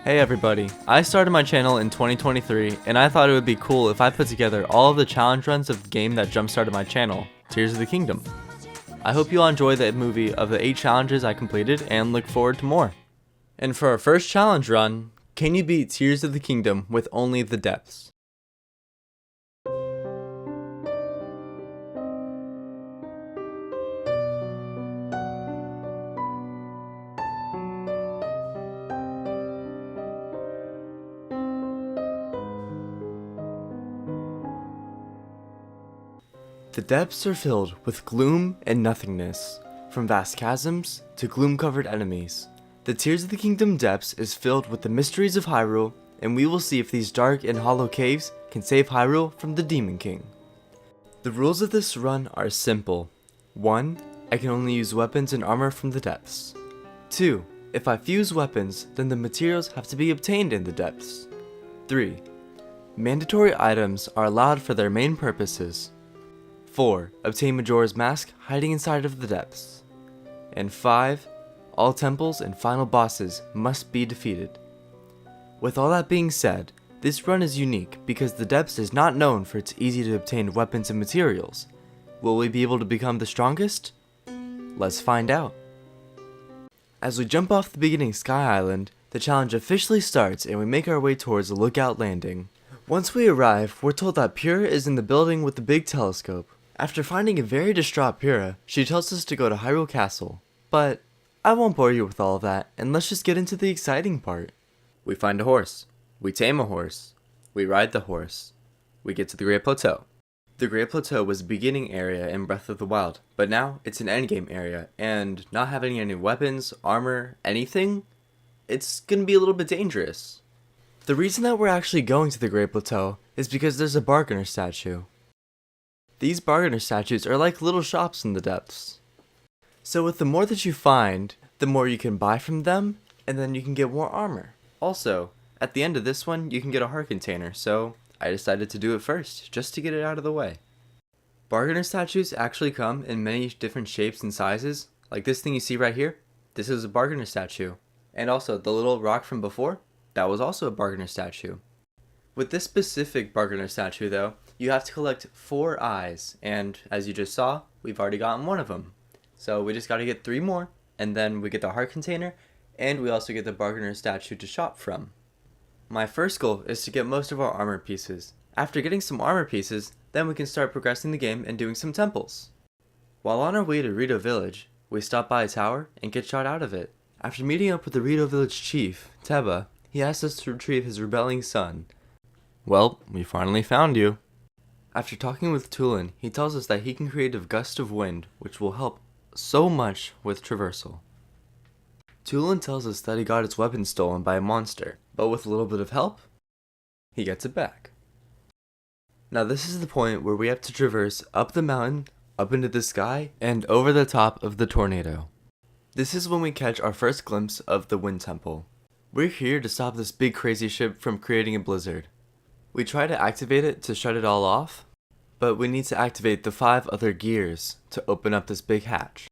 Hey everybody, I started my channel in 2023 and I thought it would be cool if I put together all of the challenge runs of the game that jump-started my channel, Tears of the Kingdom. I hope you all enjoy the movie of the 8 challenges I completed and look forward to more. And for our first challenge run, can you beat Tears of the Kingdom with only the depths? The depths are filled with gloom and nothingness, from vast chasms to gloom-covered enemies. The Tears of the Kingdom depths is filled with the mysteries of Hyrule, and we will see if these dark and hollow caves can save Hyrule from the Demon King. The rules of this run are simple. 1. I can only use weapons and armor from the depths. 2. If I fuse weapons, then the materials have to be obtained in the depths. 3. Mandatory items are allowed for their main purposes. 4. Obtain Majora's Mask hiding inside of the depths. And 5. All temples and final bosses must be defeated. With all that being said, this run is unique because the depths is not known for its easy to obtain weapons and materials. Will we be able to become the strongest? Let's find out. As we jump off the beginning Sky Island, the challenge officially starts and we make our way towards the lookout landing. Once we arrive, we're told that Pyrrha is in the building with the big telescope. After finding a very distraught Pyrrha, she tells us to go to Hyrule Castle. But I won't bore you with all of that, and let's just get into the exciting part. We find a horse. We tame a horse. We ride the horse. We get to the Great Plateau. The Great Plateau was a beginning area in Breath of the Wild, but now it's an endgame area, and not having any weapons, armor, anything, it's gonna be a little bit dangerous. The reason that we're actually going to the Great Plateau is because there's a bargainer statue. These bargainer statues are like little shops in the depths. So with the more that you find, the more you can buy from them, and then you can get more armor. Also, at the end of this one, you can get a heart container, so I decided to do it first, just to get it out of the way. Bargainer statues actually come in many different shapes and sizes, like this thing you see right here. This is a bargainer statue. And also, the little rock from before, that was also a bargainer statue. With this specific bargainer statue though, you have to collect 4 eyes, and as you just saw, we've already gotten one of them. So we just gotta get 3 more, and then we get the heart container, and we also get the bargainer statue to shop from. My first goal is to get most of our armor pieces. After getting some armor pieces, then we can start progressing the game and doing some temples. While on our way to Rito Village, we stop by a tower and get shot out of it. After meeting up with the Rito Village chief, Teba, he asks us to retrieve his rebelling son. Well, we finally found you. After talking with Tulin, he tells us that he can create a gust of wind, which will help so much with traversal. Tulin tells us that he got his weapon stolen by a monster, but with a little bit of help, he gets it back. Now this is the point where we have to traverse up the mountain, up into the sky, and over the top of the tornado. This is when we catch our first glimpse of the Wind Temple. We're here to stop this big crazy ship from creating a blizzard. We try to activate it to shut it all off, but we need to activate the 5 other gears to open up this big hatch.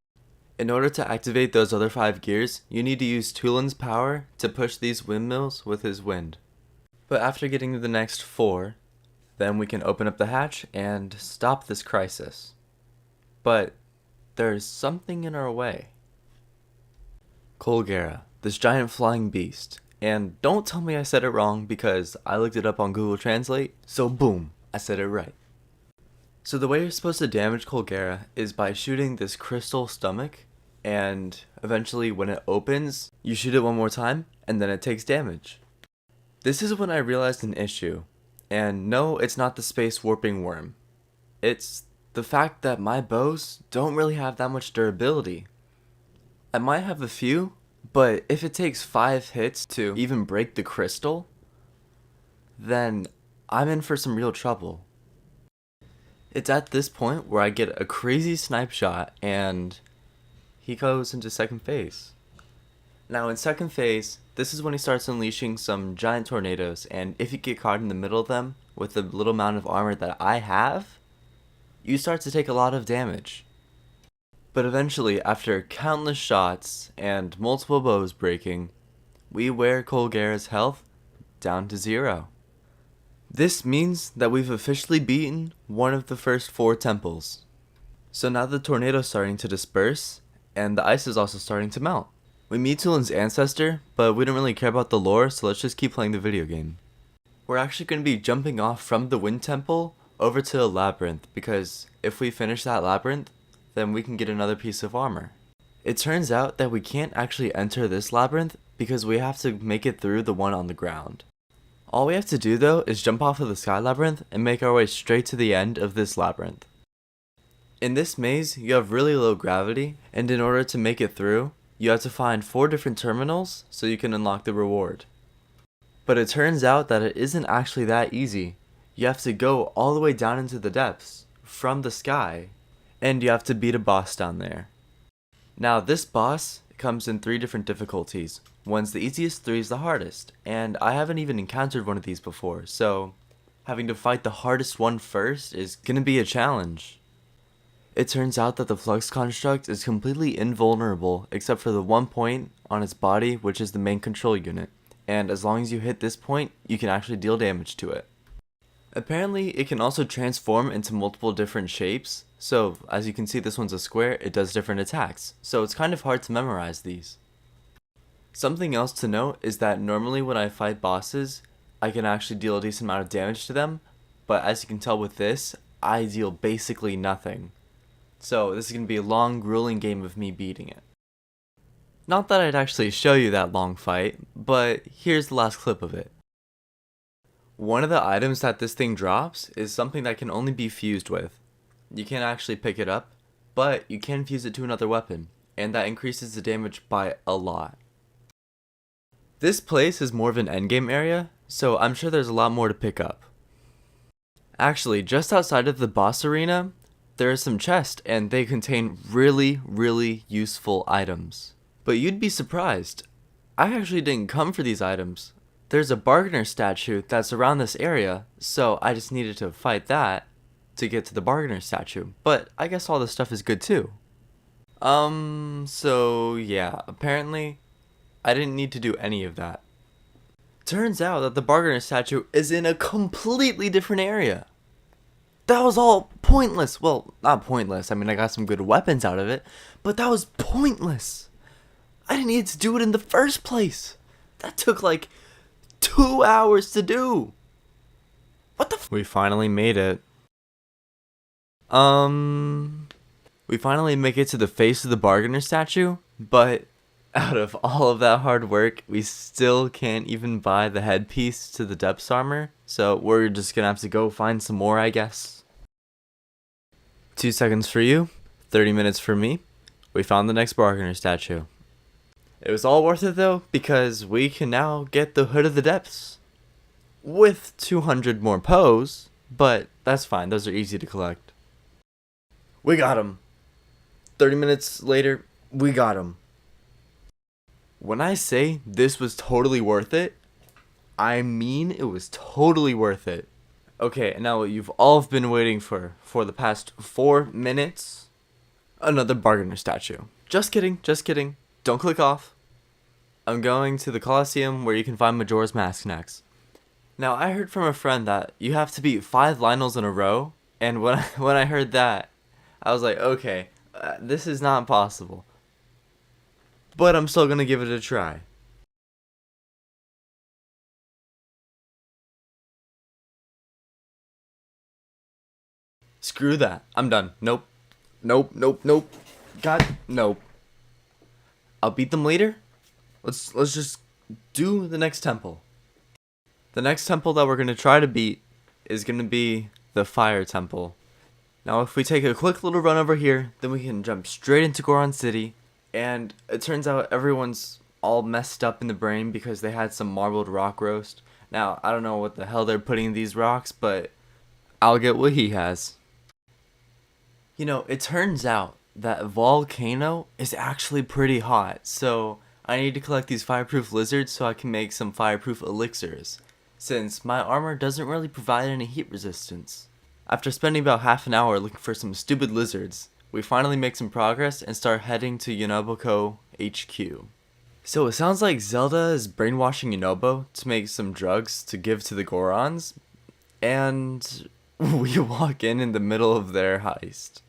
In order to activate those other 5 gears, you need to use Tulin's power to push these windmills with his wind. But after getting to the next 4, then we can open up the hatch and stop this crisis. But there's something in our way. Colgera, this giant flying beast. And don't tell me I said it wrong because I looked it up on Google Translate, so boom, I said it right. So the way you're supposed to damage Colgera is by shooting this crystal stomach, and eventually when it opens, you shoot it one more time, and then it takes damage. This is when I realized an issue, and no, it's not the space warping worm. It's the fact that my bows don't really have that much durability. I might have a few, but if it takes 5 hits to even break the crystal, then I'm in for some real trouble. It's at this point where I get a crazy snipe shot and he goes into second phase. Now in second phase, this is when he starts unleashing some giant tornadoes, and if you get caught in the middle of them with the little amount of armor that I have, you start to take a lot of damage. But eventually, after countless shots and multiple bows breaking, we wear Colgera's health down to 0. This means that we've officially beaten one of the first 4 temples. So now the tornado's starting to disperse, and the ice is also starting to melt. We meet Tulin's ancestor, but we don't really care about the lore, so let's just keep playing the video game. We're actually going to be jumping off from the Wind Temple over to a labyrinth, because if we finish that labyrinth, then we can get another piece of armor. It turns out that we can't actually enter this labyrinth because we have to make it through the one on the ground. All we have to do though is jump off of the sky labyrinth and make our way straight to the end of this labyrinth. In this maze, you have really low gravity, and in order to make it through, you have to find 4 different terminals so you can unlock the reward. But it turns out that it isn't actually that easy. You have to go all the way down into the depths, from the sky, and you have to beat a boss down there. Now this boss comes in 3 different difficulties. 1's the easiest, 3's the hardest, and I haven't even encountered one of these before, so having to fight the hardest one first is gonna be a challenge. It turns out that the Flux construct is completely invulnerable except for the one point on its body, which is the main control unit, and as long as you hit this point, you can actually deal damage to it. Apparently, it can also transform into multiple different shapes, so as you can see this one's a square, it does different attacks, so it's kind of hard to memorize these. Something else to note is that normally when I fight bosses, I can actually deal a decent amount of damage to them, but as you can tell with this, I deal basically nothing. So this is going to be a long, grueling game of me beating it. Not that I'd actually show you that long fight, but here's the last clip of it. One of the items that this thing drops is something that can only be fused with. You can't actually pick it up, but you can fuse it to another weapon, and that increases the damage by a lot. This place is more of an endgame area, so I'm sure there's a lot more to pick up. Actually, just outside of the boss arena, there are some chests, and they contain really useful items. But you'd be surprised. I actually didn't come for these items. There's a bargainer statue that's around this area, so I just needed to fight that to get to the bargainer statue. But I guess all this stuff is good too. So yeah, apparently I didn't need to do any of that. Turns out that the bargainer statue is in a completely different area. That was all pointless. Well, not pointless. I mean, I got some good weapons out of it, but that was pointless. I didn't need to do it in the first place. That took like 2 hours to do. What the We finally made it. We finally make it to the face of the bargainer statue, but out of all of that hard work, we still can't even buy the headpiece to the depths armor, so we're just gonna have to go find some more, I guess. 2 seconds for you, 30 minutes for me. We found the next bargainer statue. It was all worth it though, because we can now get the Hood of the Depths. With 200 more Poes, but that's fine, those are easy to collect. We got him. 30 minutes later, we got him. When I say this was totally worth it, I mean it was totally worth it. Okay, now what you've all been waiting for the past 4 minutes, another bargainer statue. Just kidding, don't click off. I'm going to the Colosseum where you can find Majora's Mask next. Now I heard from a friend that you have to beat 5 Lionels in a row, and when I heard that, I was like, okay, this is not possible. But I'm still gonna give it a try. Screw that. I'm done. Nope. God, nope. I'll beat them later. Let's just do the next temple. The next temple that we're gonna try to beat is gonna be the Fire Temple. Now if we take a quick little run over here, then we can jump straight into Goron City, and it turns out everyone's all messed up in the brain because they had some marbled rock roast. Now, I don't know what the hell they're putting in these rocks, but I'll get what he has. You know, it turns out that Volcano is actually pretty hot, so I need to collect these fireproof lizards so I can make some fireproof elixirs, since my armor doesn't really provide any heat resistance. After spending about half an hour looking for some stupid lizards, we finally make some progress and start heading to Yonoboko HQ. So it sounds like Zelda is brainwashing Yunobo to make some drugs to give to the Gorons, and we walk in the middle of their heist.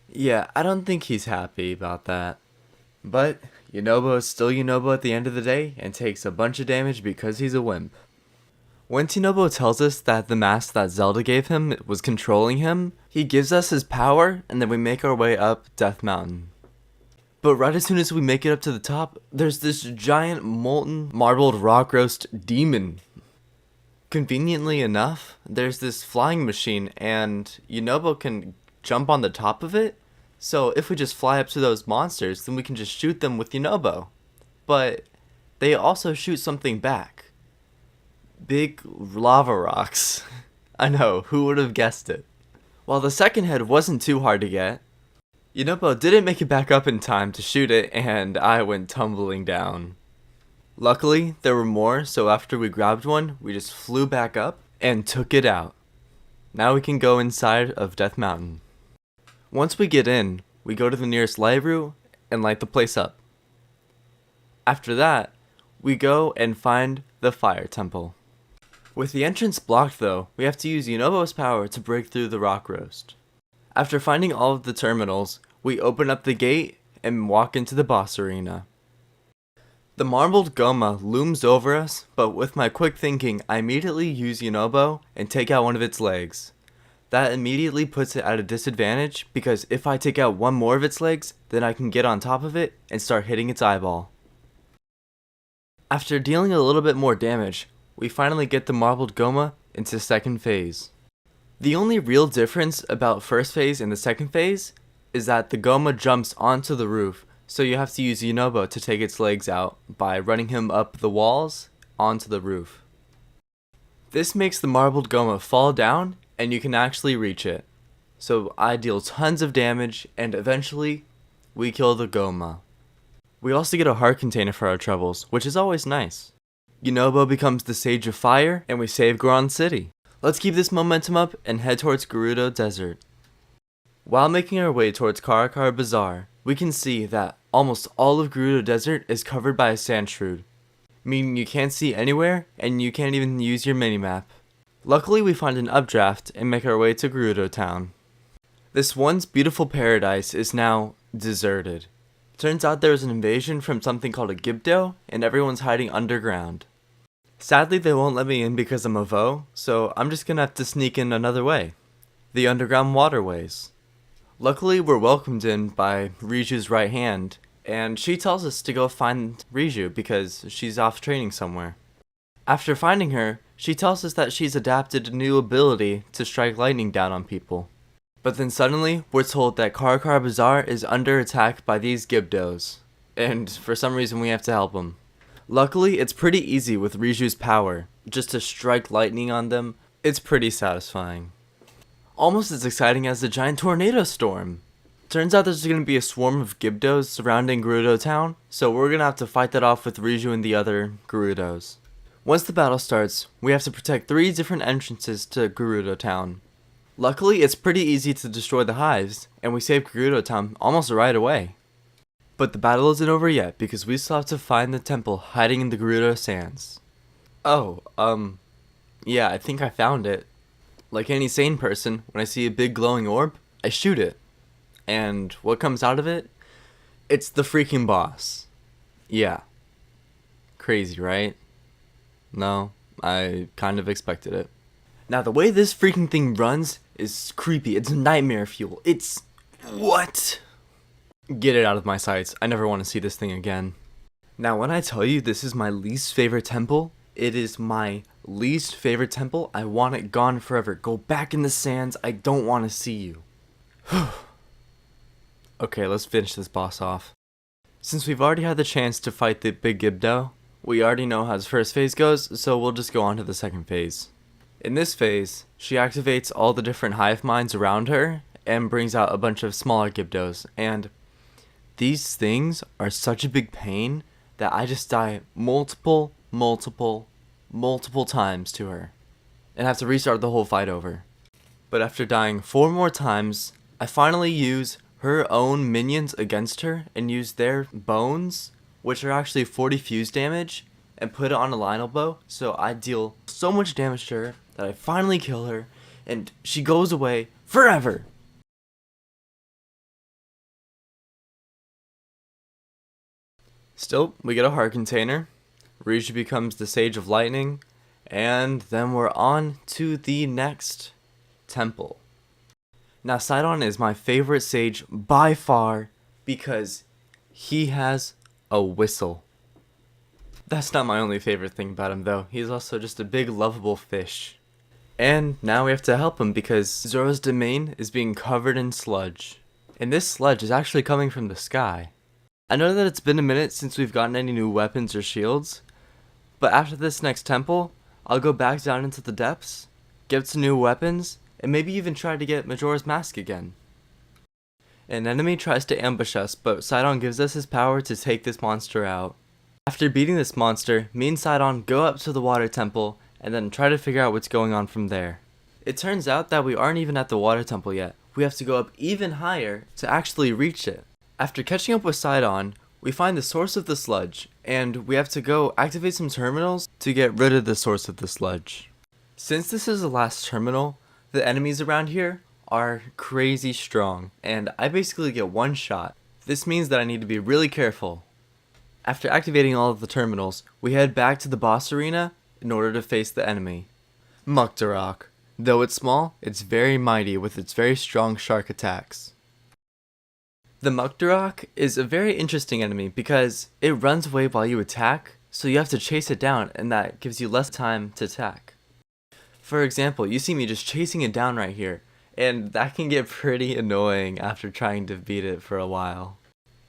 Yeah, I don't think he's happy about that. But Yunobo is still Yunobo at the end of the day and takes a bunch of damage because he's a wimp. When Yunobo tells us that the mask that Zelda gave him was controlling him, he gives us his power and then we make our way up Death Mountain. But right as soon as we make it up to the top, there's this giant molten marbled rock roast demon. Conveniently enough, there's this flying machine and Yunobo can jump on the top of it. So if we just fly up to those monsters, then we can just shoot them with Yunobo. But they also shoot something back. Big lava rocks. I know, who would have guessed it? While the second head wasn't too hard to get, Yunobo didn't make it back up in time to shoot it and I went tumbling down. Luckily, there were more, so after we grabbed one, we just flew back up and took it out. Now we can go inside of Death Mountain. Once we get in, we go to the nearest light route and light the place up. After that, we go and find the fire temple. With the entrance blocked though, we have to use Yunobo's power to break through the rock roast. After finding all of the terminals, we open up the gate and walk into the boss arena. The marbled Goma looms over us, but with my quick thinking, I immediately use Yunobo and take out one of its legs. That immediately puts it at a disadvantage because if I take out one more of its legs, then I can get on top of it and start hitting its eyeball. After dealing a little bit more damage, we finally get the marbled Goma into second phase. The only real difference about first phase and the second phase is that the Goma jumps onto the roof, so you have to use Yunobo to take its legs out by running him up the walls onto the roof. This makes the marbled Goma fall down and you can actually reach it. So I deal tons of damage and eventually we kill the Goma. We also get a heart container for our troubles, which is always nice. Yunobo becomes the Sage of Fire and we save Goron City. Let's keep this momentum up and head towards Gerudo Desert. While making our way towards Karakar Bazaar, we can see that almost all of Gerudo Desert is covered by a sand shroud, meaning you can't see anywhere and you can't even use your minimap. Luckily we find an updraft and make our way to Gerudo Town. This once beautiful paradise is now deserted. Turns out there was an invasion from something called a Gibdo and everyone's hiding underground. Sadly they won't let me in because I'm a Vo, so I'm just gonna have to sneak in another way. The underground waterways. Luckily we're welcomed in by Riju's right hand, and she tells us to go find Riju because she's off training somewhere. After finding her, she tells us that she's adapted a new ability to strike lightning down on people. But then suddenly, we're told that Karakar Bazaar is under attack by these Gibdos, and for some reason we have to help them. Luckily, it's pretty easy with Riju's power, just to strike lightning on them. It's pretty satisfying. Almost as exciting as the giant tornado storm. Turns out there's going to be a swarm of Gibdos surrounding Gerudo Town, so we're going to have to fight that off with Riju and the other Gerudos. Once the battle starts, we have to protect 3 different entrances to Gerudo Town. Luckily, it's pretty easy to destroy the hives, and we save Gerudo Town almost right away. But the battle isn't over yet, because we still have to find the temple hiding in the Gerudo Sands. Oh, yeah, I think I found it. Like any sane person, when I see a big glowing orb, I shoot it. And what comes out of it? It's the freaking boss. Yeah. Crazy, right? No, I kind of expected it. Now, the way this freaking thing runs is creepy. It's nightmare fuel. It's... what? Get it out of my sights. I never want to see this thing again. Now, when I tell you this is my least favorite temple, it is my least favorite temple. I want it gone forever. Go back in the sands. I don't want to see you. Okay, let's finish this boss off. Since we've already had the chance to fight the big Gibdo, we already know how his first phase goes, so we'll just go on to the second phase. In this phase, she activates all the different hive minds around her and brings out a bunch of smaller Gibdos, and these things are such a big pain that I just die multiple times to her and have to restart the whole fight over. But after dying 4 more times, I finally use her own minions against her and use their bones which are actually 40 fuse damage, and put it on a Lionel bow, so I deal so much damage to her that I finally kill her, and she goes away forever. Still, we get a heart container, Riju becomes the Sage of Lightning, and then we're on to the next temple. Now Sidon is my favorite sage by far because he has a whistle. That's not my only favorite thing about him though, he's also just a big lovable fish. And now we have to help him because Zora's domain is being covered in sludge. And this sludge is actually coming from the sky. I know that it's been a minute since we've gotten any new weapons or shields, but after this next temple, I'll go back down into the depths, get some new weapons, and maybe even try to get Majora's Mask again. An enemy tries to ambush us, but Sidon gives us his power to take this monster out. After beating this monster, me and Sidon go up to the water temple, and then try to figure out what's going on from there. It turns out that we aren't even at the water temple yet. We have to go up even higher to actually reach it. After catching up with Sidon, we find the source of the sludge, and we have to go activate some terminals to get rid of the source of the sludge. Since this is the last terminal, the enemies around here are crazy strong, and I basically get one shot. This means that I need to be really careful. After activating all of the terminals, we head back to the boss arena in order to face the enemy. Muktarok. Though it's small, it's very mighty with its very strong shark attacks. The Muktarok is a very interesting enemy because it runs away while you attack, so you have to chase it down, and that gives you less time to attack. For example, you see me just chasing it down right here, and that can get pretty annoying after trying to beat it for a while.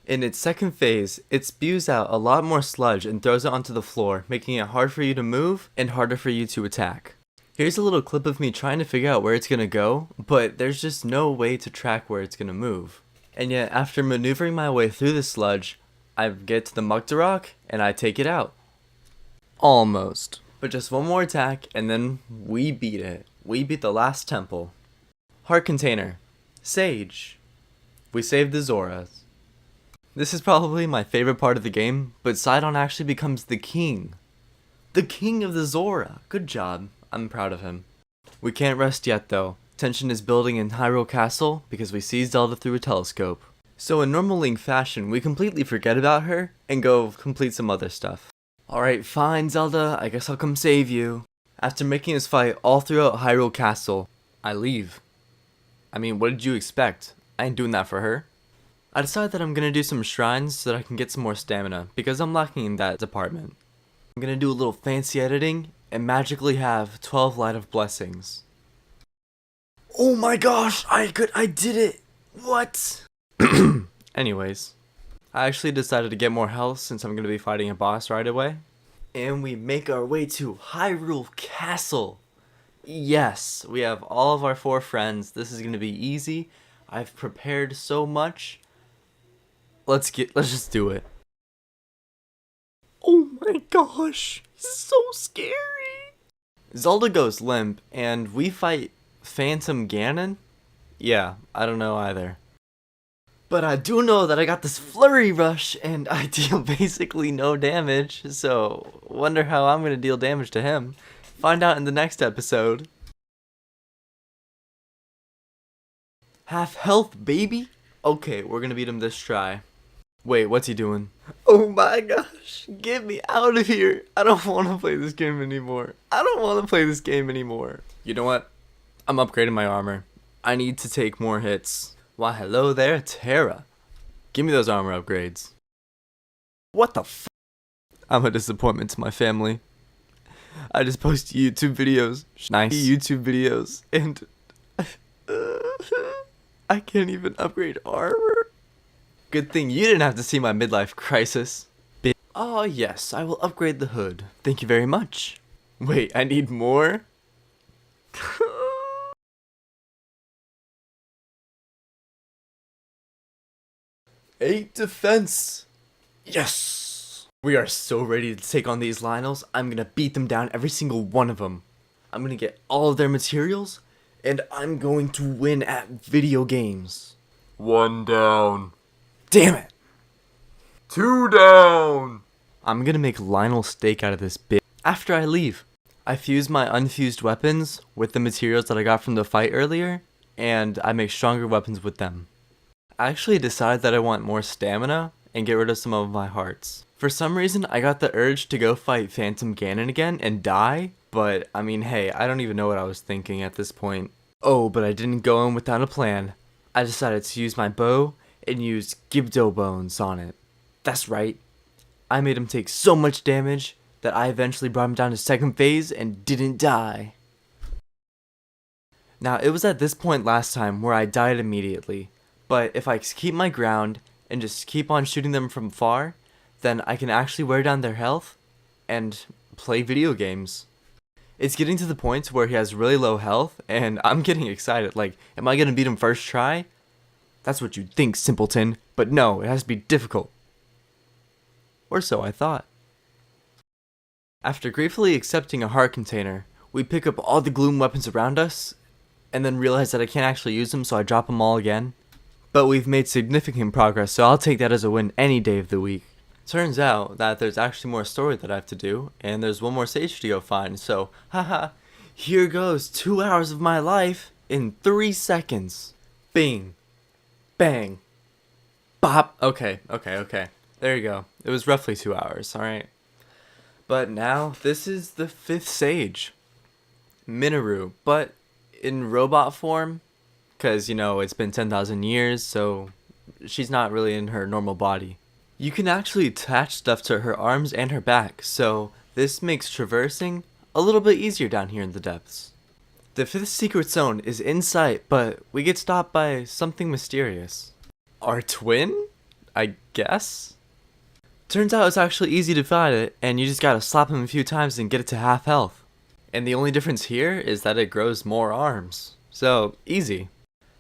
In its second phase, it spews out a lot more sludge and throws it onto the floor, making it hard for you to move and harder for you to attack. Here's a little clip of me trying to figure out where it's gonna go, but there's just no way to track where it's gonna move. And yet, after maneuvering my way through the sludge, I get to the Muktarok and I take it out. Almost. But just one more attack and then we beat it. We beat the last temple. Heart container. Sage. We saved the Zoras. This is probably my favorite part of the game, but Sidon actually becomes the king. The king of the Zora. Good job. I'm proud of him. We can't rest yet though. Tension is building in Hyrule Castle because we see Zelda through a telescope. So in normal Link fashion, we completely forget about her and go complete some other stuff. Alright, fine Zelda, I guess I'll come save you. After making us fight all throughout Hyrule Castle, I leave. I mean, what did you expect? I ain't doing that for her. I decide that I'm gonna do some shrines so that I can get some more stamina because I'm lacking in that department. I'm gonna do a little fancy editing and magically have 12 Light of Blessings. Oh my gosh, I did it! What? Anyways, I actually decided to get more health since I'm going to be fighting a boss right away. And we make our way to Hyrule Castle. Yes, we have all of our 4 friends. This is going to be easy. I've prepared so much. Let's just do it. Oh my gosh, so scary. Zelda goes limp and we fight Phantom Ganon? Yeah, I don't know either. But I do know that I got this flurry rush and I deal basically no damage, so wonder how I'm gonna deal damage to him. Find out in the next episode. Half health, baby? Okay, we're gonna beat him this try. Wait, what's he doing? Oh my gosh, get me out of here. I don't want to play this game anymore. You know what? I'm upgrading my armor. I need to take more hits. Why hello there, Terra. Give me those armor upgrades. What the f? I'm a disappointment to my family. I just post YouTube videos. Nice YouTube videos. And I can't even upgrade armor. Good thing you didn't have to see my midlife crisis. Oh yes, I will upgrade the hood. Thank you very much. Wait, I need more? 8 defense. Yes. We are so ready to take on these Lionels. I'm gonna beat them down, every single one of them. I'm gonna get all of their materials, and I'm going to win at video games. 1 down. Damn it. 2 down! I'm gonna make Lionel steak out of this bit after I leave. I fuse my unfused weapons with the materials that I got from the fight earlier, and I make stronger weapons with them. I actually decided that I want more stamina and get rid of some of my hearts. For some reason, I got the urge to go fight Phantom Ganon again and die, but I mean, hey, I don't even know what I was thinking at this point. Oh, but I didn't go in without a plan. I decided to use my bow and use Gibdo bones on it. That's right. I made him take so much damage that I eventually brought him down to second phase and didn't die. Now, it was at this point last time where I died immediately, but if I keep my ground and just keep on shooting them from far, then I can actually wear down their health and play video games. It's getting to the point where he has really low health, and I'm getting excited. Like, am I gonna beat him first try? That's what you'd think, simpleton, but no, it has to be difficult. Or so I thought. After gratefully accepting a heart container, we pick up all the gloom weapons around us, and then realize that I can't actually use them, so I drop them all again. But we've made significant progress, so I'll take that as a win any day of the week. Turns out that there's actually more story that I have to do, and there's one more stage to go find, so haha, here goes 2 hours of my life in 3 seconds. Bing. Bang. Bop. Okay. There you go. It was roughly 2 hours, alright? But now, this is the 5th stage. Minoru, but in robot form, because, you know, it's been 10,000 years, so she's not really in her normal body. You can actually attach stuff to her arms and her back, so this makes traversing a little bit easier down here in the depths. The 5th secret zone is in sight, but we get stopped by something mysterious. Our twin? I guess? Turns out it's actually easy to fight it, and you just gotta slap him a few times and get it to half health. And the only difference here is that it grows more arms. So, easy.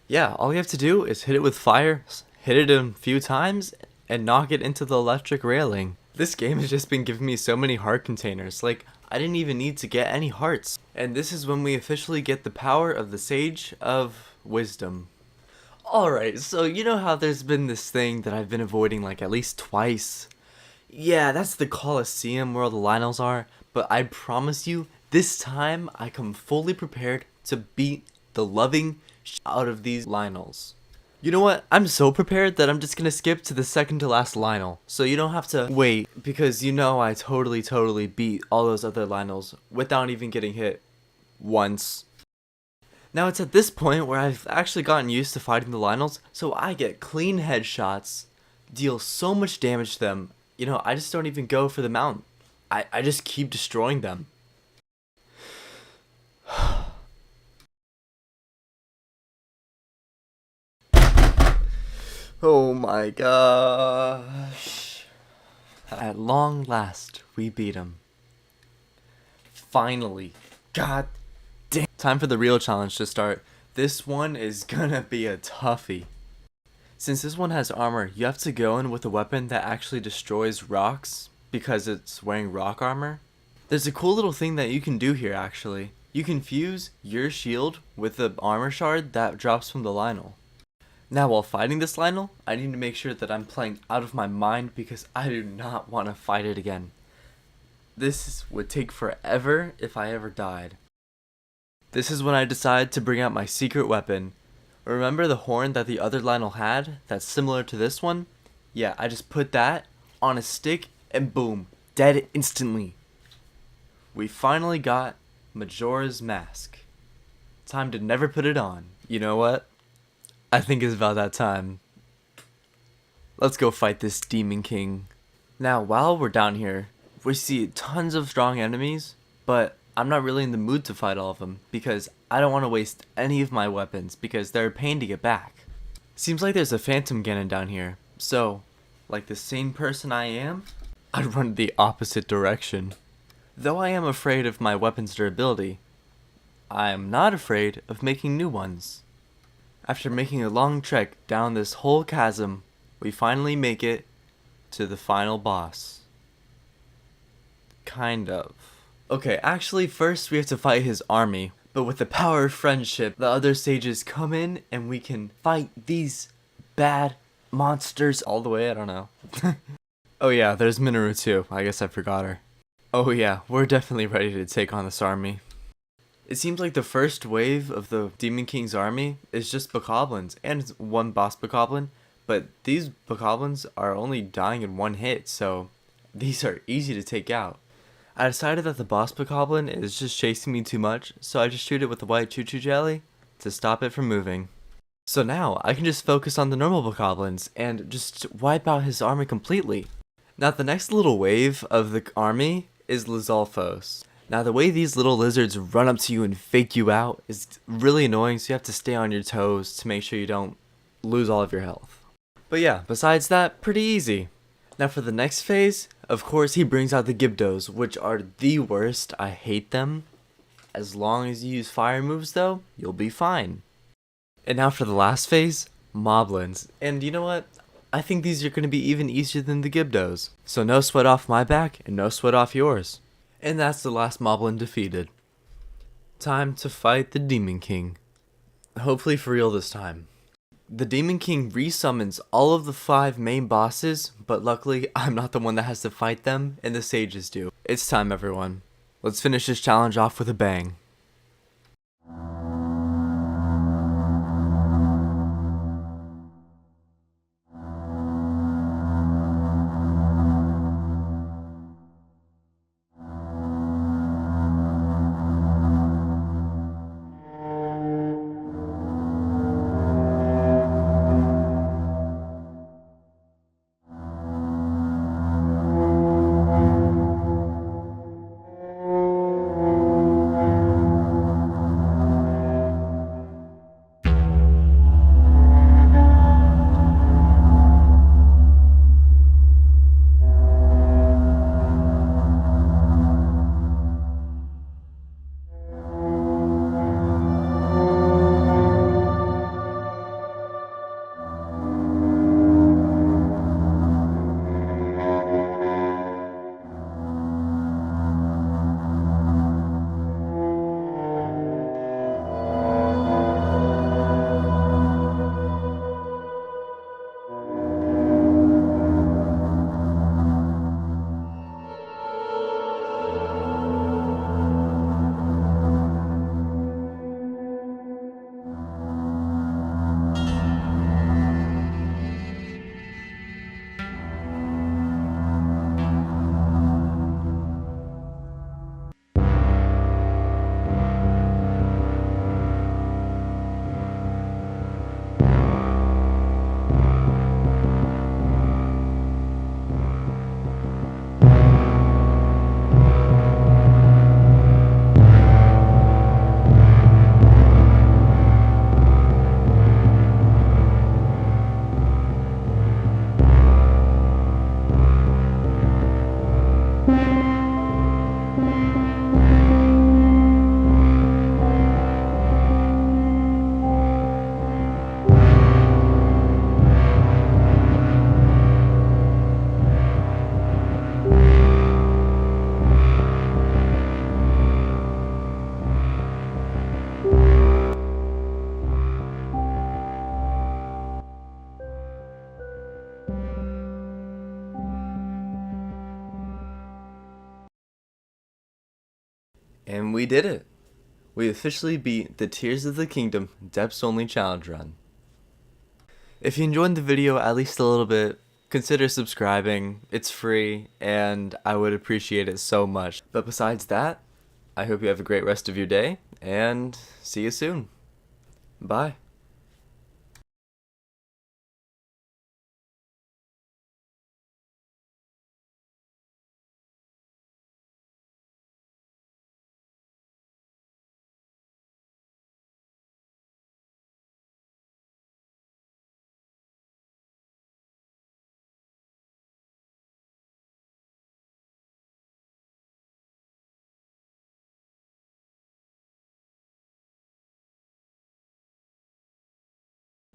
Yeah, all you have to do is hit it with fire, hit it a few times, and knock it into the electric railing. This game has just been giving me so many heart containers, like, I didn't even need to get any hearts. And this is when we officially get the power of the Sage of Wisdom. Alright, so you know how there's been this thing that I've been avoiding like at least twice? Yeah, that's the Colosseum where all the Lionels are, but I promise you, this time I come fully prepared to beat the loving out of these Lionels. You know what? I'm so prepared that I'm just gonna skip to the second to last Lionel, so you don't have to wait, because you know I totally beat all those other Lionels without even getting hit once. Now it's at this point where I've actually gotten used to fighting the Lionels, so I get clean headshots, deal so much damage to them, you know, I just don't even go for the mount. I just keep destroying them. Oh my gosh. At long last, we beat him. Finally. God damn. Time for the real challenge to start. This one is gonna be a toughie. Since this one has armor, you have to go in with a weapon that actually destroys rocks because it's wearing rock armor. There's a cool little thing that you can do here actually. You can fuse your shield with the armor shard that drops from the Lionel. Now while fighting this Lionel, I need to make sure that I'm playing out of my mind because I do not want to fight it again. This would take forever if I ever died. This is when I decide to bring out my secret weapon. Remember the horn that the other Lionel had that's similar to this one? Yeah, I just put that on a stick and boom, dead instantly. We finally got Majora's Mask. Time to never put it on. You know what? I think it's about that time. Let's go fight this Demon King. Now, while we're down here, we see tons of strong enemies, but I'm not really in the mood to fight all of them because I don't want to waste any of my weapons because they're a pain to get back. Seems like there's a Phantom Ganon down here, so, like the sane person I am, I'd run the opposite direction. Though I am afraid of my weapon's durability, I am not afraid of making new ones. After making a long trek down this whole chasm, we finally make it to the final boss. Kind of. Okay, actually first we have to fight his army, but with the power of friendship, the other sages come in and we can fight these bad monsters all the way, I don't know. Oh yeah, there's Minoru too. I guess I forgot her. Oh yeah, we're definitely ready to take on this army. It seems like the first wave of the Demon King's army is just bokoblins, and it's one boss bokoblin, but these bokoblins are only dying in one hit, so these are easy to take out. I decided that the boss bokoblin is just chasing me too much, so I just shoot it with the white choo-choo jelly to stop it from moving. So now I can just focus on the normal bokoblins and just wipe out his army completely. Now the next little wave of the army is Lizalfos. Now the way these little lizards run up to you and fake you out is really annoying, so you have to stay on your toes to make sure you don't lose all of your health. But yeah, besides that, pretty easy. Now for the next phase, of course he brings out the Gibdos, which are the worst. I hate them. As long as you use fire moves though, you'll be fine. And now for the last phase, Moblins. And you know what? I think these are going to be even easier than the Gibdos. So no sweat off my back and no sweat off yours. And that's the last Moblin defeated. Time to fight the Demon King. Hopefully for real this time. The Demon King resummons all of the 5 main bosses, but luckily I'm not the one that has to fight them, and the sages do. It's time, everyone. Let's finish this challenge off with a bang. And we did it! We officially beat the Tears of the Kingdom Depths Only Challenge Run. If you enjoyed the video at least a little bit, consider subscribing. It's free, and I would appreciate it so much. But besides that, I hope you have a great rest of your day, and see you soon. Bye.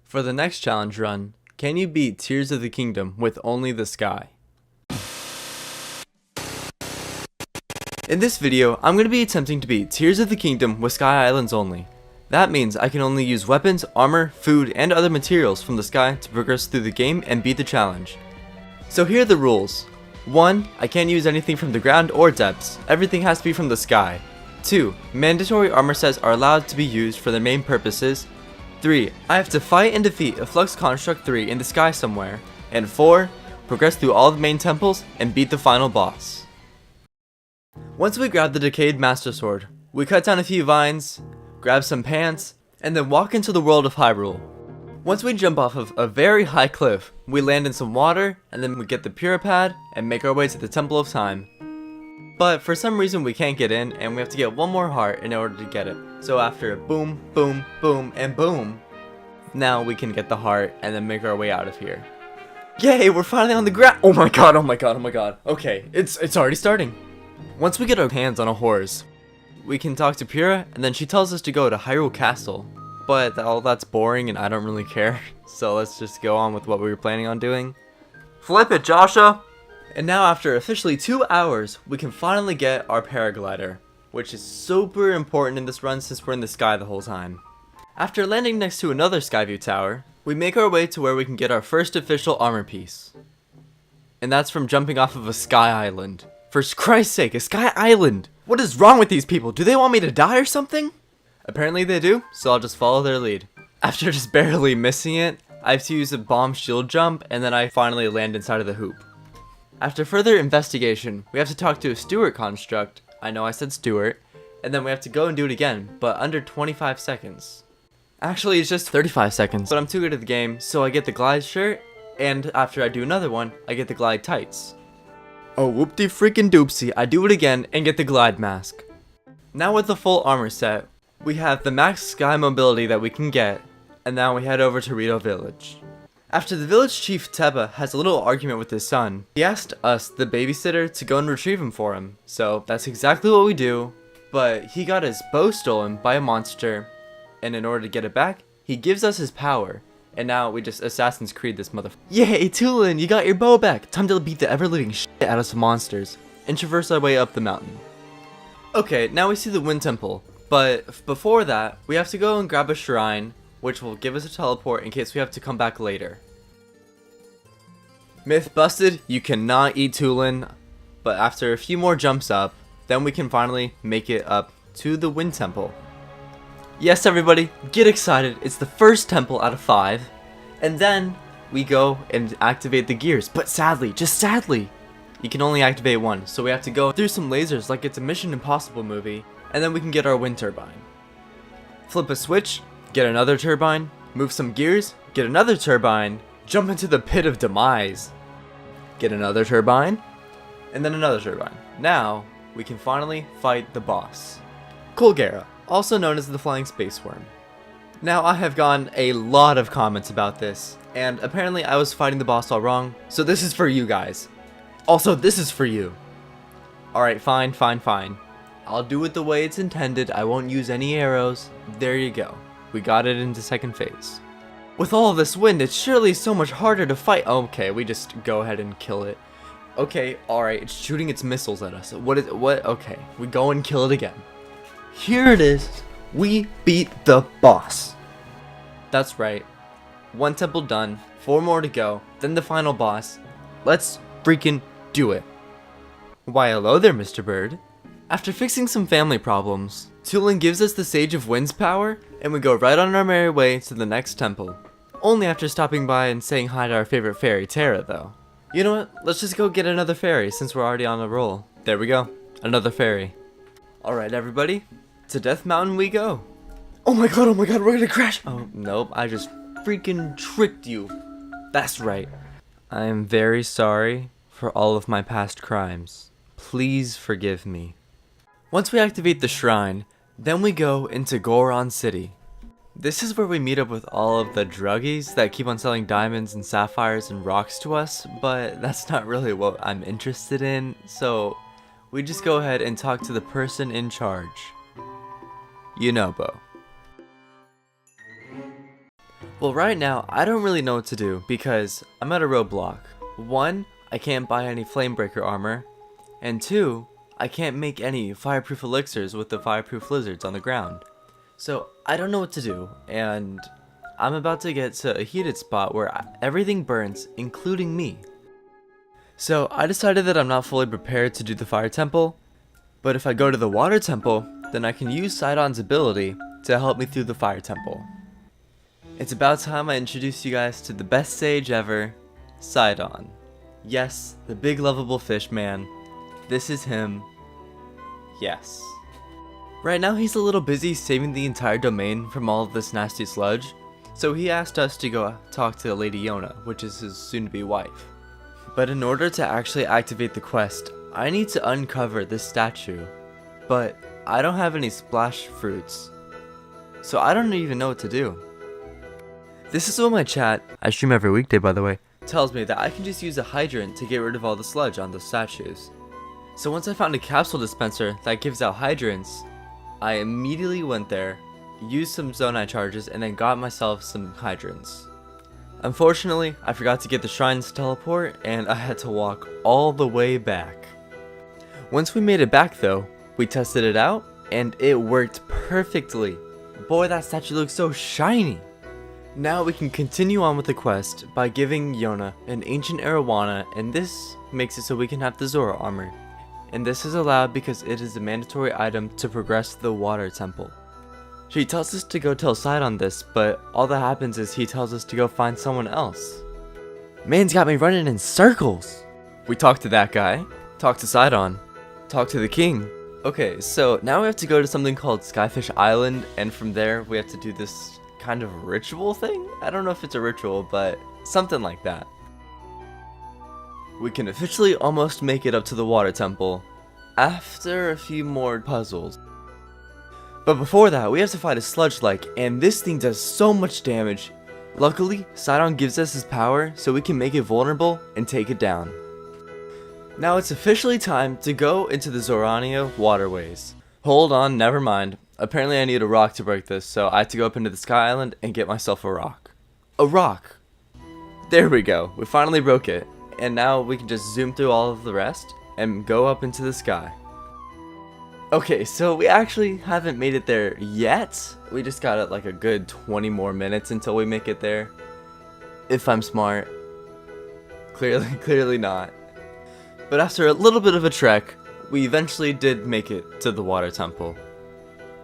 For the next challenge run, can you beat Tears of the Kingdom with only the sky? In this video, I'm going to be attempting to beat Tears of the Kingdom with Sky Islands only. That means I can only use weapons, armor, food, and other materials from the sky to progress through the game and beat the challenge. So here are the rules. 1. I can't use anything from the ground or depths. Everything has to be from the sky. 2. Mandatory armor sets are allowed to be used for their main purposes. 3. I have to fight and defeat a Flux Construct 3 in the sky somewhere. And 4. Progress through all the main temples and beat the final boss. Once we grab the Decayed Master Sword, we cut down a few vines, grab some pants, and then walk into the world of Hyrule. Once we jump off of a very high cliff, we land in some water, and then we get the Puripad and make our way to the Temple of Time. But for some reason we can't get in, and we have to get one more heart in order to get it. So after boom, boom, boom, and boom, now we can get the heart and then make our way out of here. Yay, we're finally on the ground! Oh my god, oh my god, oh my god. Okay, it's already starting. Once we get our hands on a horse, we can talk to Pyrrha, and then she tells us to go to Hyrule Castle. But all that's boring and I don't really care, so let's just go on with what we were planning on doing. Flip it, Joshua! And now after officially 2 hours, we can finally get our paraglider, which is super important in this run since we're in the sky the whole time. After landing next to another Skyview tower, we make our way to where we can get our first official armor piece. And that's from jumping off of a sky island. For Christ's sake, a sky island! What is wrong with these people? Do they want me to die or something? Apparently they do, so I'll just follow their lead. After just barely missing it, I have to use a bomb shield jump, and then I finally land inside of the hoop. After further investigation, we have to talk to a Stewart construct. I know I said Stewart. And then we have to go and do it again, but under 25 seconds. Actually, it's just 35 seconds, but I'm too good at the game, so I get the glide shirt, and after I do another one, I get the glide tights. Oh, whoopty freaking doopsie, I do it again and get the glide mask. Now with the full armor set, we have the max sky mobility that we can get, and now we head over to Rito Village. After the village chief Teba has a little argument with his son, he asked us, the babysitter, to go and retrieve him for him. So that's exactly what we do, but he got his bow stolen by a monster, and in order to get it back, he gives us his power. And now we just Assassin's Creed this motherfucker. Yay, Tulin, you got your bow back! Time to beat the ever-living shit out of some monsters, and traverse our way up the mountain. Okay, now we see the Wind Temple. But before that, we have to go and grab a shrine, which will give us a teleport in case we have to come back later. Myth busted, you cannot eat Tulin, but after a few more jumps up, then we can finally make it up to the Wind Temple. Yes, everybody, get excited, it's the first temple out of 5, and then we go and activate the gears, but sadly, just sadly, you can only activate one, so we have to go through some lasers like it's a Mission Impossible movie, and then we can get our wind turbine. Flip a switch, get another turbine, move some gears, get another turbine, jump into the pit of demise, get another turbine, and then another turbine. Now, we can finally fight the boss, Colgera, also known as the Flying Space Worm. Now, I have gotten a lot of comments about this, and apparently I was fighting the boss all wrong, so this is for you guys. Also, this is for you. Alright, fine. I'll do it the way it's intended, I won't use any arrows. There you go. We got it into second phase. With all of this wind, it's surely so much harder to fight. Okay, we just go ahead and kill it. Okay, alright, it's shooting its missiles at us. What? Okay, we go and kill it again. Here it is. We beat the boss. That's right. 1 temple done, 4 more to go, then the final boss. Let's freaking do it. Why, hello there, Mr. Bird. After fixing some family problems, Tulin gives us the Sage of Wind's power, and we go right on our merry way to the next temple. Only after stopping by and saying hi to our favorite fairy, Terra, though. You know what? Let's just go get another fairy since we're already on a roll. There we go. Another fairy. Alright, everybody. To Death Mountain we go. Oh my god, we're gonna crash! Oh, nope, I just freaking tricked you. That's right. I am very sorry for all of my past crimes. Please forgive me. Once we activate the shrine, then we go into Goron City. This is where we meet up with all of the druggies that keep on selling diamonds and sapphires and rocks to us, but that's not really what I'm interested in, so we just go ahead and talk to the person in charge. You know, Bo. Well, right now, I don't really know what to do because I'm at a roadblock. 1, I can't buy any Flamebreaker armor, and 2, I can't make any fireproof elixirs with the fireproof lizards on the ground. So I don't know what to do, and I'm about to get to a heated spot where everything burns, including me. So I decided that I'm not fully prepared to do the fire temple, but if I go to the water temple, then I can use Sidon's ability to help me through the fire temple. It's about time I introduce you guys to the best sage ever, Sidon. Yes, the big lovable fish man. This is him. Yes. Right now he's a little busy saving the entire domain from all of this nasty sludge, so he asked us to go talk to Lady Yona, which is his soon-to-be wife. But in order to actually activate the quest, I need to uncover this statue. But I don't have any splash fruits, so I don't even know what to do. This is what my chat, I stream every weekday by the way, tells me that I can just use a hydrant to get rid of all the sludge on the statues. So once I found a capsule dispenser that gives out hydrants, I immediately went there, used some zonai charges, and then got myself some hydrants. Unfortunately, I forgot to get the shrines teleport, and I had to walk all the way back. Once we made it back though, we tested it out, and it worked perfectly. Boy, that statue looks so shiny! Now we can continue on with the quest by giving Yona an ancient arowana, and this makes it so we can have the Zora armor. And this is allowed because it is a mandatory item to progress the water temple. She tells us to go tell Sidon this, but all that happens is he tells us to go find someone else. Man's got me running in circles! We talked to that guy, talked to Sidon, talked to the king. Okay, so now we have to go to something called Skyfish Island, and from there we have to do this kind of ritual thing? I don't know if it's a ritual, but something like that. We can officially almost make it up to the water temple after a few more puzzles. But before that, we have to fight a sludge like, and this thing does so much damage. Luckily, Sidon gives us his power so we can make it vulnerable and take it down. Now it's officially time to go into the Zorania waterways. Hold on, never mind. Apparently I need a rock to break this, so I had to go up into the Sky Island and get myself a rock. A rock! There we go, we finally broke it. And now we can just zoom through all of the rest and go up into the sky. Okay, so we actually haven't made it there yet. We just got it like a good 20 more minutes until we make it there. If I'm smart. Clearly not. But after a little bit of a trek, we eventually did make it to the water temple.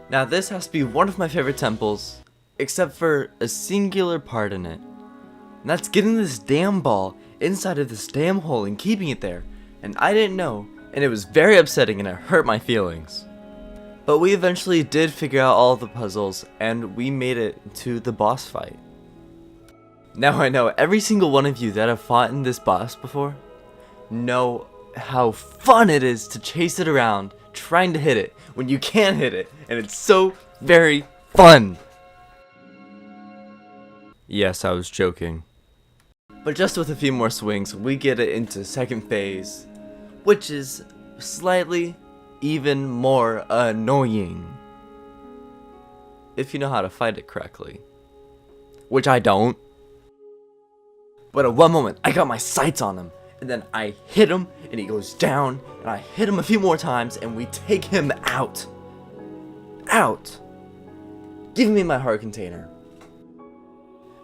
Now this has to be one of my favorite temples, except for a singular part in it. And that's getting this damn ball inside of this damn hole and keeping it there. And I didn't know, and it was very upsetting and it hurt my feelings. But we eventually did figure out all of the puzzles, and we made it to the boss fight. Now I know every single one of you that have fought in this boss before know how fun it is to chase it around trying to hit it when you can't hit it, and it's so very fun. Yes, I was joking. But just with a few more swings, we get it into second phase, which is slightly even more annoying. If you know how to fight it correctly. Which I don't. But at one moment, I got my sights on him, and then I hit him, and he goes down, and I hit him a few more times, and we take him out. Out! Give me my heart container.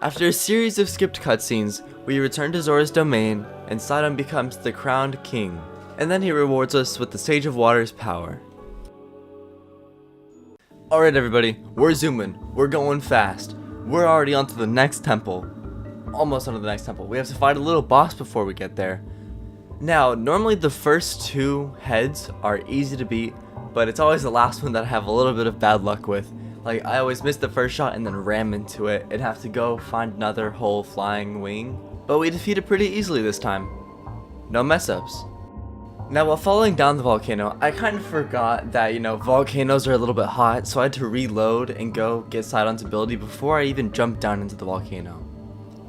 After a series of skipped cutscenes, we return to Zora's domain, and Sidon becomes the crowned king, and then he rewards us with the Sage of Water's power. Alright everybody, we're zooming, we're going fast, we're already onto the next temple, almost onto the next temple. We have to fight a little boss before we get there. Now, normally the first two heads are easy to beat, but it's always the last one that I have a little bit of bad luck with. Like, I always miss the first shot and then ram into it and have to go find another whole flying wing. But we defeat it pretty easily this time. No mess ups. Now, while falling down the volcano, I kind of forgot that, volcanoes are a little bit hot, so I had to reload and go get Sidon's ability before I even jumped down into the volcano.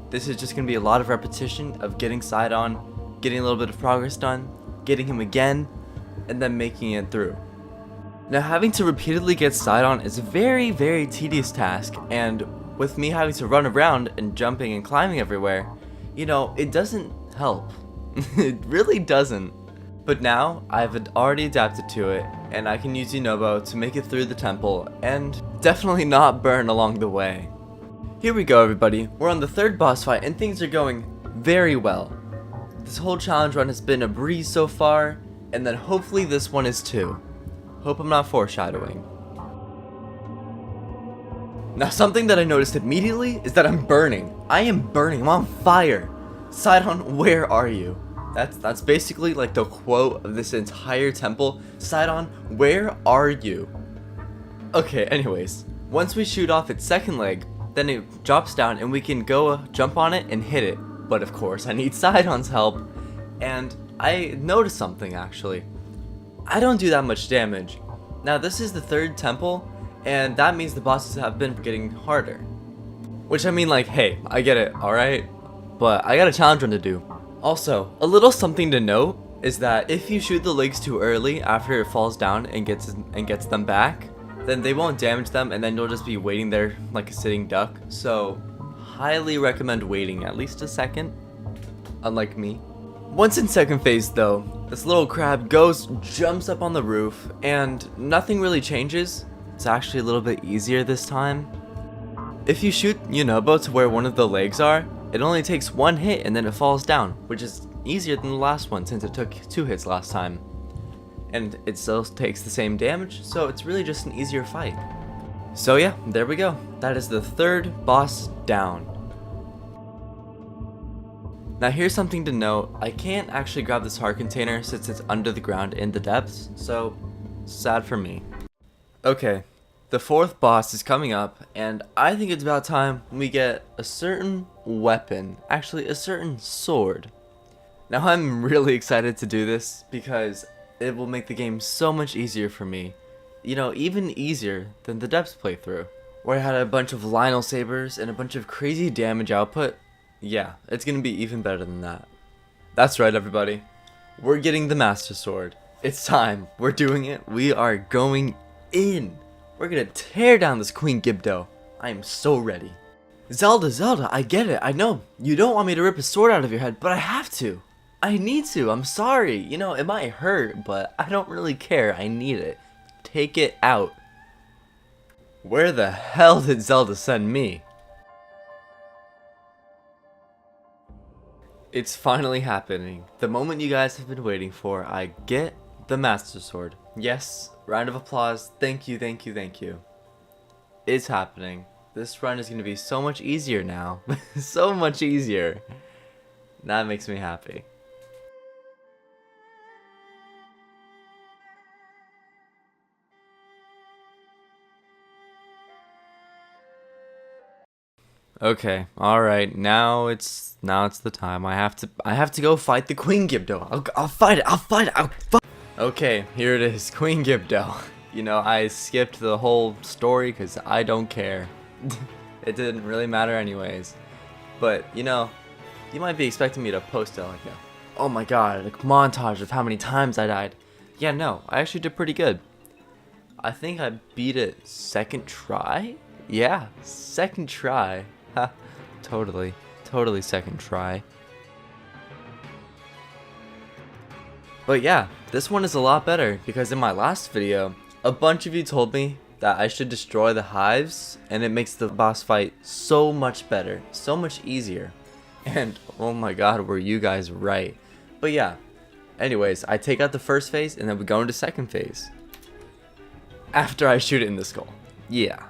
This is just going to be a lot of repetition of getting Sidon, getting a little bit of progress done, getting him again, and then making it through. Now, having to repeatedly get Sidon is a very, very tedious task, and with me having to run around and jumping and climbing everywhere, it doesn't help. It really doesn't. But now, I've already adapted to it, and I can use Yunobo to make it through the temple, and definitely not burn along the way. Here we go everybody, we're on the third boss fight, and things are going very well. This whole challenge run has been a breeze so far, and then hopefully this one is too. Hope I'm not foreshadowing. Now something that I noticed immediately is that I'm burning. I am burning, I'm on fire. Sidon, where are you? That's basically like the quote of this entire temple. Sidon, where are you? Okay, anyways, once we shoot off its second leg, then it drops down and we can go jump on it and hit it. But of course, I need Sidon's help. And I noticed something actually. I don't do that much damage. Now this is the third temple, and that means the bosses have been getting harder. Which I mean, like, hey, I get it, alright? But I got a challenge run to do. Also, a little something to note is that if you shoot the legs too early after it falls down and gets them back, then they won't damage them, and then you'll just be waiting there like a sitting duck. So, highly recommend waiting at least a second, unlike me. Once in second phase though, this little crab jumps up on the roof, and nothing really changes. It's actually a little bit easier this time. If you shoot Yunobo to where one of the legs are, it only takes one hit and then it falls down, which is easier than the last one since it took 2 hits last time. And it still takes the same damage, so it's really just an easier fight. So yeah, there we go. That is the third boss down. Now here's something to note. I can't actually grab this heart container since it's under the ground in the depths, so sad for me. Okay, the fourth boss is coming up, and I think it's about time we get a certain weapon, actually a certain sword. Now I'm really excited to do this because it will make the game so much easier for me. You know, even easier than the depths playthrough, where I had a bunch of Lionel sabers and a bunch of crazy damage output. Yeah, it's gonna be even better than that. That's right, everybody. We're getting the Master Sword. It's time. We're doing it. We are going in. We're gonna tear down this Queen Gibdo. I am so ready. Zelda, I get it. I know you don't want me to rip a sword out of your head, but I have to. I need to. I'm sorry. You know, it might hurt, but I don't really care. I need it. Take it out. Where the hell did Zelda send me? It's finally happening. The moment you guys have been waiting for. I get the Master Sword. Yes, round of applause. Thank you, thank you, thank you. It's happening. This run is going to be so much easier now. So much easier. That makes me happy. Okay, alright, now it's the time. I have to go fight the Queen Gibdo. I'll fight it. Okay, here it is, Queen Gibdo. You know, I skipped the whole story because I don't care. It didn't really matter anyways. But, you know, you might be expecting me to post it like a, oh my god, a montage of how many times I died. Yeah, no, I actually did pretty good. I think I beat it second try? Yeah, second try. Ha, totally second try. But yeah, this one is a lot better because in my last video, a bunch of you told me that I should destroy the hives and it makes the boss fight so much better, so much easier. And oh my god, were you guys right. But yeah, anyways, I take out the first phase and then we go into second phase. After I shoot it in the skull. Yeah.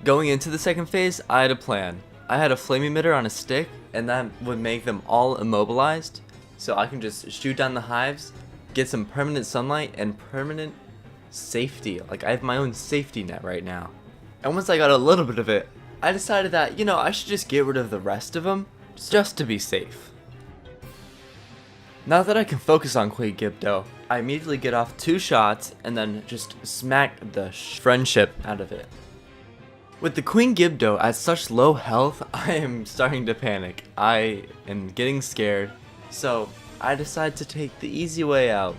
Going into the second phase, I had a plan. I had a flame emitter on a stick, and that would make them all immobilized, so I can just shoot down the hives, get some permanent sunlight, and permanent safety. Like, I have my own safety net right now. And once I got a little bit of it, I decided that, you know, I should just get rid of the rest of them, just to be safe. Now that I can focus on Queen Gibdo, I immediately get off 2 shots, and then just smack the friendship out of it. With the Queen Gibdo at such low health, I am starting to panic. I am getting scared, so I decide to take the easy way out.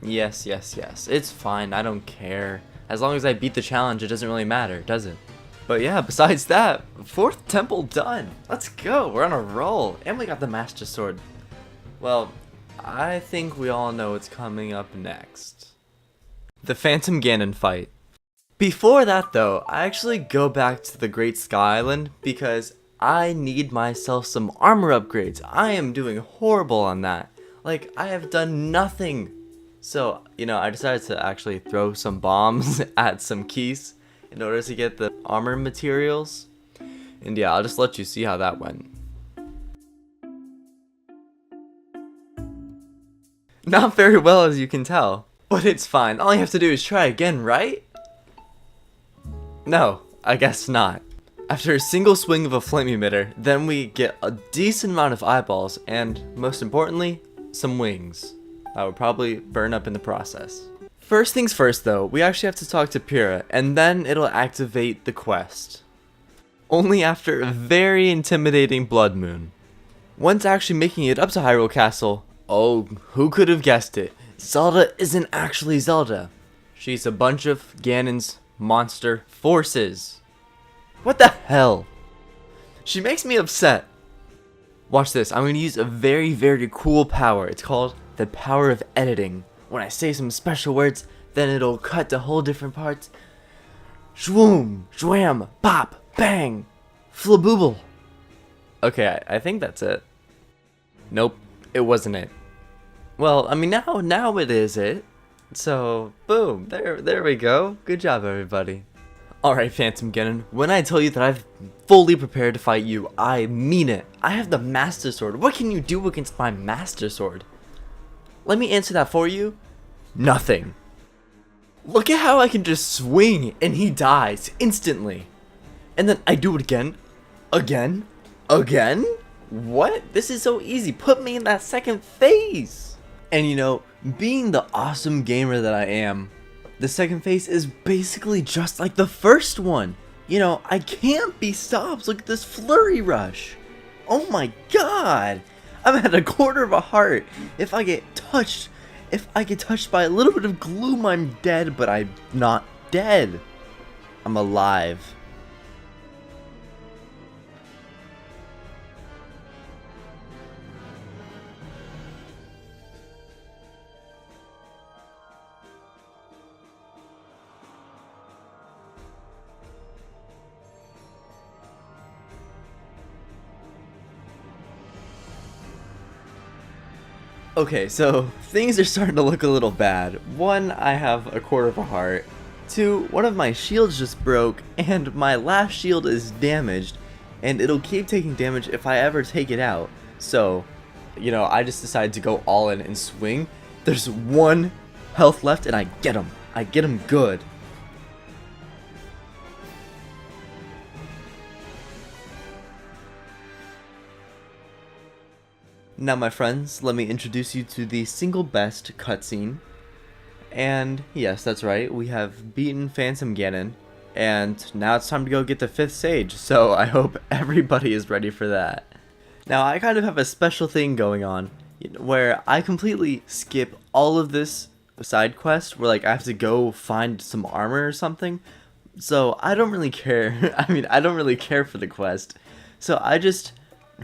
Yes, it's fine, I don't care. As long as I beat the challenge, it doesn't really matter, does it? But yeah, besides that, 4th temple done. Let's go, we're on a roll, and we got the Master Sword. Well, I think we all know what's coming up next. The Phantom Ganon fight. Before that though, I actually go back to the Great Sky Island because I need myself some armor upgrades. I am doing horrible on that. Like, I have done nothing. So, I decided to actually throw some bombs at some keys in order to get the armor materials. And yeah, I'll just let you see how that went. Not very well, as you can tell. But it's fine. All you have to do is try again, right? No, I guess not. After a single swing of a flame emitter, then we get a decent amount of eyeballs and, most importantly, some wings. That would probably burn up in the process. First things first though, we actually have to talk to Pyrrha, and then it'll activate the quest. Only after a very intimidating blood moon. Once actually making it up to Hyrule Castle, oh, who could have guessed it? Zelda isn't actually Zelda. She's a bunch of Ganon's monster forces. What the hell? She makes me upset. Watch this. I'm going to use a very, very cool power. It's called the power of editing. When I say some special words, then it'll cut to whole different parts. Shwoom, shwam, pop, bang, flabooble. Okay, I think that's it. Nope, it wasn't it. Well, I mean, now it is it. So, boom, there we go. Good job, everybody. Alright, Phantom Ganon, when I tell you that I've fully prepared to fight you, I mean it. I have the Master Sword. What can you do against my Master Sword? Let me answer that for you. Nothing. Look at how I can just swing and he dies instantly. And then I do it again. Again? What? This is so easy. Put me in that second phase. And being the awesome gamer that I am, the second phase is basically just like the first one. I can't be stopped. Look at this flurry rush. Oh my god. I'm at a quarter of a heart. If I get touched by a little bit of gloom, I'm dead, but I'm not dead. I'm alive. Okay, so things are starting to look a little bad. One, I have a quarter of a heart. Two, one of my shields just broke, and my last shield is damaged, and it'll keep taking damage if I ever take it out. So, I just decided to go all in and swing. There's one health left, and I get him. I get him good. Now my friends, let me introduce you to the single best cutscene. And yes, that's right, we have beaten Phantom Ganon, and now it's time to go get the 5th sage, so I hope everybody is ready for that. Now I kind of have a special thing going on, where I completely skip all of this side quest, where I have to go find some armor or something, so I don't really care. I don't really care for the quest, so I just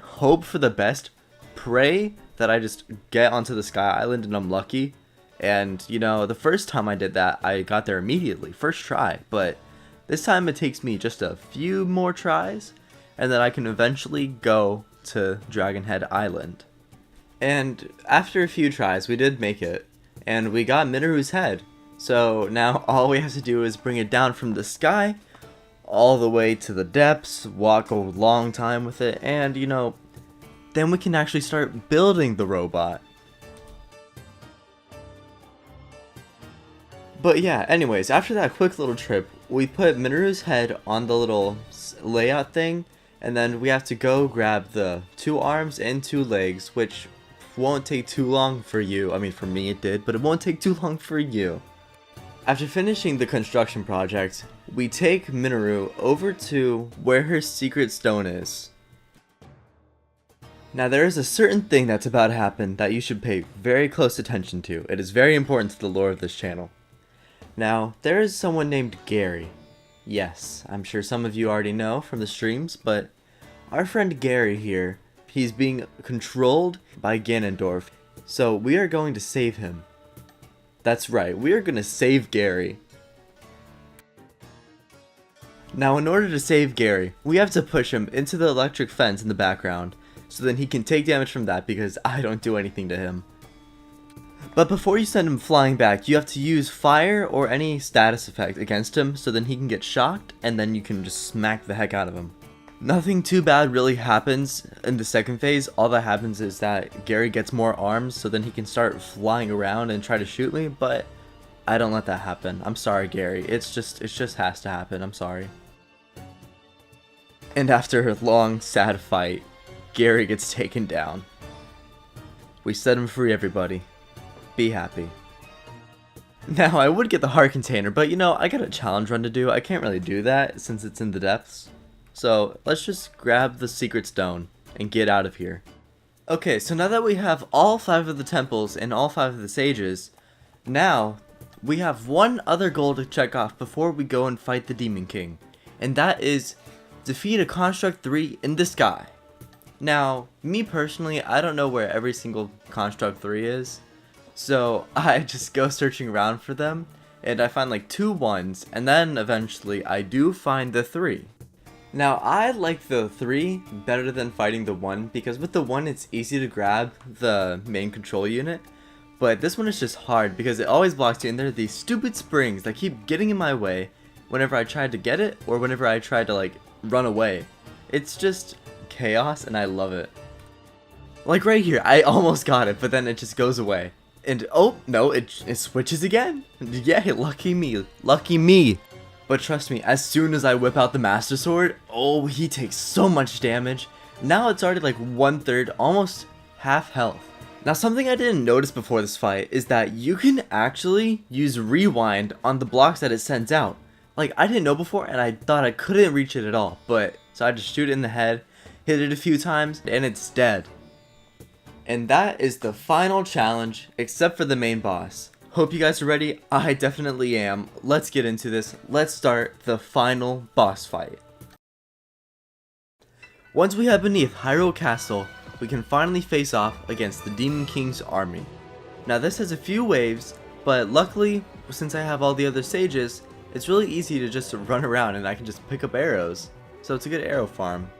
hope for the best. Pray that I just get onto the Sky Island and I'm lucky. And the first time I did that, I got there immediately, first try. But this time it takes me just a few more tries, and then I can eventually go to Dragon Head Island. And after a few tries, we did make it, and we got Mineru's head. So now all we have to do is bring it down from the sky, all the way to the depths, walk a long time with it, and then we can actually start building the robot. But yeah, anyways, after that quick little trip, we put Mineru's head on the little layout thing, and then we have to go grab the 2 arms and 2 legs, which won't take too long for you. For me it did, but it won't take too long for you. After finishing the construction project, we take Mineru over to where her secret stone is. Now there is a certain thing that's about to happen that you should pay very close attention to. It is very important to the lore of this channel. Now, there is someone named Gary. Yes, I'm sure some of you already know from the streams, but our friend Gary here, he's being controlled by Ganondorf, so we are going to save him. That's right, we are going to save Gary. Now in order to save Gary, we have to push him into the electric fence in the background, so then he can take damage from that because I don't do anything to him. But before you send him flying back, you have to use fire or any status effect against him so then he can get shocked and then you can just smack the heck out of him. Nothing too bad really happens in the second phase. All that happens is that Gary gets more arms so then he can start flying around and try to shoot me, but I don't let that happen. I'm sorry, Gary. It just has to happen. I'm sorry. And after a long, sad fight, Gary gets taken down. We set him free, everybody. Be happy. Now, I would get the heart container, but you know, I got a challenge run to do. I can't really do that since it's in the depths. So, let's just grab the secret stone and get out of here. Okay, so now that we have all 5 of the temples and all 5 of the sages, now we have one other goal to check off before we go and fight the Demon King. And that is defeat a Construct 3 in the sky. Now, me personally, I don't know where every single Construct 3 is. So I just go searching around for them, and I find like 2 1s, and then eventually I do find the 3. Now I like the 3 better than fighting the 1, because with the 1 it's easy to grab the main control unit, but this one is just hard because it always blocks you, and there are these stupid springs that keep getting in my way whenever I try to get it, or whenever I try to like run away. It's just chaos, and I love it. Like right here, I almost got it, but then it just goes away. And oh no, it switches again. Yeah, lucky me, lucky me. But trust me, as soon as I whip out the Master Sword, oh, he takes so much damage. Now it's already like 1/3, almost half health. Now something I didn't notice before this fight is that you can actually use rewind on the blocks that it sends out. Like I didn't know before, and I thought I couldn't reach it at all. But so I just shoot it in the head, hit it a few times, and it's dead. And that is the final challenge, except for the main boss. Hope you guys are ready. I definitely am. Let's get into this. Let's start the final boss fight. Once we have beneath Hyrule Castle, we can finally face off against the Demon King's army. Now this has a few waves, but luckily, since I have all the other sages, it's really easy to just run around and I can just pick up arrows. So it's a good arrow farm.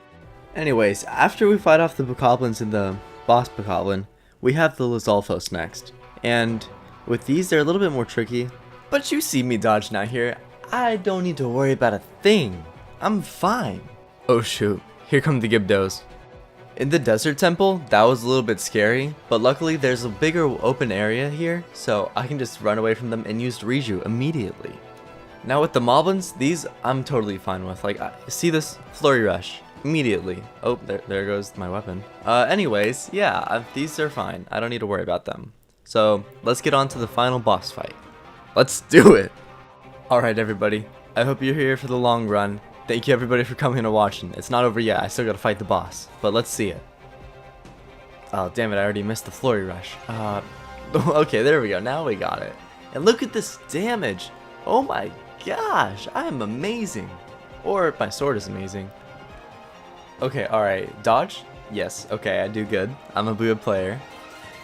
Anyways, after we fight off the bokoblins in the boss bokoblin, we have the Lizalfos next, and with these they're a little bit more tricky, but you see me dodge now here. I don't need to worry about a thing. I'm fine. Oh shoot, here come the Gibdos. In the desert temple, that was a little bit scary, but luckily there's a bigger open area here, so I can just run away from them and use Riju immediately. Now with the moblins, these I'm totally fine with. Like, see this flurry rush immediately. Oh, there goes my weapon. Anyways, yeah, these are fine. I don't need to worry about them. So let's get on to the final boss fight. Let's do it. Alright everybody, I hope you're here for the long run. Thank you everybody for coming and watching. It's not over yet, I still gotta fight the boss, but let's see it. Oh damn it, I already missed the flurry rush. Okay, there we go, now we got it. And look at this damage. Oh my gosh, I am amazing. Or my sword is amazing. Okay, alright, dodge? Yes, okay, I do good. I'm a good player.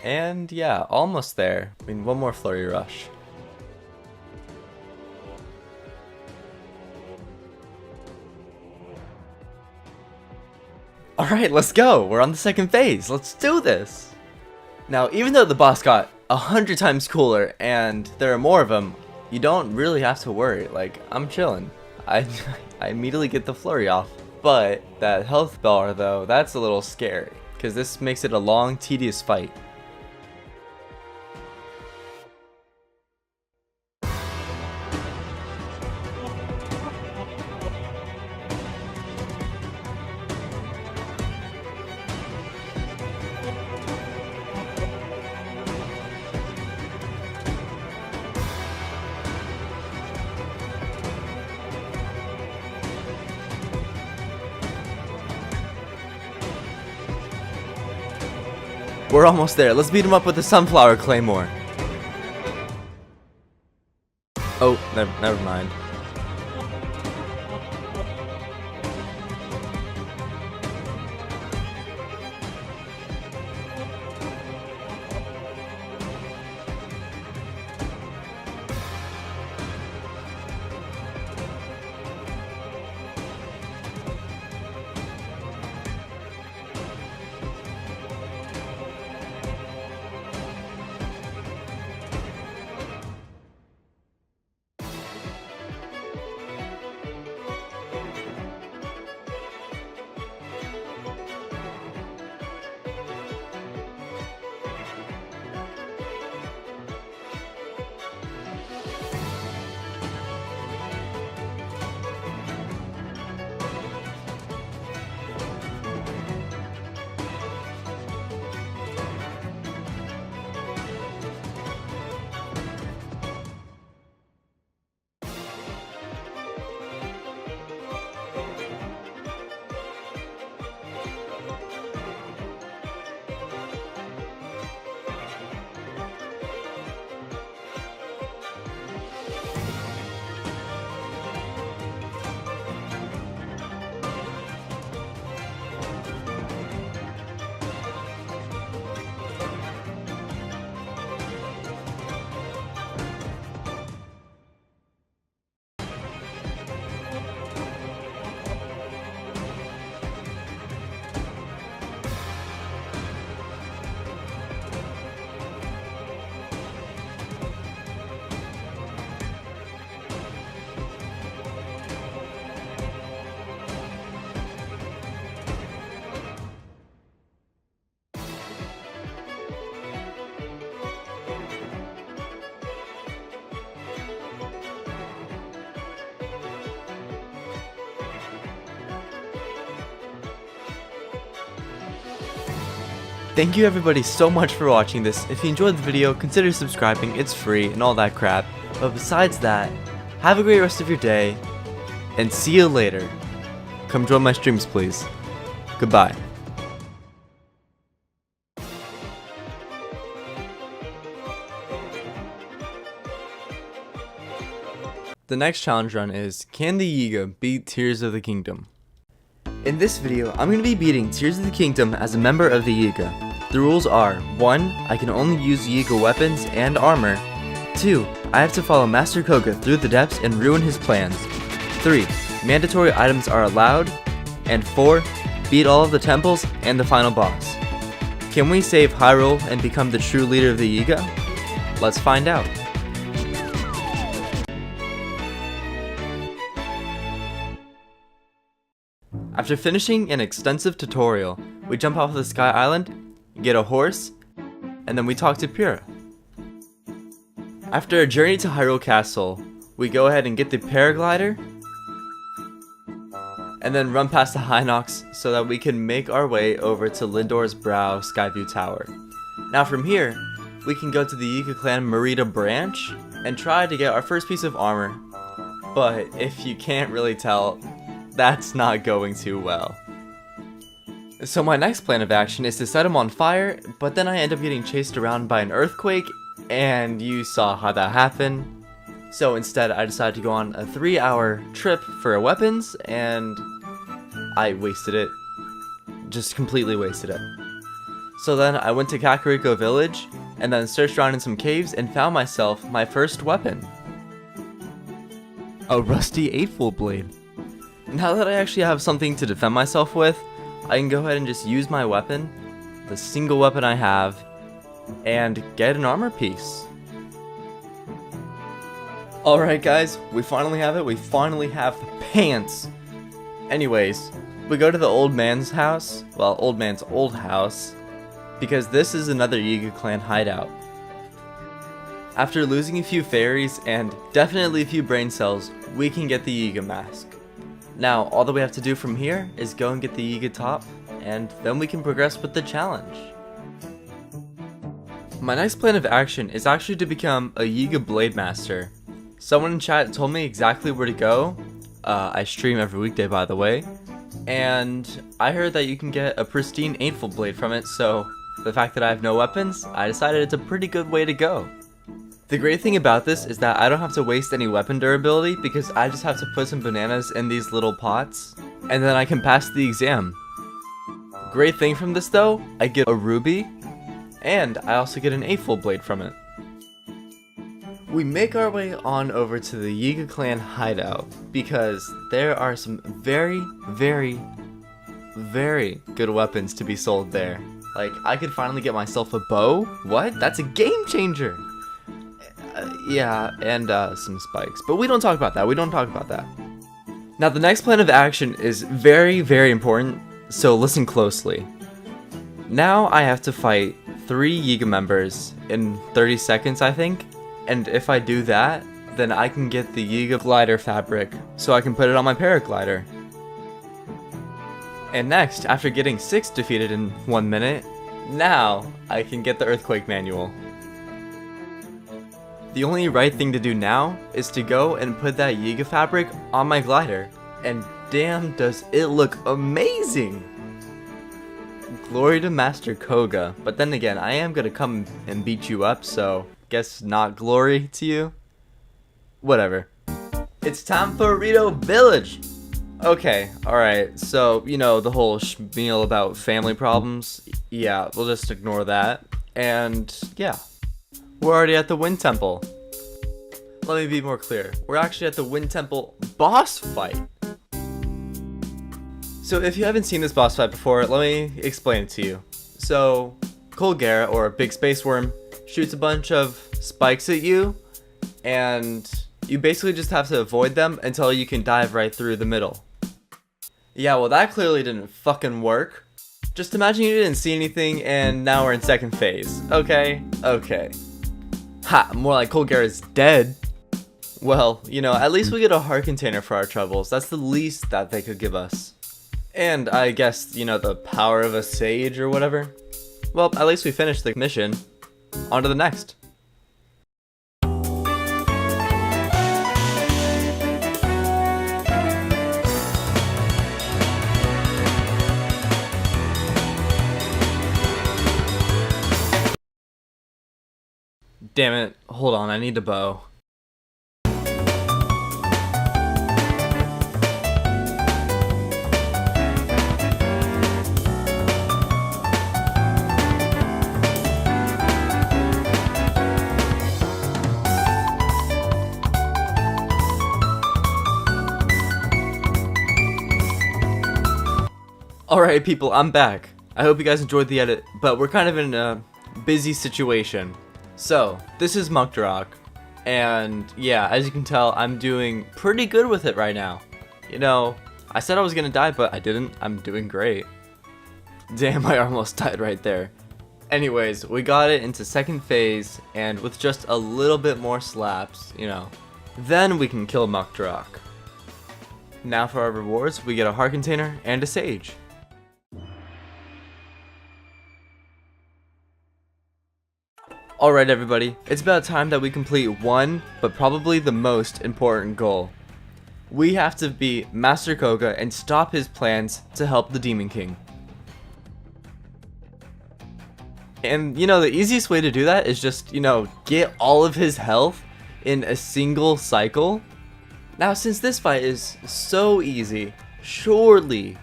And yeah, almost there. I mean, one more flurry rush. Alright, let's go! We're on the second phase, let's do this! Now, even though the boss got 100 times cooler and there are more of them, you don't really have to worry. Like, I'm chilling. I immediately get the flurry off. But that health bar though, that's a little scary, because this makes it a long, tedious fight. We're almost there. Let's beat him up with the Sunflower Claymore. Oh, never mind. Thank you everybody so much for watching this. If you enjoyed the video, consider subscribing, it's free and all that crap. But besides that, have a great rest of your day, and see you later. Come join my streams please. Goodbye. The next challenge run is, can the Yiga beat Tears of the Kingdom? In this video, I'm going to be beating Tears of the Kingdom as a member of the Yiga. The rules are, 1. I can only use Yiga weapons and armor. 2. I have to follow Master Koga through the depths and ruin his plans. 3. Mandatory items are allowed. And 4. Beat all of the temples and the final boss. Can we save Hyrule and become the true leader of the Yiga? Let's find out. After finishing an extensive tutorial, we jump off the Sky Island, get a horse, and then we talk to Pyrrha. After a journey to Hyrule Castle, we go ahead and get the paraglider, and then run past the Hinox so that we can make our way over to Lindor's Brow Skyview Tower. Now from here, we can go to the Yiga Clan Merida branch and try to get our first piece of armor, but if you can't really tell, that's not going too well. So my next plan of action is to set him on fire, but then I end up getting chased around by an earthquake, and you saw how that happened. So instead I decided to go on a 3-hour trip for weapons, and I wasted it. Just completely wasted it. So then I went to Kakariko Village, and then searched around in some caves and found myself my first weapon. A rusty 8-foot blade. Now that I actually have something to defend myself with, I can go ahead and just use my weapon, the single weapon I have, and get an armor piece. Alright guys, we finally have it, we finally have the pants! Anyways, we go to the old man's house, well, old man's old house, because this is another Yiga clan hideout. After losing a few fairies and definitely a few brain cells, we can get the Yiga mask. Now, all that we have to do from here is go and get the Yiga top, and then we can progress with the challenge. My next plan of action is actually to become a Yiga Blade Master. Someone in chat told me exactly where to go. I stream every weekday, by the way. And I heard that you can get a pristine 8-foot blade from it, so the fact that I have no weapons, I decided it's a pretty good way to go. The great thing about this is that I don't have to waste any weapon durability because I just have to put some bananas in these little pots and then I can pass the exam. Great thing from this though, I get a ruby and I also get an 8-foot blade from it. We make our way on over to the Yiga clan hideout because there are some very good weapons to be sold there. Like, I could finally get myself a bow. What? That's a game changer! Yeah, and some spikes. But we don't talk about that. Now the next plan of action is very important, so listen closely. Now I have to fight 3 Yiga members in 30 seconds, I think. And if I do that, then I can get the Yiga glider fabric, so I can put it on my paraglider. And next, after getting 6 defeated in 1 minute, now I can get the earthquake manual. The only right thing to do now is to go and put that Yiga fabric on my glider, and damn does it look amazing! Glory to Master Koga, but then again, I am gonna come and beat you up, so guess not glory to you? Whatever. It's time for Rito Village! Okay, alright, so, you know, the whole spiel about family problems, yeah, we'll just ignore that, and yeah. We're already at the Wind Temple. Let me be more clear. We're actually at the Wind Temple boss fight. So if you haven't seen this boss fight before, let me explain it to you. So, Colgera, or Big Space Worm, shoots a bunch of spikes at you, and you basically just have to avoid them until you can dive right through the middle. Yeah, well that clearly didn't fucking work. Just imagine you didn't see anything and now we're in second phase. Okay. Ha, more like Colgera's dead. Well, you know, at least we get a heart container for our troubles. That's the least that they could give us. And I guess, you know, the power of a sage or whatever. Well, at least we finished the mission. On to the next. Damn it, hold on, I need a bow. Alright people, I'm back. I hope you guys enjoyed the edit, but we're kind of in a busy situation. So, this is Muktarak, and yeah, as you can tell, I'm doing pretty good with it right now. You know, I said I was gonna die, but I didn't. I'm doing great. Damn, I almost died right there. Anyways, we got it into second phase, and with just a little bit more slaps, you know, then we can kill Muktarak. Now for our rewards, we get a heart container and a sage. Alright everybody, it's about time that we complete one, but probably the most important goal. We have to beat Master Koga and stop his plans to help the Demon King. And you know, the easiest way to do that is just, you know, get all of his health in a single cycle. Now since this fight is so easy, surely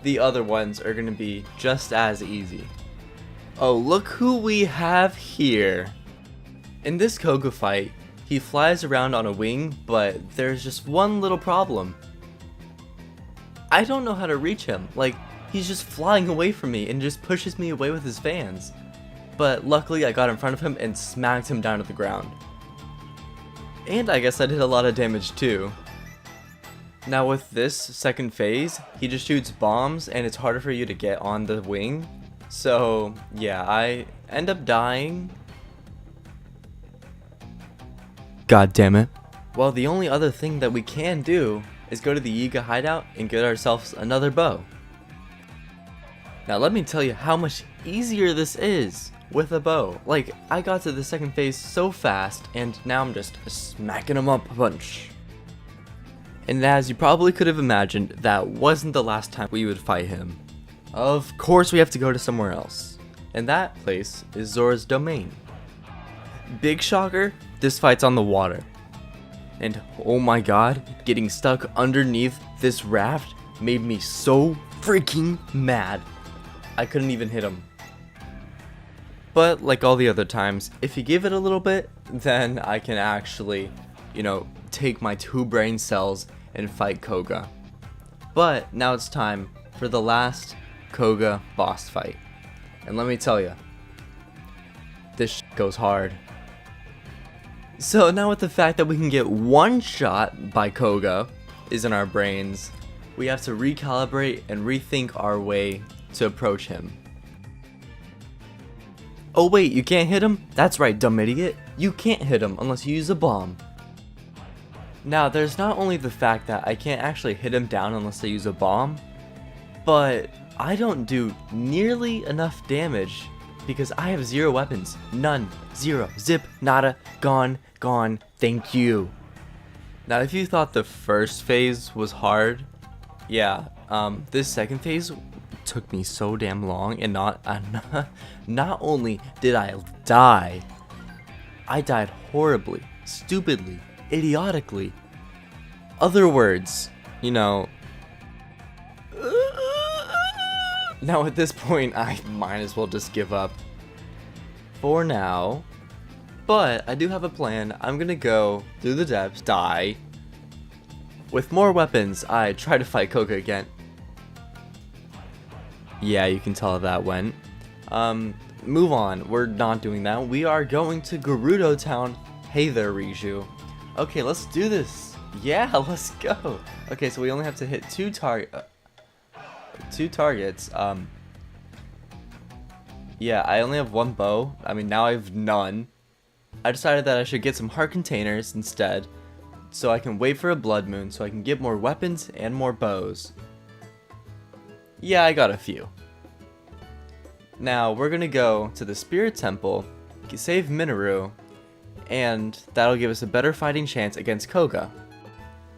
the other ones are going to be just as easy. Oh, look who we have here. In this Koga fight, he flies around on a wing, but there's just one little problem. I don't know how to reach him. Like, he's just flying away from me and just pushes me away with his fans. But luckily I got in front of him and smacked him down to the ground. And I guess I did a lot of damage too. Now with this second phase, he just shoots bombs and it's harder for you to get on the wing. So, yeah, I end up dying. God damn it. Well, the only other thing that we can do is go to the Yiga hideout and get ourselves another bow. Now let me tell you how much easier this is with a bow. Like, I got to the second phase so fast, and now I'm just smacking them up a bunch. And as you probably could have imagined, that wasn't the last time we would fight him. Of course we have to go to somewhere else, and that place is Zora's domain. Big shocker, this fight's on the water. And oh my god, getting stuck underneath this raft made me so freaking mad. I couldn't even hit him. But like all the other times, if you give it a little bit, then I can actually, you know, take my 2 brain cells and fight Koga. But now it's time for the last Koga boss fight. And let me tell you, this shit goes hard. So now with the fact that we can get one shot by Koga is in our brains, we have to recalibrate and rethink our way to approach him. Oh wait, you can't hit him? That's right, dumb idiot. You can't hit him unless you use a bomb. Now there's not only the fact that I can't actually hit him down unless I use a bomb, but I don't do nearly enough damage because I have 0 weapons. None. 0. Zip. Nada. Gone. Gone. Thank you. Now if you thought the first phase was hard, yeah, this second phase took me so damn long, and not only did I die horribly, stupidly, idiotically. Other words, you know. Now at this point, I might as well just give up for now. But I do have a plan. I'm gonna go through the depths, die. With more weapons, I try to fight Koga again. Yeah, you can tell how that went. Move on. We're not doing that. We are going to Gerudo Town. Hey there, Riju. Okay, let's do this. Yeah, let's go. Okay, so we only have to hit 2 targets. Yeah, I only have 1 bow. I mean, now I have none. I decided that I should get some heart containers instead, so I can wait for a blood moon so I can get more weapons and more bows. Yeah, I got a few. Now we're gonna go to the Spirit Temple, save Minoru, and that'll give us a better fighting chance against Koga.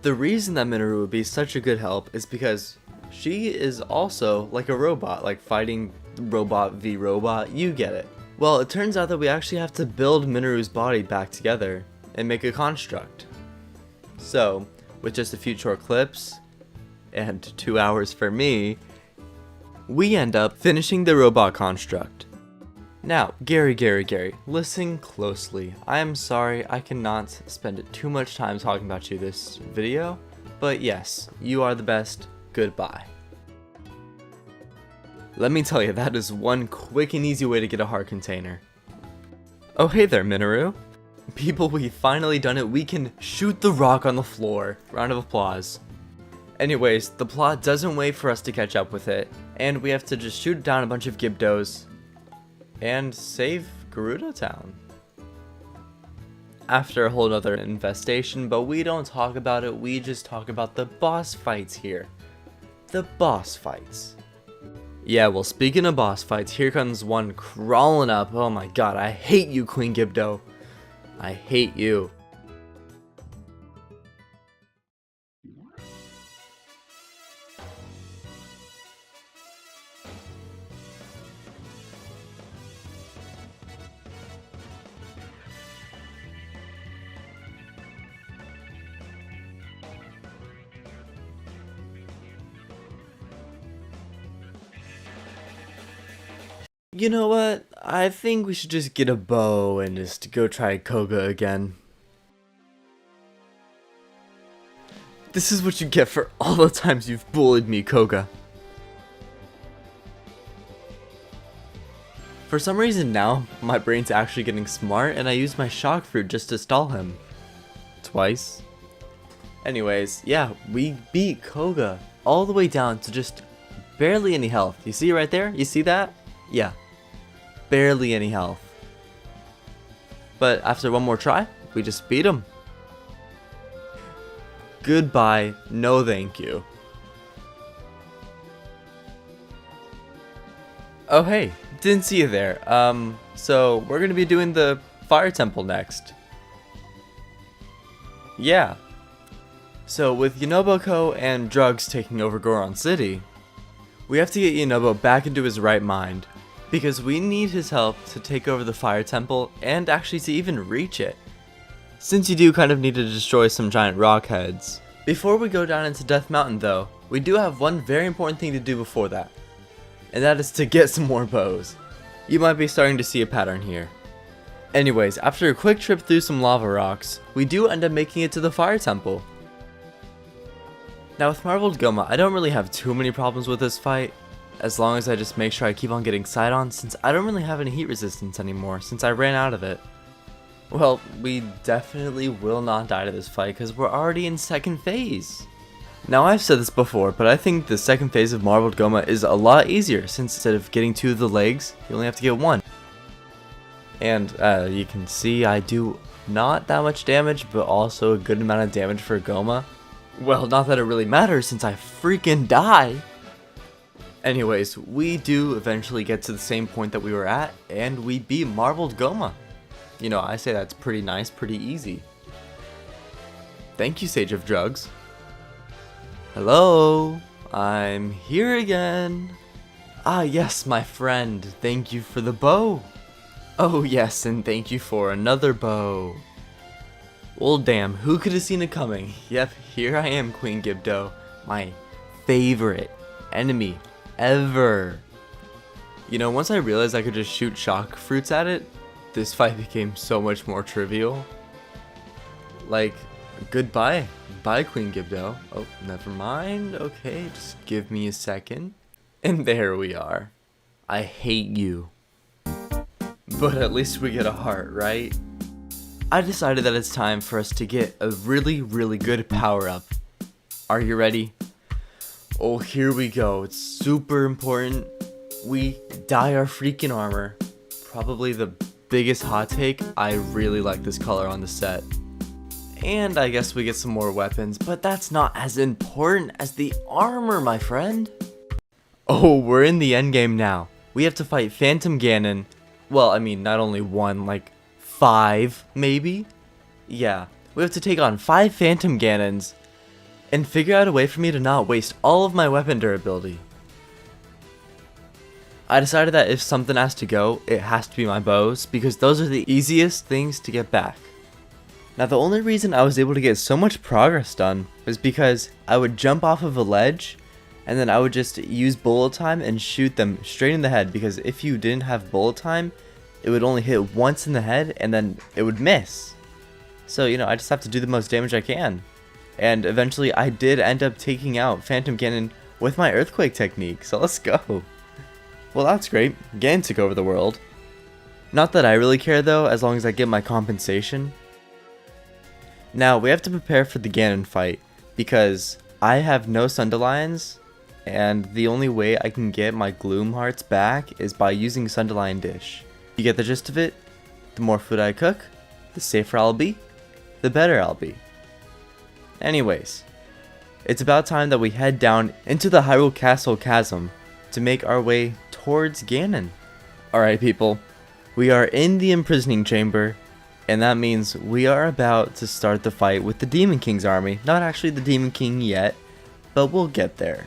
The reason that Minoru would be such a good help is because she is also like a robot, like fighting robot v robot, you get it. Well, it turns out that we actually have to build Minoru's body back together and make a construct. So, with just a few short clips, and 2 hours for me, we end up finishing the robot construct. Now, Gary, listen closely. I am sorry I cannot spend too much time talking about you this video, but yes, you are the best. Goodbye. Let me tell you, that is one quick and easy way to get a heart container. Oh hey there, Minoru. People, we finally done it. We can shoot the rock on the floor. Round of applause. Anyways, the plot doesn't wait for us to catch up with it, and we have to just shoot down a bunch of Gibdos and save Gerudo Town. After a whole nother infestation, but we don't talk about it, we just talk about the boss fights here. The boss fights. Yeah, well, speaking of boss fights, here comes one crawling up. Oh my god, I hate you, Queen Gibdo. I hate you. You know what? I think we should just get a bow and just go try Koga again. This is what you get for all the times you've bullied me, Koga. For some reason now, my brain's actually getting smart and I use my shock fruit just to stall him. Twice. Anyways, yeah, we beat Koga all the way down to just barely any health. You see right there? You see that? Yeah. Barely any health. But after one more try, we just beat him. Goodbye, no thank you. Oh hey, didn't see you there. So we're gonna be doing the Fire Temple next. Yeah. So with Yonoboko and drugs taking over Goron City, we have to get Yonobo back into his right mind, because we need his help to take over the Fire Temple and actually to even reach it, since you do kind of need to destroy some giant rock heads. Before we go down into Death Mountain though, we do have one very important thing to do before that, and that is to get some more bows. You might be starting to see a pattern here. Anyways, after a quick trip through some lava rocks, we do end up making it to the Fire Temple. Now with Marbled Goma, I don't really have too many problems with this fight, as long as I just make sure I keep on getting Sidon, since I don't really have any heat resistance anymore, since I ran out of it. Well, we definitely will not die to this fight, because we're already in second phase. Now I've said this before, but I think the second phase of Marbled Goma is a lot easier, since instead of getting 2 of the legs, you only have to get 1. And you can see I do not that much damage, but also a good amount of damage for Goma. Well, not that it really matters, since I freaking die. Anyways, we do eventually get to the same point that we were at, and we beat Marbled Goma. You know, I say that's pretty nice, pretty easy. Thank you, Sage of Drugs. Hello, I'm here again. Ah yes, my friend, thank you for the bow. Oh yes, and thank you for another bow. Well damn, who could have seen it coming? Yep, here I am, Queen Gibdo, my favorite enemy ever. You know, once I realized I could just shoot shock fruits at it, this fight became so much more trivial. Like, goodbye. Bye, Queen Gibdo. Oh, never mind. Okay, just give me a second. And there we are. I hate you. But at least we get a heart, right? I decided that it's time for us to get a really good power up. Are you ready? Oh, here we go. It's super important. We dye our freaking armor. Probably the biggest hot take. I really like this color on the set. And I guess we get some more weapons, but that's not as important as the armor, my friend. Oh, we're in the endgame now. we have to fight Phantom Ganon. Well, I mean, not only one, like 5, maybe? Yeah, we have to take on 5 Phantom Ganons and figure out a way for me to not waste all of my weapon durability. I decided that if something has to go, it has to be my bows, because those are the easiest things to get back. Now the only reason I was able to get so much progress done was because I would jump off of a ledge, and then I would just use bullet time and shoot them straight in the head, because if you didn't have bullet time, it would only hit once in the head and then it would miss. So, you know, I just have to do the most damage I can. And eventually I did end up taking out Phantom Ganon with my Earthquake technique, so let's go. Well, that's great. Ganon took over the world. Not that I really care though, as long as I get my compensation. Now, we have to prepare for the Ganon fight, because I have no Sundelions, and the only way I can get my Gloom Hearts back is by using Sundelion Dish. You get the gist of it? The more food I cook, the safer I'll be, the better I'll be. Anyways, it's about time that we head down into the Hyrule Castle Chasm to make our way towards Ganon. Alright people, we are in the imprisoning chamber, and that means we are about to start the fight with the Demon King's army. Not actually the Demon King yet, but we'll get there.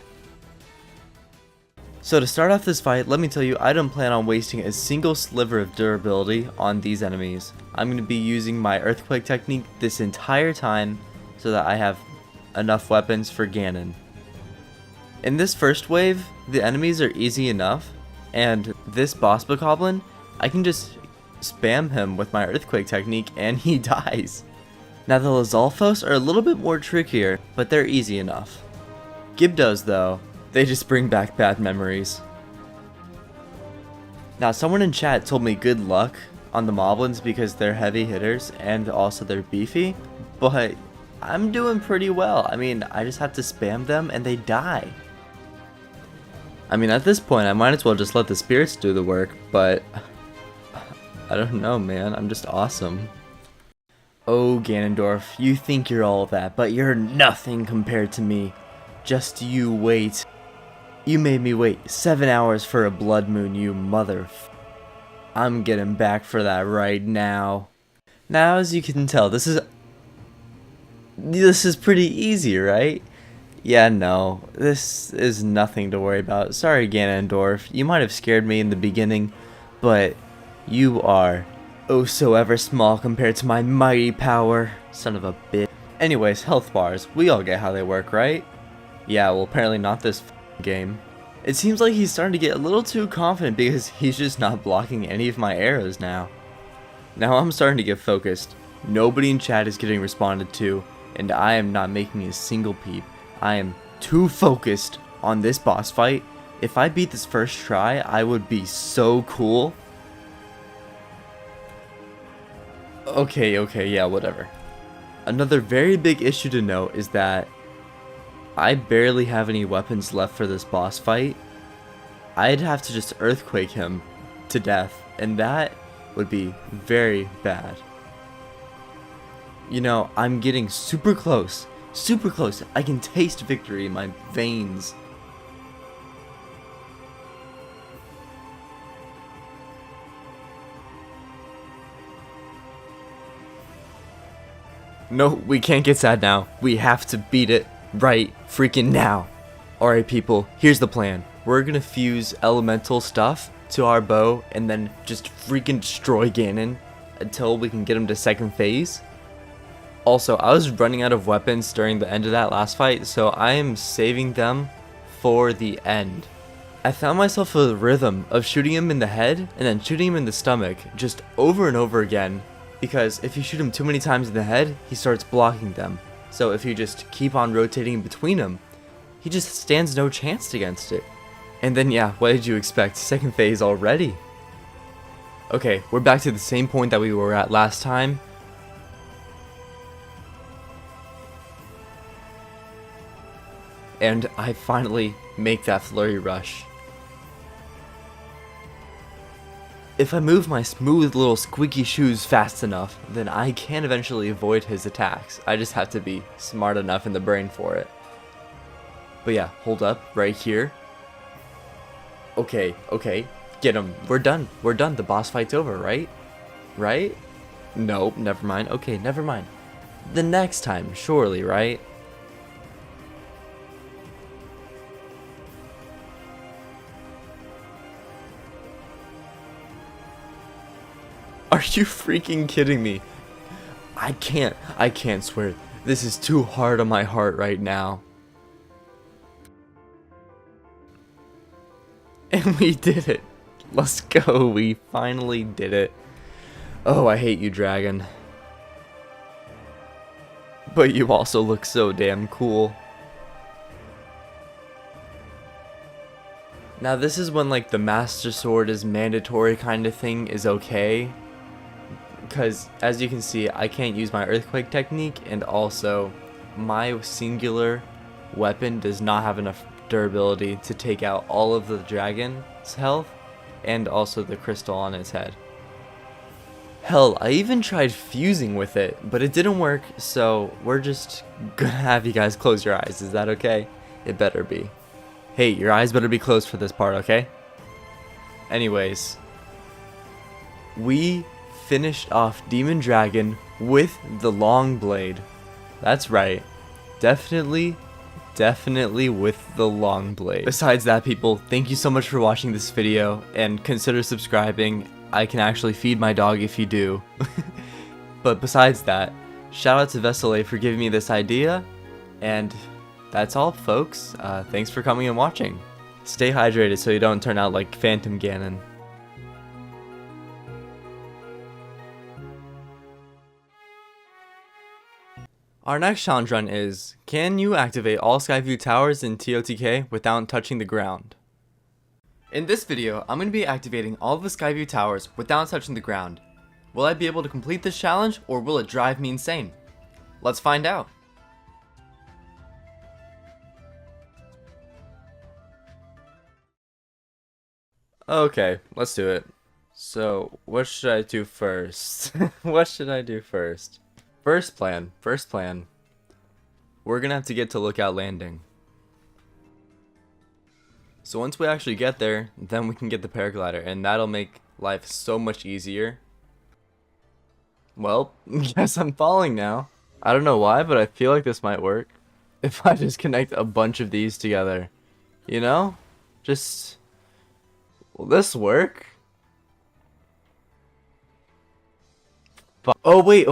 So to start off this fight, let me tell you, I don't plan on wasting a single sliver of durability on these enemies. I'm going to be using my Earthquake technique this entire time so that I have enough weapons for Ganon. In this first wave, the enemies are easy enough, and this boss bokoblin, I can just spam him with my Earthquake technique and he dies. Now the Lizalfos are a little bit more trickier, but they're easy enough. Gibdos though, they just bring back bad memories. Now someone in chat told me good luck on the Moblins because they're heavy hitters and also they're beefy, but I'm doing pretty well. I mean, I just have to spam them and they die. I mean, at this point I might as well just let the spirits do the work, but I don't know, man. I'm just awesome. Oh, Ganondorf, you think you're all that, but you're nothing compared to me. Just you wait. You made me wait 7 hours for a blood moon, you I'm getting back for that right now. Now, as you can tell, this is pretty easy, right? Yeah, no, this is nothing to worry about. Sorry, Ganondorf. You might have scared me in the beginning, but you are oh so ever small compared to my mighty power. Son of a bitch. Anyways, health bars. We all get how they work, right? Yeah, well apparently not this game. It seems like he's starting to get a little too confident because he's just not blocking any of my arrows now. Now I'm starting to get focused. Nobody in chat is getting responded to, and I am not making a single peep. I am too focused on this boss fight. If I beat this first try, I would be so cool. Okay, yeah, whatever. Another very big issue to note is that I barely have any weapons left for this boss fight. I'd have to just Earthquake him to death, and that would be very bad. You know, I'm getting super close. Super close. I can taste victory in my veins. No, we can't get sad now. We have to beat it right freaking now. Alright people, here's the plan. We're gonna fuse elemental stuff to our bow and then just freaking destroy Ganon until we can get him to second phase. Also, I was running out of weapons during the end of that last fight, so I am saving them for the end. I found myself a rhythm of shooting him in the head and then shooting him in the stomach just over and over again, because if you shoot him too many times in the head, he starts blocking them. So if you just keep on rotating between them, he just stands no chance against it. And then yeah, what did you expect? Second phase already. Okay, we're back to the same point that we were at last time. And I finally make that flurry rush. If I move my smooth little squeaky shoes fast enough, then I can eventually avoid his attacks. I just have to be smart enough in the brain for it. But yeah, hold up, right here. Okay, Get him. We're done. We're done. The boss fight's over, right? Right? Nope, never mind. Okay, never mind. The next time, surely, right? Are you freaking kidding me? I can't swear. This is too hard on my heart right now. And we did it. Let's go. We finally did it. Oh, I hate you, dragon. But you also look so damn cool. Now this is when like the Master Sword is mandatory kind of thing is okay. Because as you can see, I can't use my earthquake technique, and also my singular weapon does not have enough durability to take out all of the dragon's health and also the crystal on its head. Hell, I even tried fusing with it, but it didn't work, so we're just gonna have you guys close your eyes. Is that okay? It better be. Hey, your eyes better be closed for this part, okay? Anyways, we finished off Demon Dragon with the long blade. That's right. Definitely with the long blade. Besides that, people, thank you so much for watching this video, and consider subscribing. I can actually feed my dog if you do. But besides that, shout out to Vessel A for giving me this idea, and that's all, folks. Thanks for coming and watching. Stay hydrated so you don't turn out like Phantom Ganon. Our next challenge run is, can you activate all Skyview towers in TOTK without touching the ground? In this video, I'm going to be activating all of the Skyview towers without touching the ground. Will I be able to complete this challenge, or will it drive me insane? Let's find out. Okay, let's do it. So, what should I do first? What should I do first? First plan. We're gonna have to get to Lookout Landing. So once we actually get there, then we can get the paraglider, and that'll make life so much easier. Well, guess I'm falling now. I don't know why, but I feel like this might work. If I just connect a bunch of these together. You know? Just... will this work? Oh wait.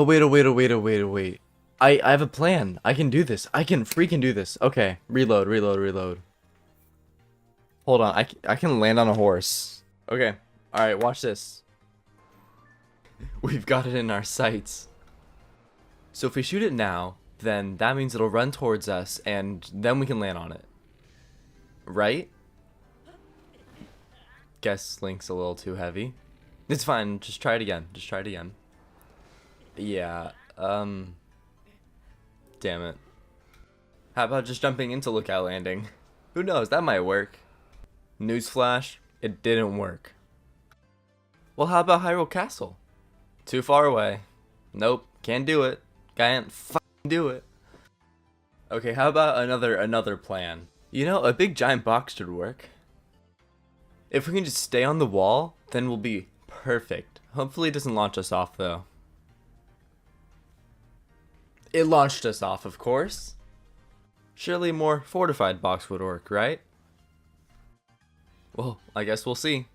I have a plan. I can do this. I can freaking do this. Okay, reload. Hold on, I can land on a horse. Okay, alright, watch this. We've got it in our sights. So if we shoot it now, then that means it'll run towards us, and then we can land on it. Right? Guess Link's a little too heavy. It's fine, just try it again. Yeah, damn it. How about just jumping into Lookout Landing? Who knows, that might work. Newsflash, it didn't work. Well, how about Hyrule Castle? Too far away. Nope, can't do it. Can't fucking do it. Okay, how about another plan? You know, a big giant box should work. If we can just stay on the wall, then we'll be perfect. Hopefully it doesn't launch us off, though. It launched us off, of course. Surely a more fortified box would work, right? Well, I guess we'll see.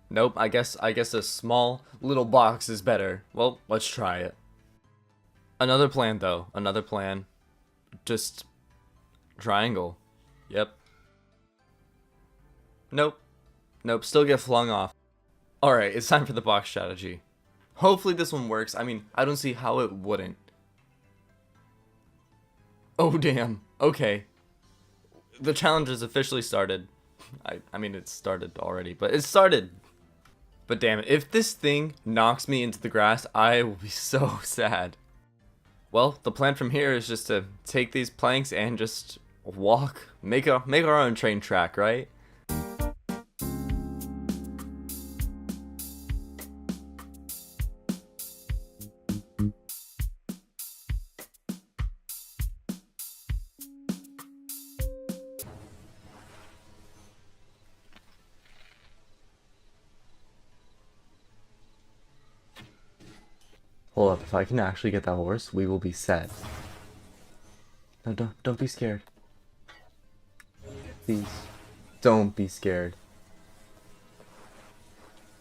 Nope, I guess a small little box is better. Well, let's try it. Another plan though, Just triangle. Yep. Nope, still get flung off. Alright, it's time for the box strategy. Hopefully this one works. I mean, I don't see how it wouldn't. Oh damn, okay. The challenge has officially started. I mean, it started already, but it started. But damn it, if this thing knocks me into the grass, I will be so sad. Well, the plan from here is just to take these planks and just walk, make our own train track, right? Hold up, if I can actually get that horse, we will be set. No, don't be scared. Please, don't be scared.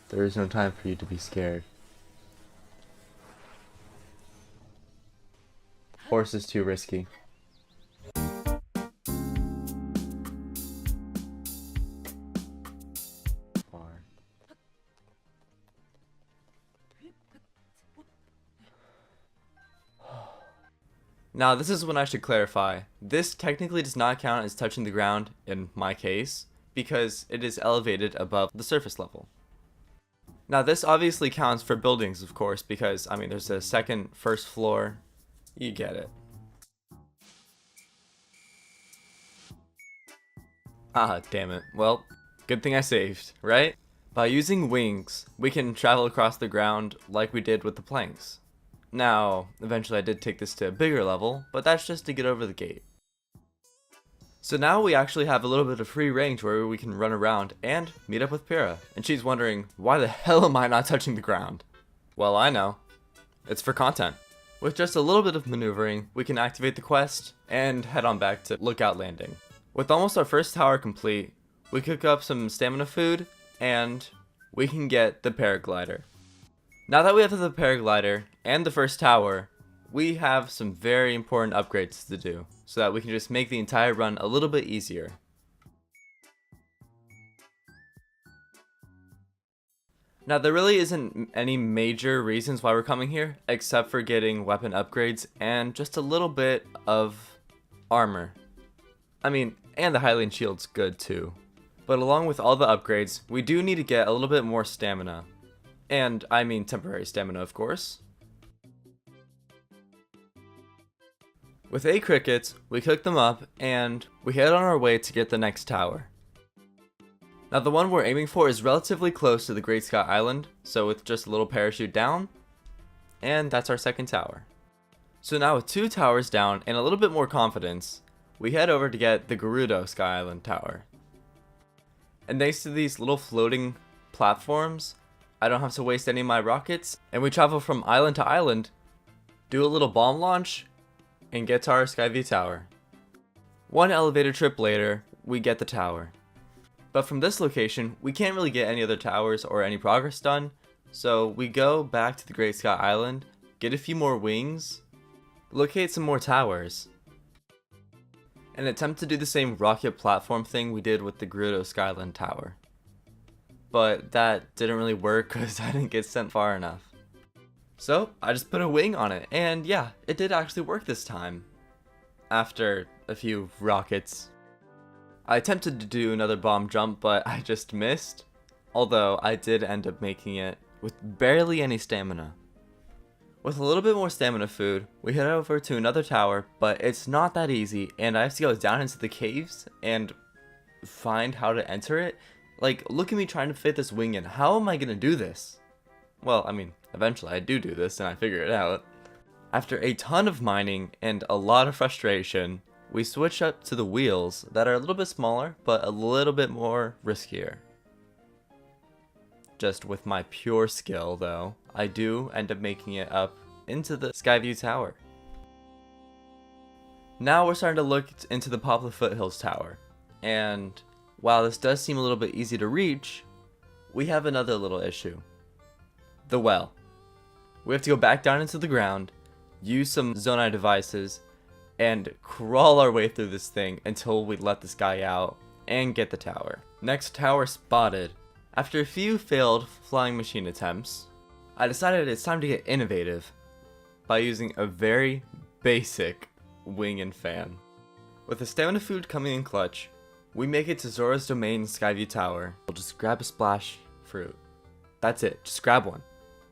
There is no time for you to be scared. Horse is too risky. Now this is when I should clarify. This technically does not count as touching the ground in my case, because it is elevated above the surface level. Now this obviously counts for buildings, of course, because I mean there's a second, first floor. You get it. Ah, damn it. Well, good thing I saved, right? By using wings, we can travel across the ground like we did with the planks. Now, eventually I did take this to a bigger level, but that's just to get over the gate. So now we actually have a little bit of free range where we can run around and meet up with Pyrrha, and she's wondering, why the hell am I not touching the ground? Well, I know. It's for content. With just a little bit of maneuvering, we can activate the quest and head on back to Lookout Landing. With almost our first tower complete, we cook up some stamina food, and we can get the paraglider. Now that we have the paraglider and the first tower, we have some very important upgrades to do, so that we can just make the entire run a little bit easier. Now there really isn't any major reasons why we're coming here, except for getting weapon upgrades and just a little bit of armor. I mean, and the Hylian shield's good too. But along with all the upgrades, we do need to get a little bit more stamina. And I mean temporary stamina, of course. With 8 crickets, we cook them up, and we head on our way to get the next tower. Now the one we're aiming for is relatively close to the Great Sky Island, so with just a little parachute down, and that's our second tower. So now with 2 towers down and a little bit more confidence, we head over to get the Gerudo Sky Island tower. And thanks to these little floating platforms, I don't have to waste any of my rockets, and we travel from island to island, do a little bomb launch, and get to our Skyview tower. One elevator trip later, we get the tower. But from this location, we can't really get any other towers or any progress done, so we go back to the Great Sky Island, get a few more wings, locate some more towers, and attempt to do the same rocket platform thing we did with the Gerudo Skyland tower. But that didn't really work because I didn't get sent far enough. So I just put a wing on it, and yeah, it did actually work this time. After a few rockets. I attempted to do another bomb jump, but I just missed. Although I did end up making it with barely any stamina. With a little bit more stamina food, we head over to another tower, but it's not that easy, and I have to go down into the caves and find how to enter it. Like, look at me trying to fit this wing in. How am I gonna do this? Well, I mean, eventually I do this and I figure it out. After a ton of mining and a lot of frustration, we switch up to the wheels that are a little bit smaller, but a little bit more riskier. Just with my pure skill, though, I do end up making it up into the Skyview Tower. Now we're starting to look into the Poplar Foothills Tower, and while this does seem a little bit easy to reach, we have another little issue. The well. We have to go back down into the ground, use some Zonai devices, and crawl our way through this thing until we let this guy out and get the tower. Next tower spotted. After a few failed flying machine attempts, I decided it's time to get innovative by using a very basic wing and fan. With the stamina food coming in clutch, we make it to Zora's Domain Skyview Tower. We'll just grab a splash fruit. That's it, just grab one.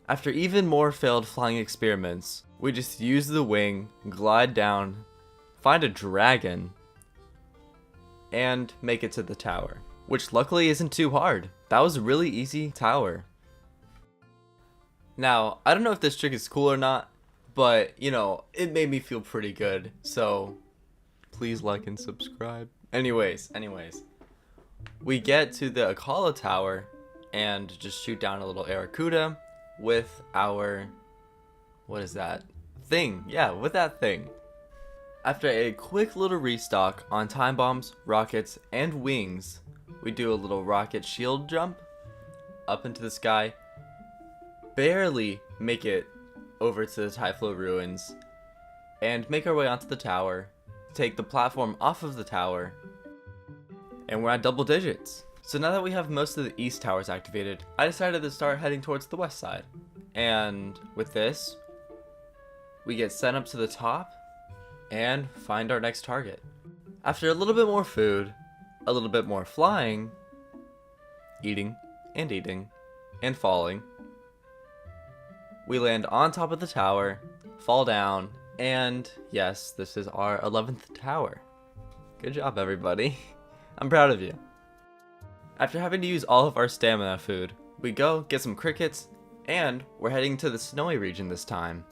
After even more failed flying experiments, we just use the wing, glide down, find a dragon, and make it to the tower. Which luckily isn't too hard. That was a really easy tower. Now, I don't know if this trick is cool or not, but, you know, it made me feel pretty good, so please like and subscribe. Anyways, we get to the Akala Tower and just shoot down a little Aracuda with our what is that? Thing, yeah, with that thing. After a quick little restock on time bombs, rockets, and wings, we do a little rocket shield jump up into the sky, barely make it over to the Typhlo ruins, and make our way onto the tower, take the platform off of the tower, and we're at double digits. So now that we have most of the east towers activated, I decided to start heading towards the west side. And with this, we get sent up to the top and find our next target. After a little bit more food, a little bit more flying, eating, and falling, we land on top of the tower, fall down, and yes, this is our 11th tower. Good job, everybody. I'm proud of you. After having to use all of our stamina food, we go get some crickets, and we're heading to the snowy region this time.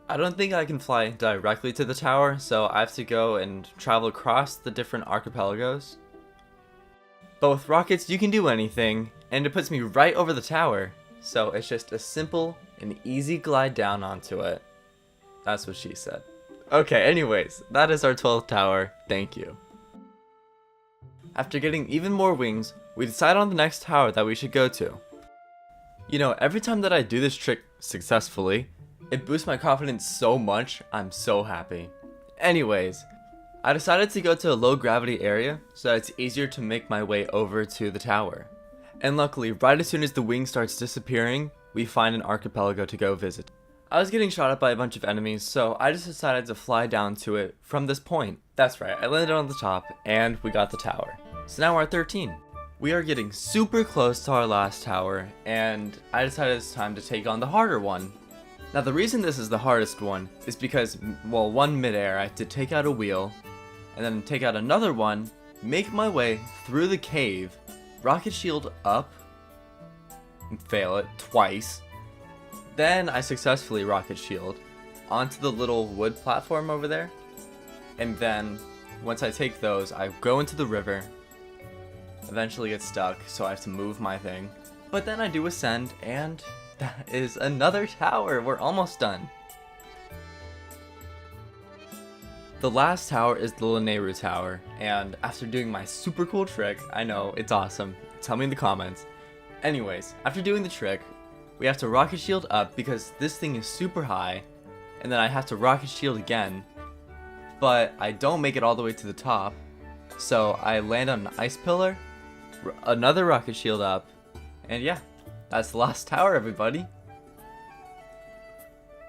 I don't think I can fly directly to the tower, so I have to go and travel across the different archipelagos. But with rockets, you can do anything, and it puts me right over the tower, so it's just a simple and easy glide down onto it. That's what she said. Okay, anyways, that is our 12th tower. Thank you. After getting even more wings, we decide on the next tower that we should go to. You know, every time that I do this trick successfully, it boosts my confidence so much, I'm so happy. Anyways, I decided to go to a low gravity area so that it's easier to make my way over to the tower. And luckily, right as soon as the wing starts disappearing, we find an archipelago to go visit. I was getting shot at by a bunch of enemies, so I just decided to fly down to it from this point. That's right, I landed on the top, and we got the tower. So now we're at 13. We are getting super close to our last tower, and I decided it's time to take on the harder one. Now the reason this is the hardest one is because, well, one midair, I have to take out a wheel, and then take out another one, make my way through the cave, rocket shield up, and fail it twice. Then I successfully rocket shield onto the little wood platform over there, and then once I take those, I go into the river, eventually get stuck, so I have to move my thing. But then I do ascend, and that is another tower. We're almost done. The last tower is the Lineru Tower, and after doing my super cool trick, I know, it's awesome, tell me in the comments. Anyways, after doing the trick, we have to rocket shield up because this thing is super high, and then I have to rocket shield again, but I don't make it all the way to the top, so I land on an ice pillar, another rocket shield up, and yeah, that's the last tower, everybody.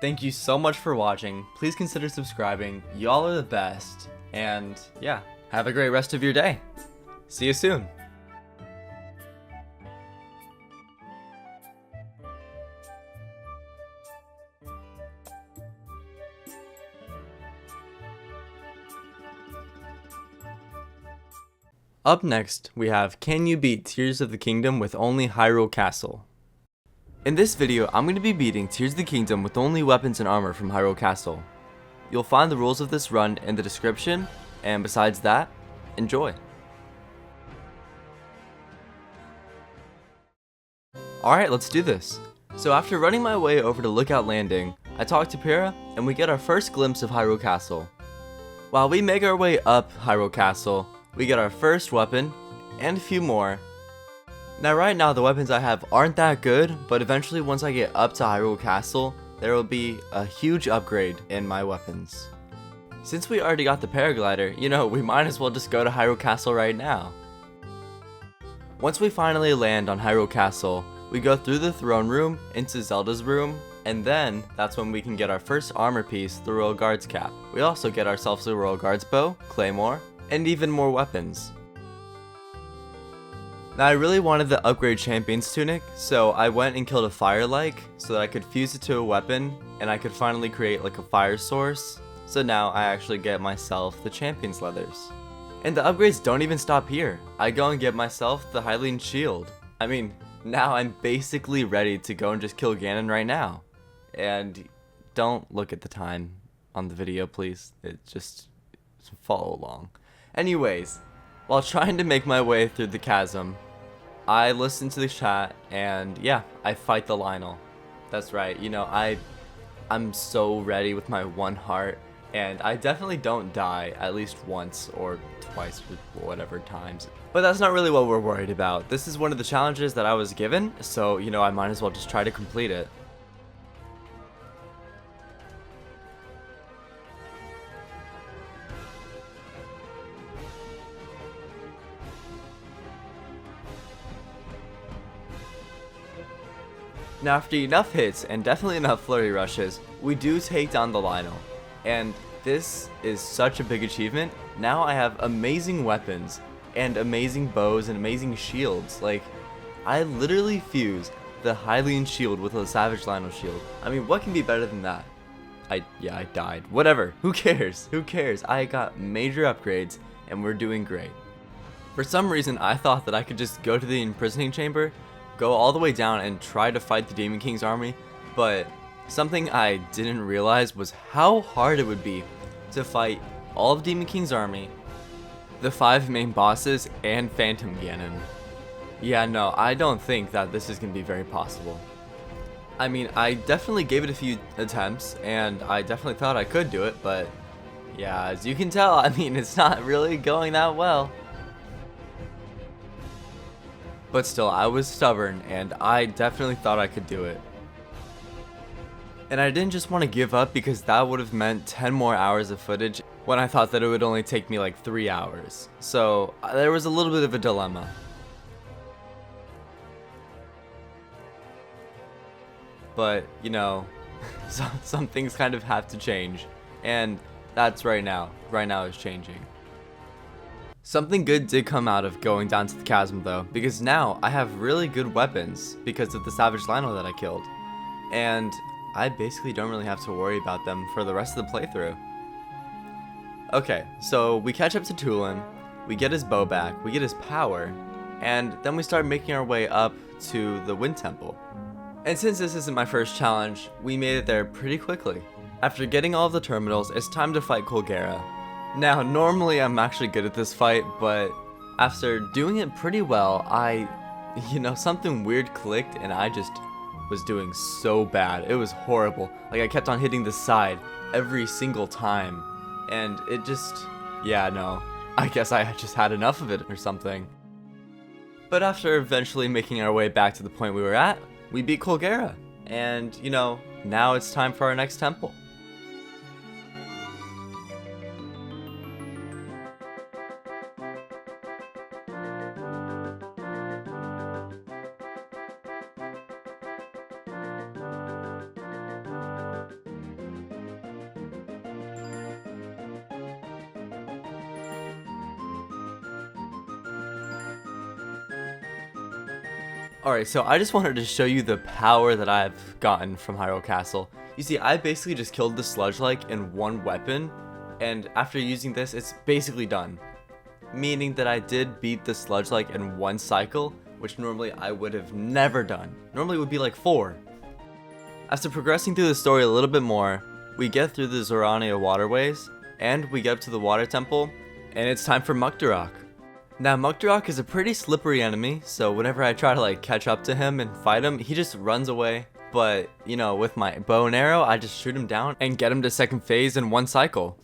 Thank you so much for watching. Please consider subscribing. Y'all are the best. And yeah, have a great rest of your day. See you soon. Up next, we have Can You Beat Tears of the Kingdom with only Hyrule Castle? In this video, I'm going to be beating Tears of the Kingdom with only weapons and armor from Hyrule Castle. You'll find the rules of this run in the description, and besides that, enjoy. Alright, let's do this. So after running my way over to Lookout Landing, I talk to Pyrrha, and we get our first glimpse of Hyrule Castle. While we make our way up Hyrule Castle, we get our first weapon, and a few more. Now right now the weapons I have aren't that good, but eventually once I get up to Hyrule Castle, there will be a huge upgrade in my weapons. Since we already got the paraglider, you know, we might as well just go to Hyrule Castle right now. Once we finally land on Hyrule Castle, we go through the throne room into Zelda's room, and then that's when we can get our first armor piece, the Royal Guard's cap. We also get ourselves a Royal Guard's bow, claymore, and even more weapons. Now I really wanted the upgrade champion's tunic, so I went and killed a fire-like so that I could fuse it to a weapon and I could finally create like a fire source. So now I actually get myself the champion's leathers. And the upgrades don't even stop here. I go and get myself the Hylian shield. I mean, now I'm basically ready to go and just kill Ganon right now. And don't look at the time on the video, please. Just follow along. Anyways, while trying to make my way through the chasm, I listen to the chat and yeah, I fight the Lionel. That's right. You know, I'm so ready with my one heart, and I definitely don't die at least once or twice or whatever times. But that's not really what we're worried about. This is one of the challenges that I was given, so you know, I might as well just try to complete it. Now after enough hits, and definitely enough flurry rushes, we do take down the Lionel. And this is such a big achievement. Now I have amazing weapons, and amazing bows, and amazing shields. Like, I literally fused the Hylian shield with a Savage Lionel shield. I mean, what can be better than that? I died. Whatever, who cares? Who cares? I got major upgrades, and we're doing great. For some reason, I thought that I could just go to the imprisoning chamber, go all the way down and try to fight the Demon King's army, but something I didn't realize was how hard it would be to fight all of Demon King's army, the 5 main bosses, and Phantom Ganon. Yeah, no, I don't think that this is going to be very possible. I mean, I definitely gave it a few attempts, and I definitely thought I could do it, but yeah, as you can tell, I mean, it's not really going that well. But still, I was stubborn, and I definitely thought I could do it. And I didn't just want to give up because that would have meant 10 more hours of footage when I thought that it would only take me like 3 hours. So there was a little bit of a dilemma. But, you know, some things kind of have to change. And that's right now. Right now it's changing. Something good did come out of going down to the chasm though, because now I have really good weapons because of the Savage Lionel that I killed. And I basically don't really have to worry about them for the rest of the playthrough. Okay, so we catch up to Tulin, we get his bow back, we get his power, and then we start making our way up to the Wind Temple. And since this isn't my first challenge, we made it there pretty quickly. After getting all of the terminals, it's time to fight Colgera. Now, normally I'm actually good at this fight, but after doing it pretty well, something weird clicked and I just was doing so bad. It was horrible. Like, I kept on hitting the side every single time, and it just, yeah, no, I guess I just had enough of it or something. But after eventually making our way back to the point we were at, we beat Colgera, and, you know, now it's time for our next temple. Alright, so I just wanted to show you the power that I've gotten from Hyrule Castle. You see, I basically just killed the Sludge-like in one weapon, and after using this, it's basically done. Meaning that I did beat the Sludge-like in one cycle, which normally I would have never done. Normally it would be like 4. After progressing through the story a little bit more, we get through the Zorania waterways, and we get up to the Water Temple, and it's time for Muktarok. Now, Muktarok is a pretty slippery enemy, so whenever I try to catch up to him and fight him, he just runs away. But, you know, with my bow and arrow, I just shoot him down and get him to second phase in one cycle.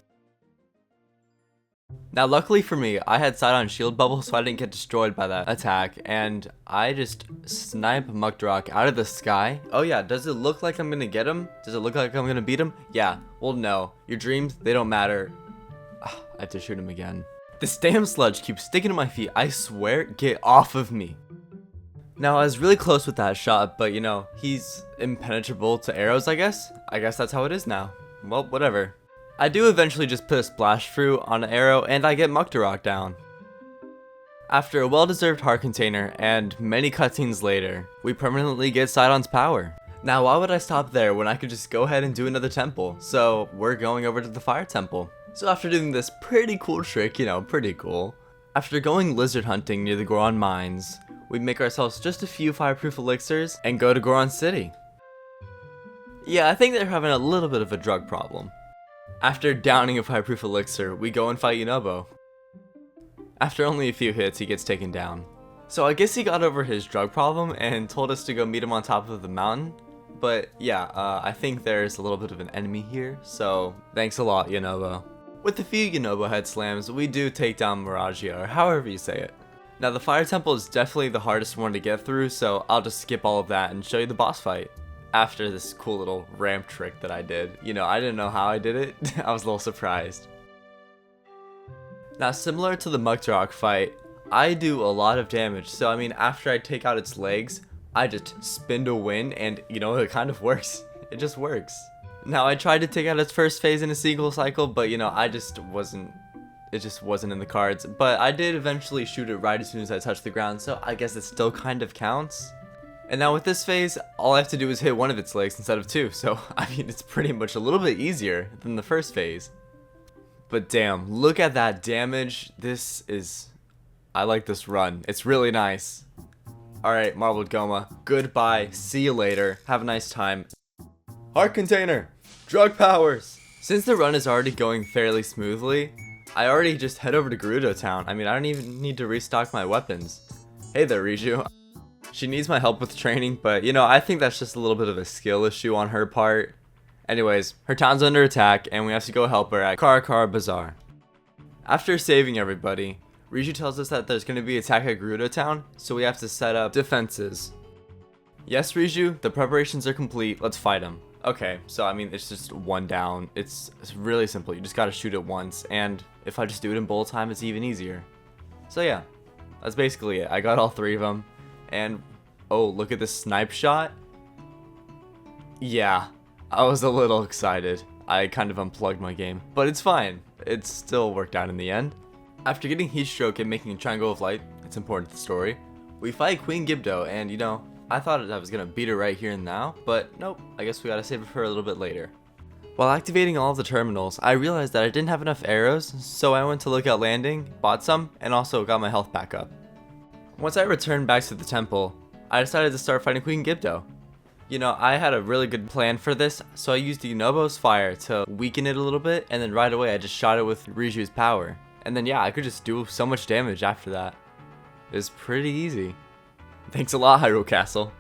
Now, luckily for me, I had Sidon shield bubble, so I didn't get destroyed by that attack, and I just snipe Muktarok out of the sky. Oh yeah, does it look like I'm gonna get him? Does it look like I'm gonna beat him? Yeah, well no. Your dreams, they don't matter. I have to shoot him again. This damn sludge keeps sticking to my feet, I swear, get off of me. Now, I was really close with that shot, but you know, he's impenetrable to arrows, I guess? I guess that's how it is now. Well, whatever. I do eventually just put a splash fruit on an arrow, and I get Muktarok down. After a well-deserved heart container, and many cutscenes later, we permanently get Sidon's power. Now, why would I stop there when I could just go ahead and do another temple? So, we're going over to the Fire Temple. So after doing this pretty cool trick, you know, pretty cool. After going lizard hunting near the Goron mines, we make ourselves just a few fireproof elixirs and go to Goron City. Yeah, I think they're having a little bit of a drug problem. After downing a fireproof elixir, we go and fight Yunobo. After only a few hits, he gets taken down. So I guess he got over his drug problem and told us to go meet him on top of the mountain. But yeah, I think there's a little bit of an enemy here, so thanks a lot, Yunobo. With a few Yunobo head slams, we do take down Miragia, or however you say it. Now the fire temple is definitely the hardest one to get through, so I'll just skip all of that and show you the boss fight. After this cool little ramp trick that I did. You know, I didn't know how I did it, I was a little surprised. Now similar to the Mugdrock fight, I do a lot of damage, so I mean after I take out its legs, I just spin to win and you know, it kind of works. It just works. Now I tried to take out its first phase in a single cycle, but you know, it just wasn't in the cards. But I did eventually shoot it right as soon as I touched the ground, so I guess it still kind of counts. And now with this phase, all I have to do is hit one of its legs instead of two, so I mean it's pretty much a little bit easier than the first phase. But damn, look at that damage. I like this run. It's really nice. Alright, Marbled Goma, goodbye, see you later, have a nice time. Heart Container, drug powers! Since the run is already going fairly smoothly, I already just head over to Gerudo Town. I mean, I don't even need to restock my weapons. Hey there, Riju. She needs my help with training, but you know, I think that's just a little bit of a skill issue on her part. Anyways, her town's under attack, and we have to go help her at Karakara Bazaar. After saving everybody, Riju tells us that there's going to be an attack at Gerudo Town, so we have to set up defenses. Yes, Riju, the preparations are complete, let's fight him. Okay, so I mean, it's just one down. It's really simple, you just gotta shoot it once, and if I just do it in bullet time, it's even easier. So yeah, that's basically it. I got all three of them. And, oh, look at this snipe shot. Yeah, I was a little excited. I kind of unplugged my game, but it's fine. It still worked out in the end. After getting heat stroke and making a triangle of light, it's important to the story, we fight Queen Gibdo, and you know, I thought I was gonna beat her right here and now, but nope, I guess we gotta save it for a little bit later. While activating all of the terminals, I realized that I didn't have enough arrows, so I went to Lookout Landing, bought some, and also got my health back up. Once I returned back to the temple, I decided to start fighting Queen Gibdo. You know, I had a really good plan for this, so I used Yunobo's fire to weaken it a little bit, and then right away I just shot it with Riju's power. And then yeah, I could just do so much damage after that. It was pretty easy. Thanks a lot, Hyrule Castle.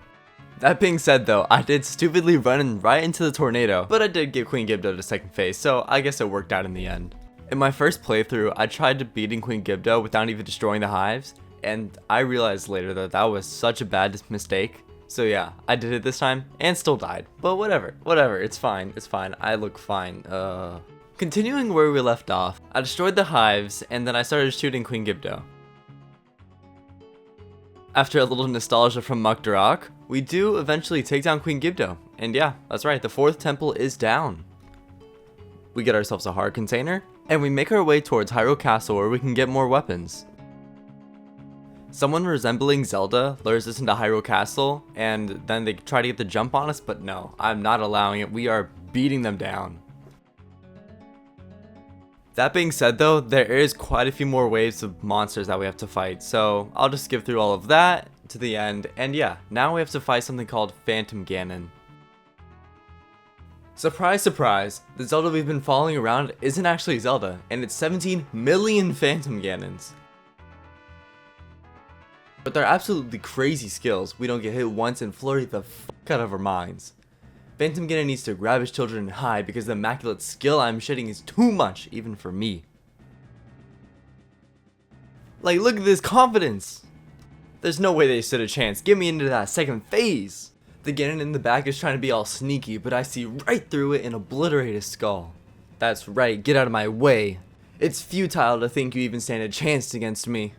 That being said though, I did stupidly run right into the tornado, but I did get Queen Gibdo to second phase, so I guess it worked out in the end. In my first playthrough, I tried beating Queen Gibdo without even destroying the hives, and I realized later that that was such a bad mistake. So yeah, I did it this time and still died. But whatever, it's fine, I look fine. Continuing where we left off, I destroyed the hives and then I started shooting Queen Gibdo. After a little nostalgia from Mugdrock, we do eventually take down Queen Gibdo. And yeah, that's right, the fourth temple is down. We get ourselves a heart container, and we make our way towards Hyrule Castle where we can get more weapons. Someone resembling Zelda lures us into Hyrule Castle, and then they try to get the jump on us, but no, I'm not allowing it. We are beating them down. That being said though, there is quite a few more waves of monsters that we have to fight, so I'll just skip through all of that to the end, and yeah, now we have to fight something called Phantom Ganon. Surprise, surprise, the Zelda we've been following around isn't actually Zelda, and it's 17 million Phantom Ganons. But they're absolutely crazy skills. We don't get hit once and flurry the fuck out of our minds. Phantom Ganon needs to grab his children and hide because the immaculate skill I'm shedding is too much, even for me. Like, look at this confidence! There's no way they stood a chance. Get me into that second phase! The Ganon in the back is trying to be all sneaky, but I see right through it and obliterate his skull. That's right, get out of my way. It's futile to think you even stand a chance against me.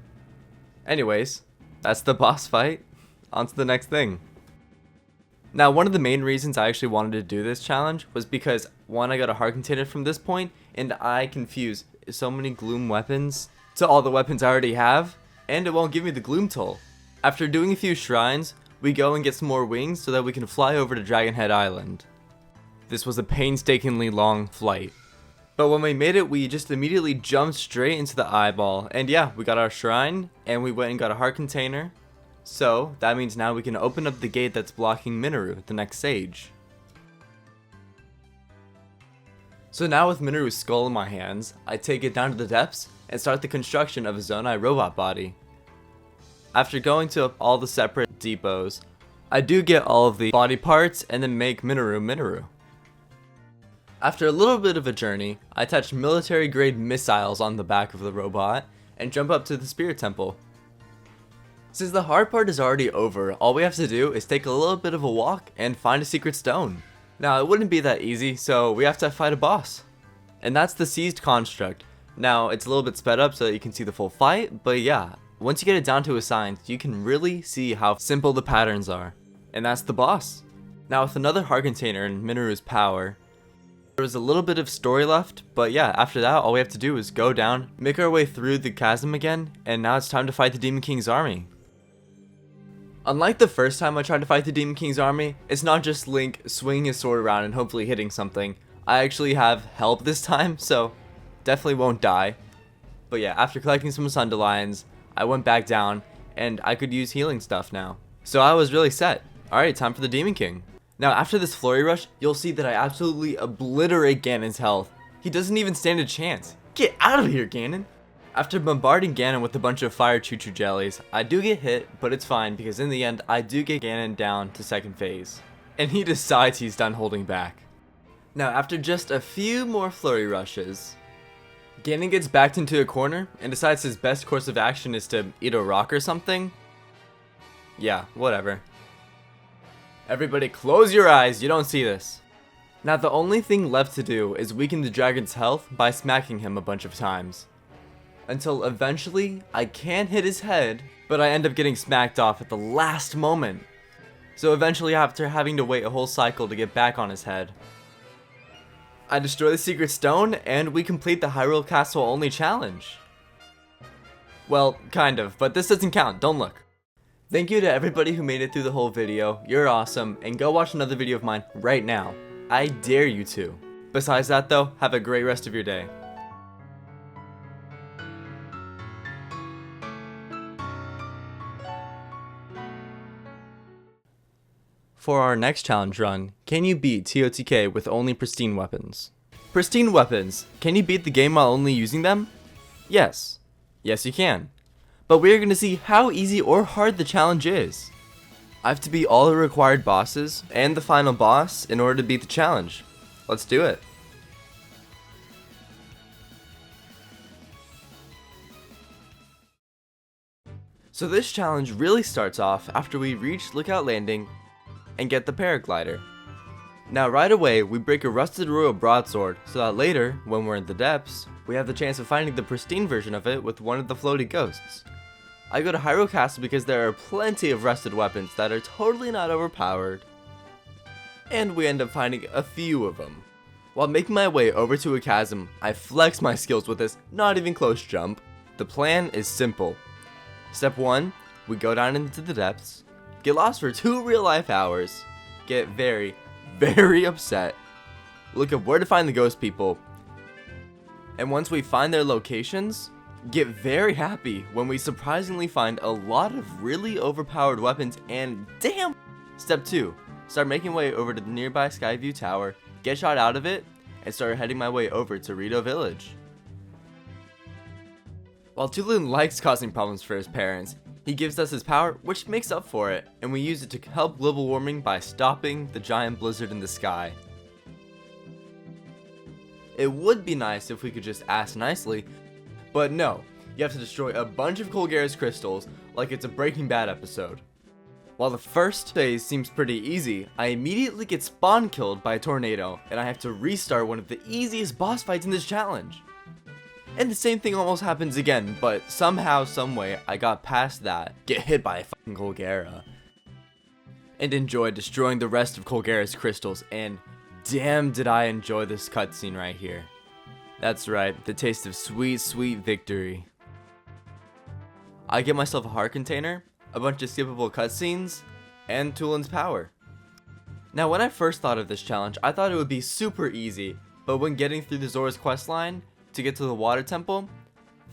Anyways, that's the boss fight. On to the next thing. Now, one of the main reasons I actually wanted to do this challenge was because, one, I got a heart container from this point, and I confuse so many gloom weapons to all the weapons I already have, and it won't give me the gloom toll. After doing a few shrines, we go and get some more wings so that we can fly over to Dragon Head Island. This was a painstakingly long flight. But when we made it, we just immediately jumped straight into the eyeball, and yeah, we got our shrine, and we went and got a heart container. So, that means now we can open up the gate that's blocking Minoru, the next sage. So now with Minoru's skull in my hands, I take it down to the depths and start the construction of a Zonai robot body. After going to all the separate depots, I do get all of the body parts and then make Minoru. After a little bit of a journey, I attach military grade missiles on the back of the robot and jump up to the spirit temple. Since the hard part is already over, all we have to do is take a little bit of a walk and find a secret stone. Now it wouldn't be that easy, so we have to fight a boss. And that's the seized construct. Now it's a little bit sped up so that you can see the full fight, but yeah, once you get it down to a science, you can really see how simple the patterns are. And that's the boss. Now with another heart container and Minoru's power, there was a little bit of story left, but yeah, after that all we have to do is go down, make our way through the chasm again, and now it's time to fight the Demon King's army. Unlike the first time I tried to fight the Demon King's army, it's not just Link swinging his sword around and hopefully hitting something. I actually have help this time, so definitely won't die. But yeah, after collecting some Sundelions, I went back down, and I could use healing stuff now. So I was really set. Alright, time for the Demon King. Now after this Flurry Rush, you'll see that I absolutely obliterate Ganon's health. He doesn't even stand a chance. Get out of here, Ganon! After bombarding Ganon with a bunch of fire choo-choo jellies, I do get hit, but it's fine because in the end, I do get Ganon down to second phase. And he decides he's done holding back. Now after just a few more Flurry Rushes, Ganon gets backed into a corner and decides his best course of action is to eat a rock or something. Yeah, whatever. Everybody close your eyes, you don't see this. Now the only thing left to do is weaken the dragon's health by smacking him a bunch of times. Until eventually, I can hit his head, but I end up getting smacked off at the last moment. So eventually after having to wait a whole cycle to get back on his head, I destroy the secret stone and we complete the Hyrule Castle only challenge. Well, kind of, but this doesn't count, don't look. Thank you to everybody who made it through the whole video, you're awesome, and go watch another video of mine right now. I dare you to. Besides that though, have a great rest of your day. For our next challenge run, can you beat TOTK with only pristine weapons? Pristine weapons, can you beat the game while only using them? Yes. Yes you can. But we are going to see how easy or hard the challenge is. I have to beat all the required bosses and the final boss in order to beat the challenge. Let's do it. So this challenge really starts off after we reach Lookout Landing and get the paraglider. Now right away we break a rusted royal broadsword so that later, when we're in the depths, we have the chance of finding the pristine version of it with one of the floaty ghosts. I go to Hyrule Castle because there are plenty of rusted weapons that are totally not overpowered, and we end up finding a few of them. While making my way over to a chasm, I flex my skills with this not even close jump. The plan is simple. Step 1, we go down into the depths, get lost for 2 real life hours, get very upset, look up where to find the ghost people, and once we find their locations, get very happy when we surprisingly find a lot of really overpowered weapons and damn! Step 2, start making way over to the nearby Skyview Tower, get shot out of it, and start heading my way over to Rito Village. While Tulin likes causing problems for his parents, he gives us his power, which makes up for it, and we use it to help global warming by stopping the giant blizzard in the sky. It would be nice if we could just ask nicely, but no, you have to destroy a bunch of Colgera's crystals like it's a Breaking Bad episode. While the first phase seems pretty easy, I immediately get spawn killed by a tornado, and I have to restart one of the easiest boss fights in this challenge. And the same thing almost happens again, but somehow, someway, I got past that, get hit by a fucking Colgera, and enjoyed destroying the rest of Colgera's crystals, and damn did I enjoy this cutscene right here. That's right, the taste of sweet, sweet victory. I get myself a heart container, a bunch of skippable cutscenes, and Tulin's power. Now when I first thought of this challenge, I thought it would be super easy, but when getting through the Zora's questline, to get to the water temple,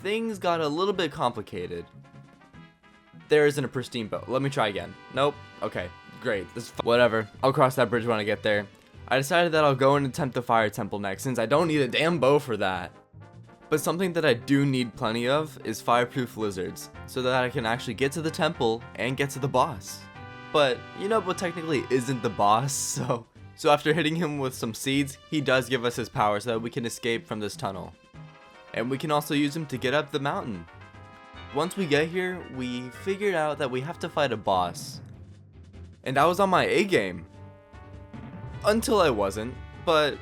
things got a little bit complicated. There isn't a pristine boat. Let me try again. Nope. Okay, great. This is whatever. I'll cross that bridge when I get there. I decided that I'll go and attempt the fire temple next, since I don't need a damn bow for that. But something that I do need plenty of is fireproof lizards, so that I can actually get to the temple and get to the boss. but Yunobo technically isn't the boss, so after hitting him with some seeds, he does give us his power so that we can escape from this tunnel. And we can also use him to get up the mountain. Once we get here, we figured out that we have to fight a boss. And I was on my A game. Until I wasn't, but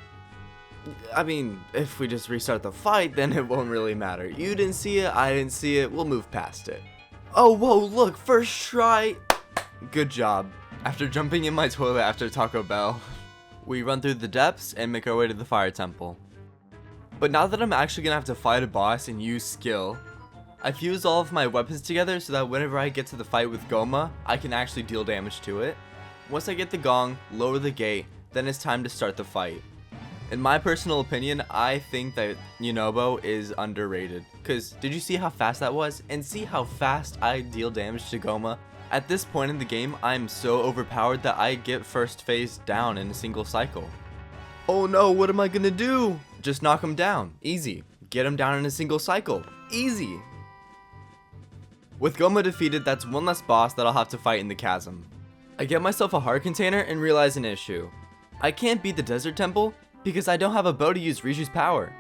I mean, if we just restart the fight, then it won't really matter. You didn't see it, I didn't see it, we'll move past it. Oh, whoa, look, first try. Good job. After jumping in my toilet after Taco Bell, we run through the depths and make our way to the fire temple. But now that I'm actually gonna have to fight a boss and use skill, I fuse all of my weapons together so that whenever I get to the fight with Goma, I can actually deal damage to it. Once I get the gong, lower the gate, then it's time to start the fight. In my personal opinion, I think that Yunobo is underrated. Cause did you see how fast that was? And see how fast I deal damage to Goma? At this point in the game, I'm so overpowered that I get first phase down in a single cycle. Oh no, what am I gonna do? Just knock him down. Easy. Get him down in a single cycle. Easy. With Goma defeated, that's one less boss that I'll have to fight in the chasm. I get myself a heart container and realize an issue. I can't beat the desert temple because I don't have a bow to use Riju's power.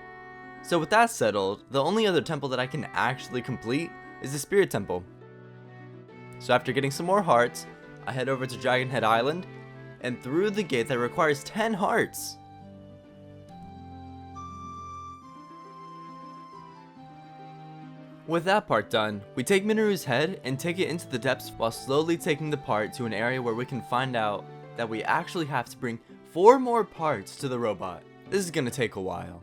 So with that settled, the only other temple that I can actually complete is the spirit temple. So after getting some more hearts, I head over to Dragon Head Island and through the gate that requires 10 hearts. With that part done, we take Mineru's head and take it into the depths while slowly taking the part to an area where we can find out that we actually have to bring 4 more parts to the robot. This is gonna take a while.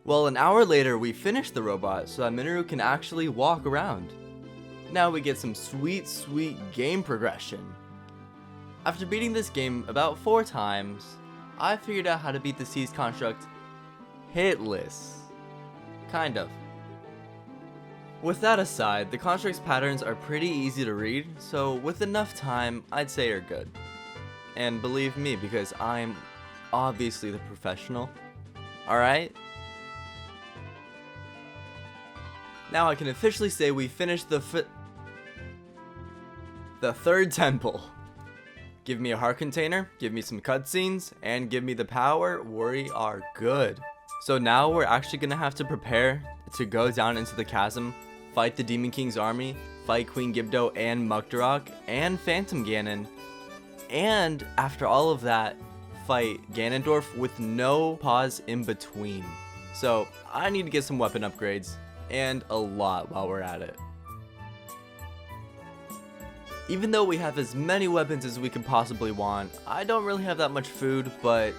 Well, an hour later we finish the robot so that Mineru can actually walk around. Now we get some sweet game progression. After beating this game about 4 times, I figured out how to beat the Siege construct hitless. Kind of. With that aside, the construct's patterns are pretty easy to read, so with enough time, I'd say you're good. And believe me, because I'm obviously the professional. Alright? Now I can officially say we finished the 3rd temple. Give me a heart container, give me some cutscenes, and give me the power, we are good. So now we're actually gonna have to prepare to go down into the chasm, fight the Demon King's army, fight Queen Gibdo and Mukdarok, and Phantom Ganon, and after all of that, fight Ganondorf with no pause in between. So I need to get some weapon upgrades, and a lot while we're at it. Even though we have as many weapons as we could possibly want, I don't really have that much food, but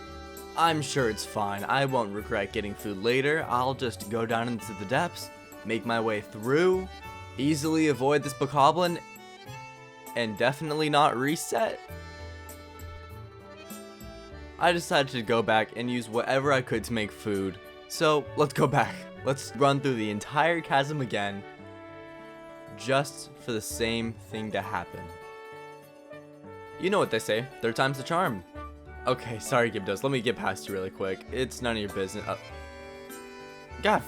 I'm sure it's fine. I won't regret getting food later. I'll just go down into the depths, make my way through, easily avoid this bokoblin, and definitely not reset. I decided to go back and use whatever I could to make food. So let's go back. Let's run through the entire chasm again, just for the same thing to happen. You know what they say, 3rd time's the charm. Okay, sorry Gibdos, let me get past you really quick. It's none of your business. God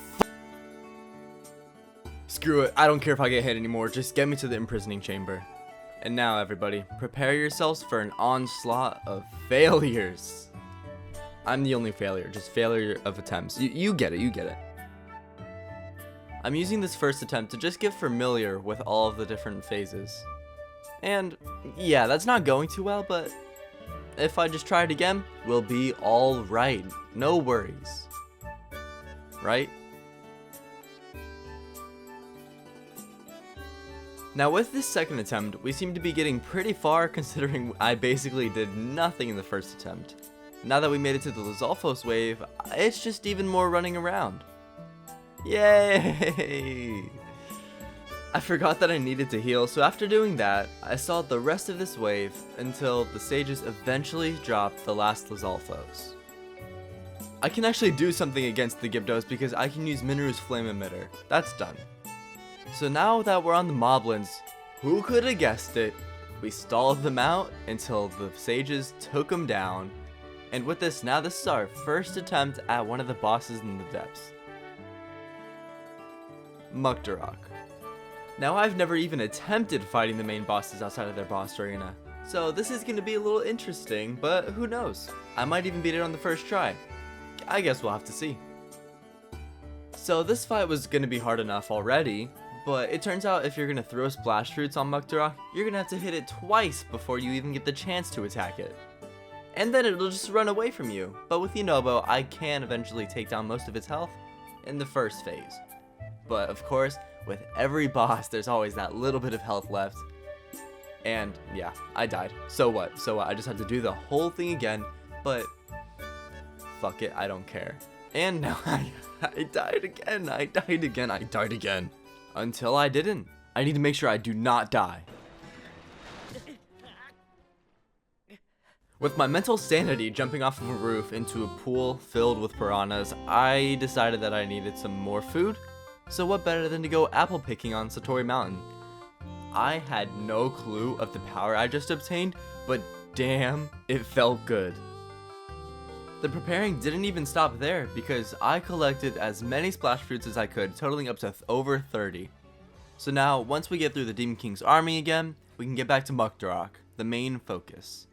screw it, I don't care if I get hit anymore, just get me to the imprisoning chamber. And now everybody, prepare yourselves for an onslaught of failures. I'm the only failure, just failure of attempts. You get it, you get it. I'm using this first attempt to just get familiar with all of the different phases. And yeah, that's not going too well, but if I just try it again, we'll be alright. No worries. Right? Now with this second attempt, we seem to be getting pretty far considering I basically did nothing in the first attempt. Now that we made it to the Lizalfos wave, it's just even more running around. Yay! I forgot that I needed to heal, so after doing that, I saw the rest of this wave until the sages eventually dropped the last Lizalfos. I can actually do something against the Gibdos because I can use Mineru's flame emitter. That's done. So now that we're on the Moblins, who could have guessed it? We stalled them out until the sages took them down. And with this, now this is our first attempt at one of the bosses in the depths. Mukdarok. Now I've never even attempted fighting the main bosses outside of their boss arena, so this is going to be a little interesting, but who knows? I might even beat it on the first try. I guess we'll have to see. So this fight was going to be hard enough already, but it turns out if you're going to throw splash fruits on Muktarok, you're going to have to hit it twice before you even get the chance to attack it. And then it'll just run away from you. But with Yunobo, I can eventually take down most of its health in the first phase. But of course, with every boss, there's always that little bit of health left. And yeah, I died. So what? So what? I just had to do the whole thing again, but fuck it, I don't care. And now I died again, I died again. Until I didn't. I need to make sure I do not die. With my mental sanity jumping off of a roof into a pool filled with piranhas, I decided that I needed some more food. So what better than to go apple picking on Satori Mountain? I had no clue of the power I just obtained, but damn, it felt good. The preparing didn't even stop there because I collected as many splash fruits as I could, totaling up to over 30. So now, once we get through the Demon King's army again, we can get back to Muktarok, the main focus.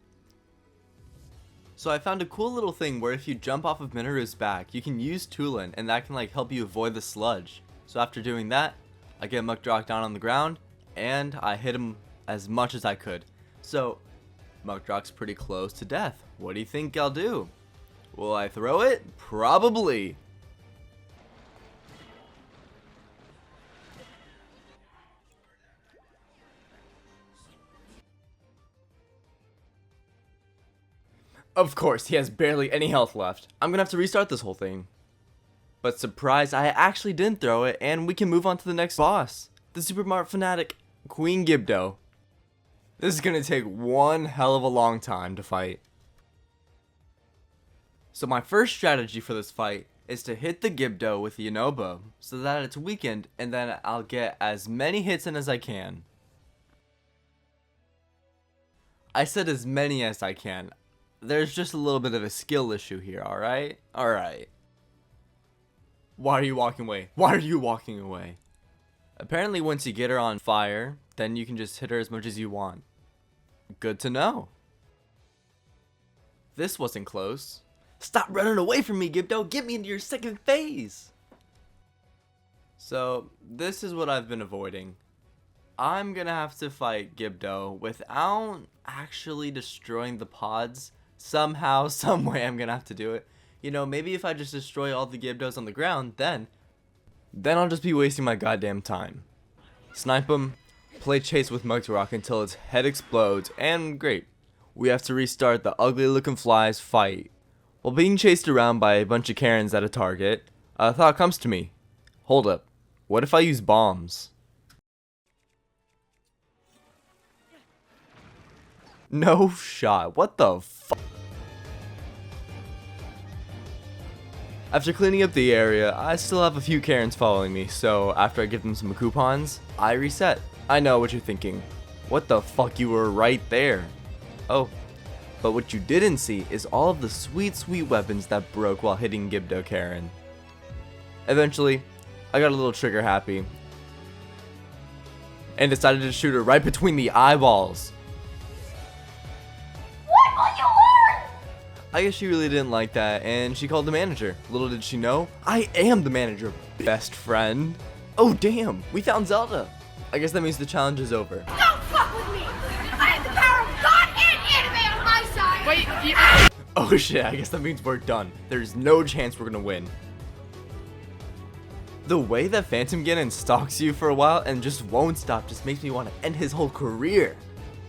So I found a cool little thing where if you jump off of Minoru's back, you can use Tulin and that can help you avoid the sludge. So after doing that, I get Muktarok down on the ground and I hit him as much as I could. So Muktarok's pretty close to death. What do you think I'll do? Will I throw it? Probably. Of course, he has barely any health left. I'm gonna have to restart this whole thing. But surprise, I actually didn't throw it, and we can move on to the next boss. The Super Mart fanatic, Queen Gibdo. This is gonna take one hell of a long time to fight. So my first strategy for this fight is to hit the Gibdo with Yunobo so that it's weakened and then I'll get as many hits in as I can. I said as many as I can. There's just a little bit of a skill issue here, alright? Alright. Why are you walking away? Why are you walking away? Apparently once you get her on fire, then you can just hit her as much as you want. Good to know. This wasn't close. Stop running away from me, Gibdo! Get me into your second phase! So, this is what I've been avoiding. I'm gonna have to fight Gibdo without actually destroying the pods. Somehow, someway I'm gonna have to do it. You know, maybe if I just destroy all the Gibdos on the ground, then I'll just be wasting my goddamn time. Snipe him, play chase with Muktarok until its head explodes, and great. We have to restart the ugly looking flies fight. While being chased around by a bunch of Karens at a target, a thought comes to me. Hold up, what if I use bombs? No shot, what the fuck? After cleaning up the area, I still have a few Karens following me, so after I give them some coupons, I reset. I know what you're thinking. What the fuck, you were right there. Oh. But what you didn't see is all of the sweet, sweet weapons that broke while hitting Gibdo Karen. Eventually, I got a little trigger happy and decided to shoot her right between the eyeballs. What will you learn? I guess she really didn't like that and she called the manager. Little did she know, I am the manager, best friend. Oh damn, we found Zelda. I guess that means the challenge is over. Don't fuck with me! I have the power of God and anime on my side! Wait, Oh shit, I guess that means we're done. There's no chance we're gonna win. The way that Phantom Ganon stalks you for a while and just won't stop just makes me want to end his whole career.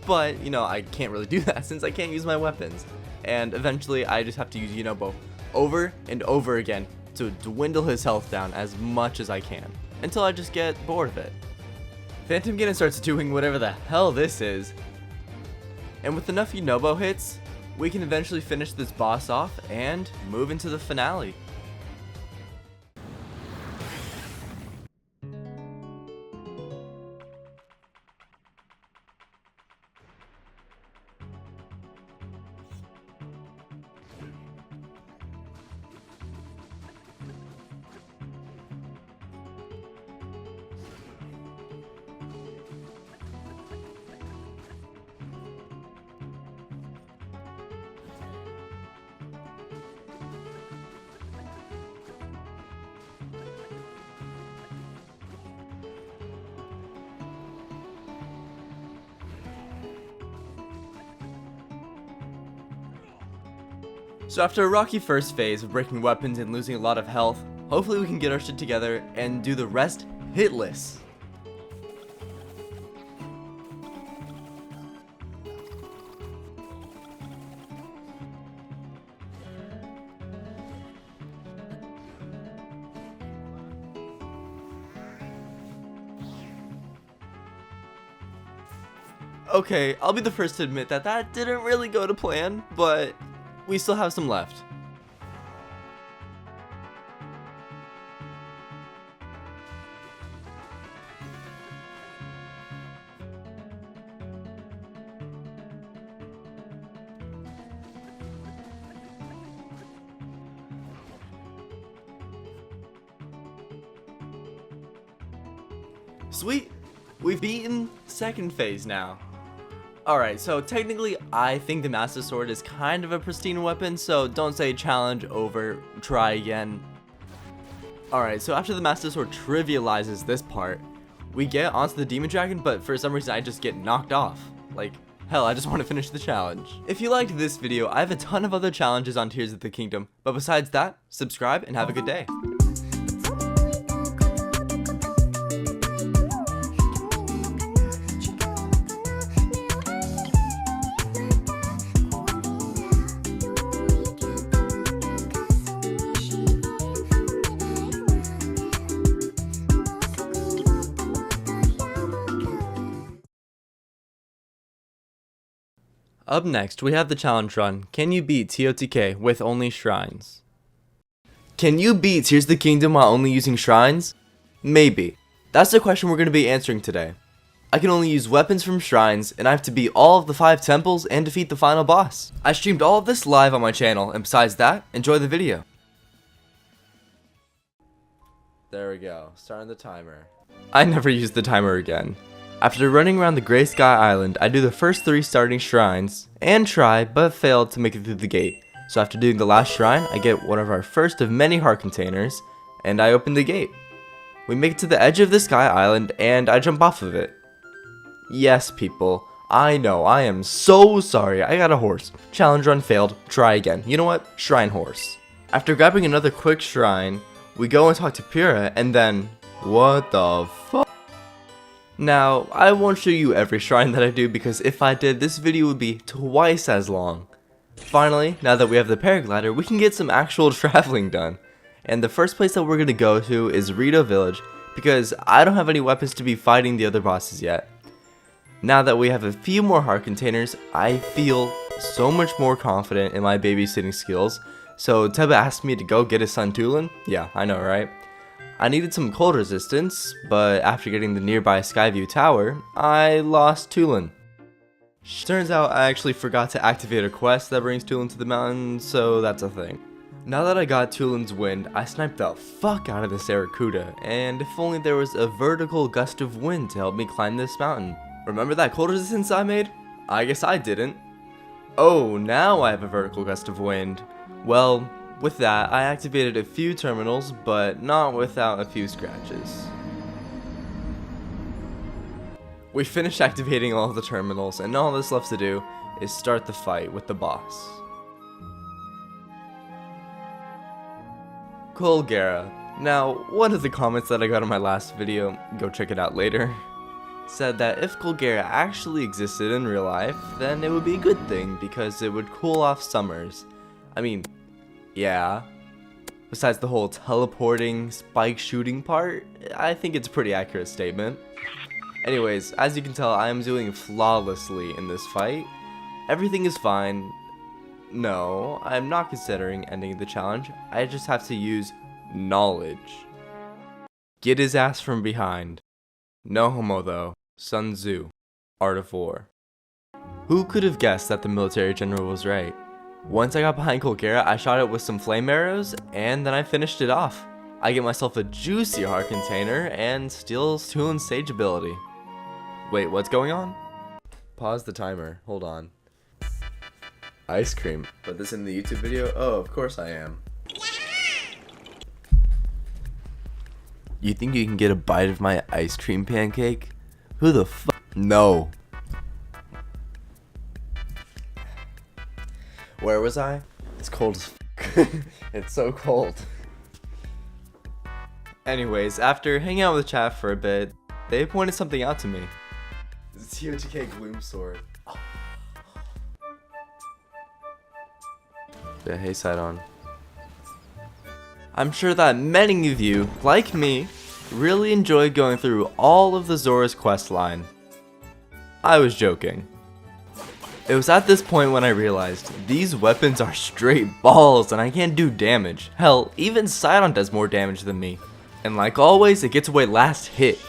But, you know, I can't really do that since I can't use my weapons. And eventually I just have to use Yunobo over and over again to dwindle his health down as much as I can. Until I just get bored of it. Phantom Ganon starts doing whatever the hell this is. And with enough Yunobo hits, we can eventually finish this boss off and move into the finale. So after a rocky first phase of breaking weapons and losing a lot of health, hopefully we can get our shit together and do the rest hitless. Okay, I'll be the first to admit that that didn't really go to plan, but we still have some left. Sweet, we've beaten second phase now. Alright, so technically I think the Master Sword is kind of a pristine weapon, so don't say challenge over, try again. Alright, so after the Master Sword trivializes this part, we get onto the Demon Dragon, but for some reason I just get knocked off. Like, hell, I just want to finish the challenge. If you liked this video, I have a ton of other challenges on Tears of the Kingdom, but besides that, subscribe and have a good day. Up next, we have the challenge run. Can you beat TOTK with only shrines? Can you beat Tears of the Kingdom while only using shrines? Maybe. That's the question we're going to be answering today. I can only use weapons from shrines, and I have to beat all of the 5 temples and defeat the final boss. I streamed all of this live on my channel, and besides that, enjoy the video. There we go, starting the timer. I never use the timer again. After running around the Grey Sky Island, I do the first 3 starting shrines, and try, but failed to make it through the gate. So after doing the last shrine, I get one of our first of many heart containers, and I open the gate. We make it to the edge of the Sky Island, and I jump off of it. Yes, people, I know, I am so sorry, I got a horse. Challenge run failed, try again. You know what? Shrine horse. After grabbing another quick shrine, we go and talk to Pyrrha, and then, what the fuck? Now, I won't show you every shrine that I do because if I did, this video would be twice as long. Finally, now that we have the paraglider, we can get some actual traveling done. And the first place that we're going to go to is Rito Village because I don't have any weapons to be fighting the other bosses yet. Now that we have a few more heart containers, I feel so much more confident in my babysitting skills. So Teba asked me to go get his son Tulin. Yeah, I know, right? I needed some cold resistance, but after getting the nearby Skyview Tower, I lost Tulin. Turns out I actually forgot to activate a quest that brings Tulin to the mountain, so that's a thing. Now that I got Tulin's wind, I sniped the fuck out of this Aracuda, and if only there was a vertical gust of wind to help me climb this mountain. Remember that cold resistance I made? I guess I didn't. Oh, now I have a vertical gust of wind. Well, with that, I activated a few terminals, but not without a few scratches. We finished activating all the terminals, and all that's left to do is start the fight with the boss. Colgera. Now, one of the comments that I got in my last video, go check it out later, said that if Colgera actually existed in real life, then it would be a good thing because it would cool off summers. I mean, yeah. Besides the whole teleporting, spike shooting part, I think it's a pretty accurate statement. Anyways, as you can tell, I am doing flawlessly in this fight. Everything is fine. No, I'm not considering ending the challenge. I just have to use knowledge. Get his ass from behind. No homo though. Sun Tzu. Art of War. Who could have guessed that the military general was right? Once I got behind Colgera, I shot it with some flame arrows, and then I finished it off. I get myself a juicy heart container, and steal Tulin's sage ability. Wait, what's going on? Pause the timer, hold on. Ice cream. Put this in the YouTube video? Oh, of course I am. You think you can get a bite of my ice cream pancake? Who the fuck? No. Where was I? It's cold as f***. It's so cold. Anyways, after hanging out with chat for a bit, they pointed something out to me. It's the TOTK Gloom Sword. Yeah, hey Sidon. I'm sure that many of you, like me, really enjoyed going through all of the Zora's quest line. I was joking. It was at this point when I realized these weapons are straight balls and I can't do damage. Hell, even Sidon does more damage than me. And like always, it gets away last hit.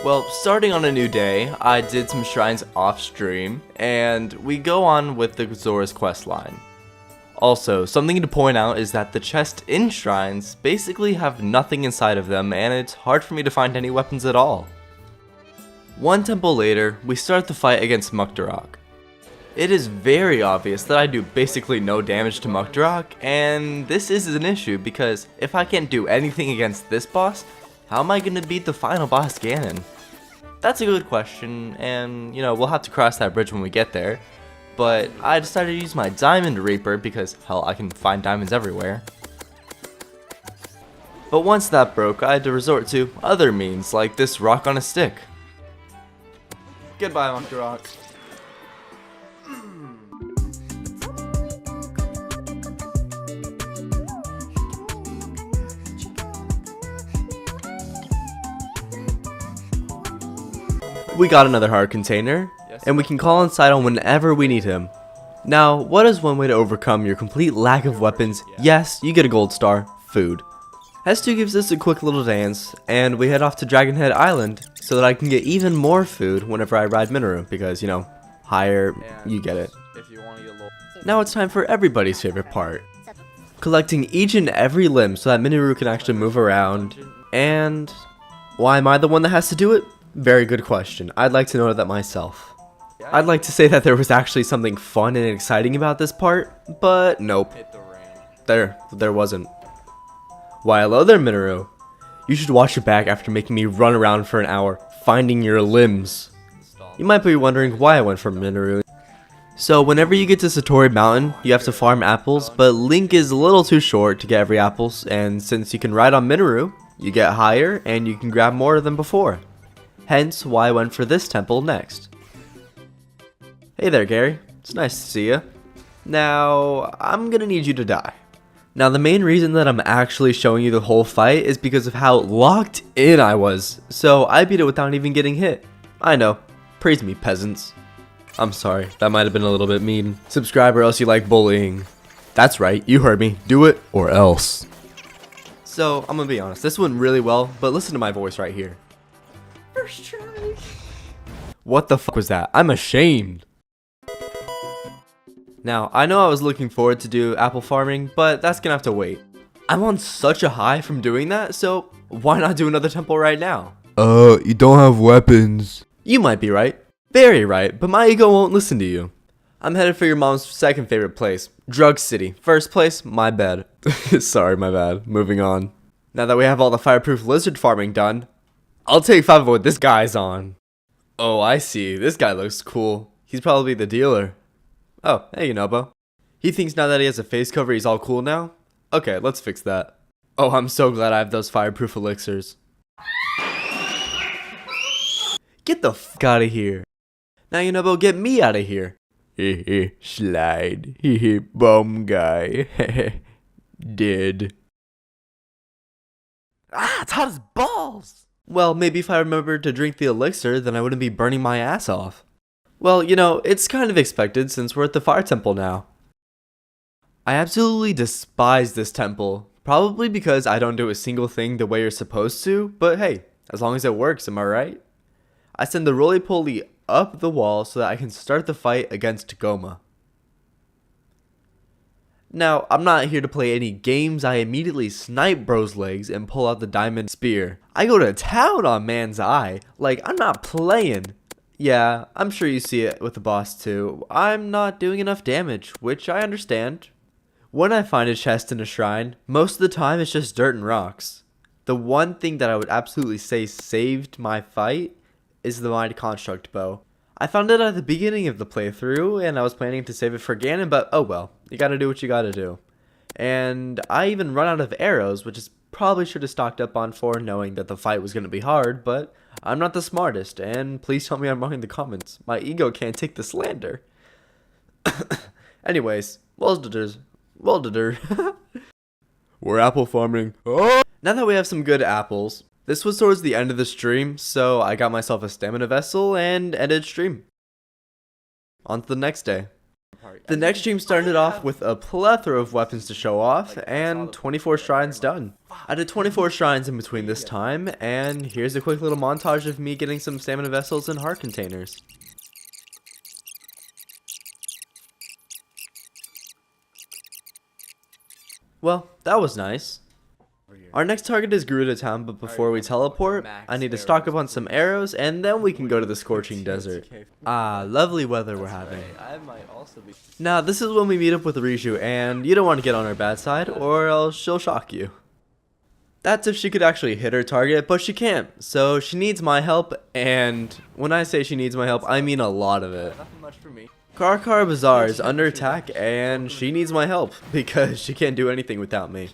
Well, starting on a new day, I did some shrines off stream, and we go on with the Zora's quest line. Also, something to point out is that the chests in shrines basically have nothing inside of them, and it's hard for me to find any weapons at all. One temple later, we start the fight against Muktarok. It is very obvious that I do basically no damage to Muktarok, and this is an issue because if I can't do anything against this boss, how am I gonna beat the final boss, Ganon? That's a good question, and you know, we'll have to cross that bridge when we get there. But I decided to use my Diamond Reaper because, hell, I can find diamonds everywhere. But once that broke, I had to resort to other means, like this rock on a stick. Goodbye, Muktarok. We got another heart container, and we can call on Sidon whenever we need him. Now, what is one way to overcome your complete lack of weapons? Yes, you get a gold star, food. S2 gives us a quick little dance, and we head off to Dragonhead Island so that I can get even more food whenever I ride Minoru, because, you know, higher, you get it. Now it's time for everybody's favorite part. Collecting each and every limb so that Minoru can actually move around, and why am I the one that has to do it? Very good question. I'd like to know that myself. I'd like to say that there was actually something fun and exciting about this part, but nope. There wasn't. Why, hello there, Minoru. You should watch your back after making me run around for an hour, finding your limbs. You might be wondering why I went for Minoru. So, whenever you get to Satori Mountain, you have to farm apples, but Link is a little too short to get every apples, and since you can ride on Minoru, you get higher and you can grab more than before. Hence why I went for this temple next. Hey there, Gary. It's nice to see you. Now, I'm gonna need you to die. Now, the main reason that I'm actually showing you the whole fight is because of how locked in I was, so I beat it without even getting hit. I know. Praise me, peasants. I'm sorry, that might have been a little bit mean. Subscribe or else you like bullying. That's right, you heard me. Do it or else. So, I'm gonna be honest, this went really well, but listen to my voice right here. First try. What the fuck was that? I'm ashamed. Now, I know I was looking forward to do apple farming, but that's gonna have to wait. I'm on such a high from doing that, so why not do another temple right now? You don't have weapons. You might be right. Very right, but my ego won't listen to you. I'm headed for your mom's second favorite place, Drug City. First place, my bad. Sorry, my bad. Moving on. Now that we have all the fireproof lizard farming done, I'll take 5 of what this guy's on. Oh, I see. This guy looks cool. He's probably the dealer. Oh, hey, Yunobo. He thinks now that he has a face cover, he's all cool now? Okay, let's fix that. Oh, I'm so glad I have those fireproof elixirs. Get the f*** out of here. Now, Yunobo, get me out of here. Hehe, slide. Hehe, bum guy. Dead. Ah, it's hot as balls. Well, maybe if I remembered to drink the elixir, then I wouldn't be burning my ass off. Well, you know, it's kind of expected since we're at the fire temple now. I absolutely despise this temple, probably because I don't do a single thing the way you're supposed to, but hey, as long as it works, am I right? I send the roly-poly up the wall so that I can start the fight against Goma. Now, I'm not here to play any games. I immediately snipe bro's legs and pull out the diamond spear. I go to town on man's eye. Like, I'm not playing. Yeah, I'm sure you see it with the boss too. I'm not doing enough damage, which I understand. When I find a chest in a shrine, most of the time it's just dirt and rocks. The one thing that I would absolutely say saved my fight is the Mind Construct bow. I found it at the beginning of the playthrough, and I was planning to save it for Ganon, but oh well. You gotta do what you gotta do. And I even run out of arrows, which is probably should have stocked up on for, knowing that the fight was gonna be hard, but I'm not the smartest, and please tell me I'm wrong in the comments. My ego can't take the slander. Anyways, We're apple farming. Oh! Now that we have some good apples, this was towards the end of the stream, so I got myself a stamina vessel and ended stream. On to the next day. The next stream started off with a plethora of weapons to show off, and 24 shrines done. I did 24 shrines in between this time, and here's a quick little montage of me getting some stamina vessels and heart containers. Well, that was nice. Our next target is Gerudo Town, but before we teleport, I need to stock up on some arrows, and then we can go to the scorching desert. Ah, lovely weather we're having. Now, this is when we meet up with Riju, and you don't want to get on her bad side, or else she'll shock you. That's if she could actually hit her target, but she can't, so she needs my help, and when I say she needs my help, I mean a lot of it. Karkar Bazaar is under attack, and she needs my help, because she can't do anything without me.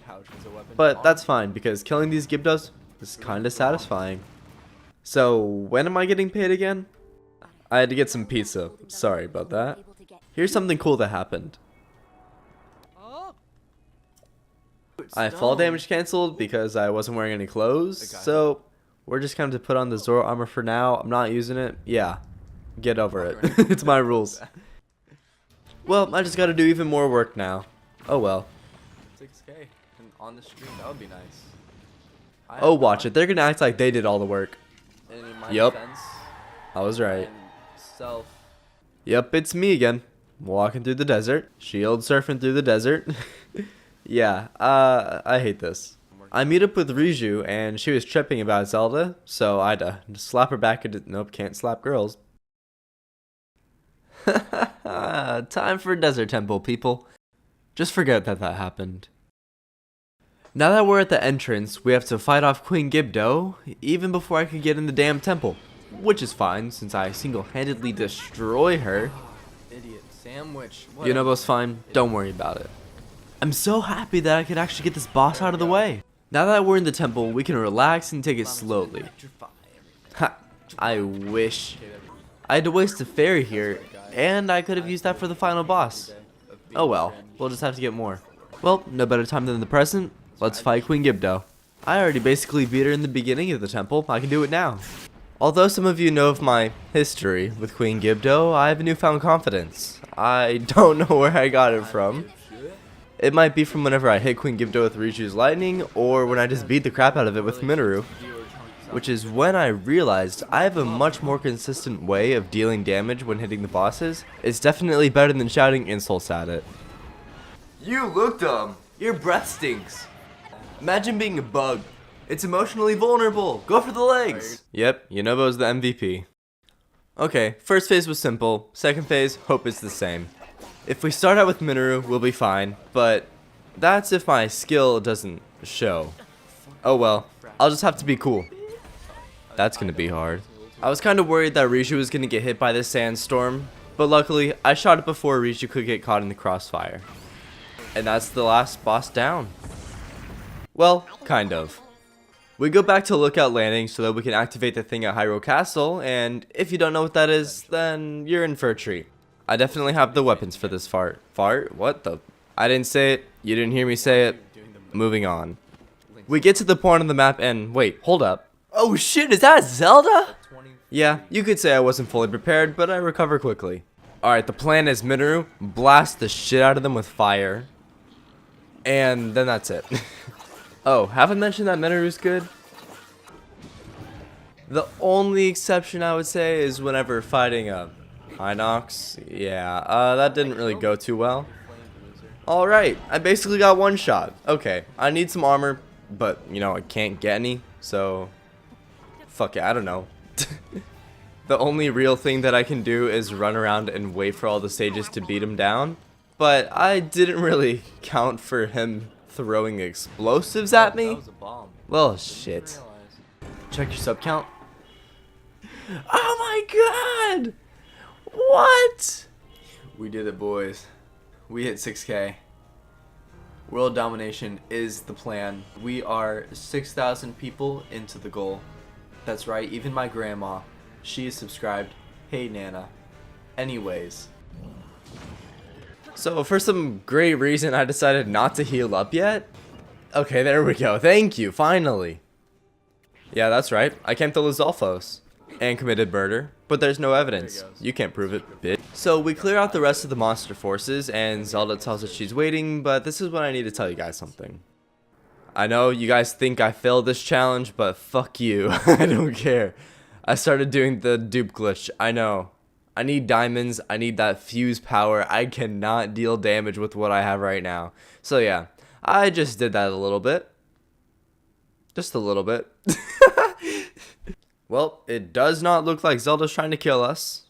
But that's fine, because killing these Gibdos is kinda satisfying. So, when am I getting paid again? I had to get some pizza. Sorry about that. Here's something cool that happened. I fall damage cancelled because I wasn't wearing any clothes, so we're just going to put on the Zoro armor for now. I'm not using it. Yeah, get over it. It's my rules. Well, I just gotta do even more work now. Oh well. 6K on the stream, that would be nice. Oh, watch it. They're gonna act like they did all the work. Yup. I was right. Yep, it's me again. Walking through the desert. Shield surfing through the desert. Yeah, I hate this. I meet up with Riju, and she was tripping about Zelda, so I had to slap her back into— nope, can't slap girls. Time for a desert temple, people. Just forget that happened. Now that we're at the entrance, we have to fight off Queen Gibdo, even before I can get in the damn temple. Which is fine, since I single-handedly destroy her. Idiot sandwich. Yunobo's fine, don't worry about it. I'm so happy that I could actually get this boss out of the way. Now that we're in the temple, we can relax and take it slowly. Ha, I wish. I had to waste a fairy here, and I could have used that for the final boss. Oh well, we'll just have to get more. Well, no better time than the present. Let's fight Queen Gibdo. I already basically beat her in the beginning of the temple. I can do it now. Although some of you know of my history with Queen Gibdo, I have a newfound confidence. I don't know where I got it from. It might be from whenever I hit Queen Gibdo with Riju's lightning, or when I just beat the crap out of it with Minoru. Which is when I realized I have a much more consistent way of dealing damage when hitting the bosses. It's definitely better than shouting insults at it. You look dumb. Your breath stinks. Imagine being a bug. It's emotionally vulnerable. Go for the legs. Yep, Yunobo's the MVP. Okay, first phase was simple. Second phase, hope it's the same. If we start out with Minoru, we'll be fine. But that's if my skill doesn't show. Oh well, I'll just have to be cool. That's gonna be hard. I was kind of worried that Riju was gonna get hit by this sandstorm, but luckily I shot it before Riju could get caught in the crossfire. And that's the last boss down. Well, kind of. We go back to Lookout Landing so that we can activate the thing at Hyrule Castle, and if you don't know what that is, then you're in for a treat. I definitely have the weapons for this fart. Fart? What the? I didn't say it, you didn't hear me say it. Moving on. We get to the point on the map and, wait, hold up. Oh shit, is that Zelda? Yeah, you could say I wasn't fully prepared, but I recover quickly. Alright, the plan is Minoru, blast the shit out of them with fire. And then that's it. Oh, haven't mentioned that Minoru's good? The only exception I would say is whenever fighting a Hinox. Yeah, that didn't really go too well. Alright, I basically got one shot. Okay, I need some armor, but you know, I can't get any, so fuck it, I don't know. The only real thing that I can do is run around and wait for all the sages to beat him down. But I didn't really count for him throwing explosives at me. Well, shit. Check your sub count. Oh my god! What? We did it, boys. We hit 6K. World domination is the plan. We are 6,000 people into the goal. That's right, even my grandma. She is subscribed. Hey, Nana. Anyways. So for some great reason, I decided not to heal up yet. Okay, there we go. Thank you, finally. Yeah, that's right. I camped the Lizalfos and committed murder, but there's no evidence. You can't prove it, bitch. So we clear out the rest of the monster forces, and Zelda tells us she's waiting, but this is when I need to tell you guys something. I know you guys think I failed this challenge, but fuck you. I don't care. I started doing the dupe glitch. I know. I need diamonds. I need that fuse power. I cannot deal damage with what I have right now. So yeah, I just did that a little bit. Just a little bit. Well, it does not look like Zelda's trying to kill us.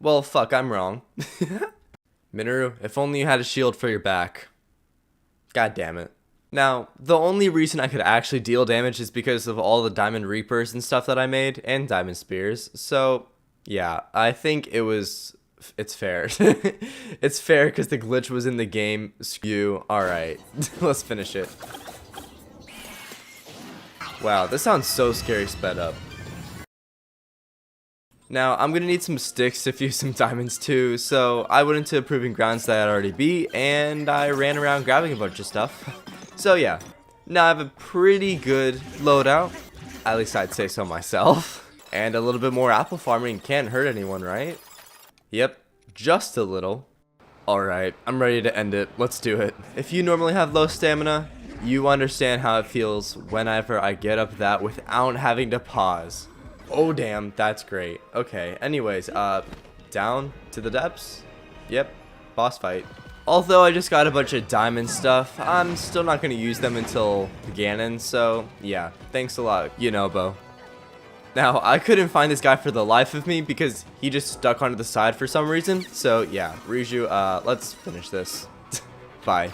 Well, fuck, I'm wrong. Minoru, if only you had a shield for your back. God damn it. Now, the only reason I could actually deal damage is because of all the diamond reapers and stuff that I made, and diamond spears. So, yeah, I think it's fair. It's fair because the glitch was in the game. Screw you. Alright, let's finish it. Wow, this sounds so scary sped up. Now, I'm gonna need some sticks to fuse some diamonds too, so I went into proving grounds that I'd already beat, and I ran around grabbing a bunch of stuff. So yeah, now I have a pretty good loadout, at least I'd say so myself. And a little bit more apple farming can't hurt anyone, right? Yep, just a little. Alright, I'm ready to end it, let's do it. If you normally have low stamina, you understand how it feels whenever I get up that without having to pause. Oh damn, that's great. Okay, anyways, down to the depths. Yep, boss fight. Although I just got a bunch of diamond stuff, I'm still not going to use them until Ganon, so yeah, thanks a lot, Yunobo. Now, I couldn't find this guy for the life of me because he just stuck onto the side for some reason, so yeah, Riju, let's finish this. Bye.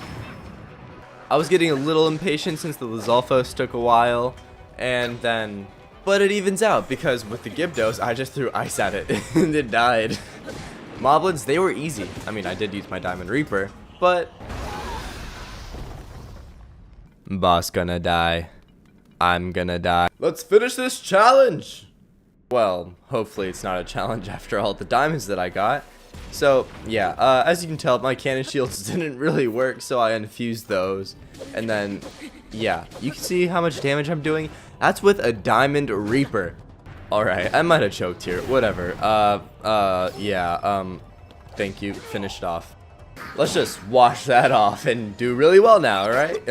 I was getting a little impatient since the Lizalfos took a while, and then... But it evens out, because with the Gyptos, I just threw ice at it, and it died. Moblins, they were easy. I mean, I did use my Diamond Reaper, but... Boss gonna die. I'm gonna die. Let's finish this challenge! Well, hopefully it's not a challenge after all the diamonds that I got. So, yeah, as you can tell, my cannon shields didn't really work, so I unfused those. And then, yeah, you can see how much damage I'm doing. That's with a Diamond Reaper. Alright, I might have choked here. Whatever. Thank you. Finished off. Let's just wash that off and do really well now, right?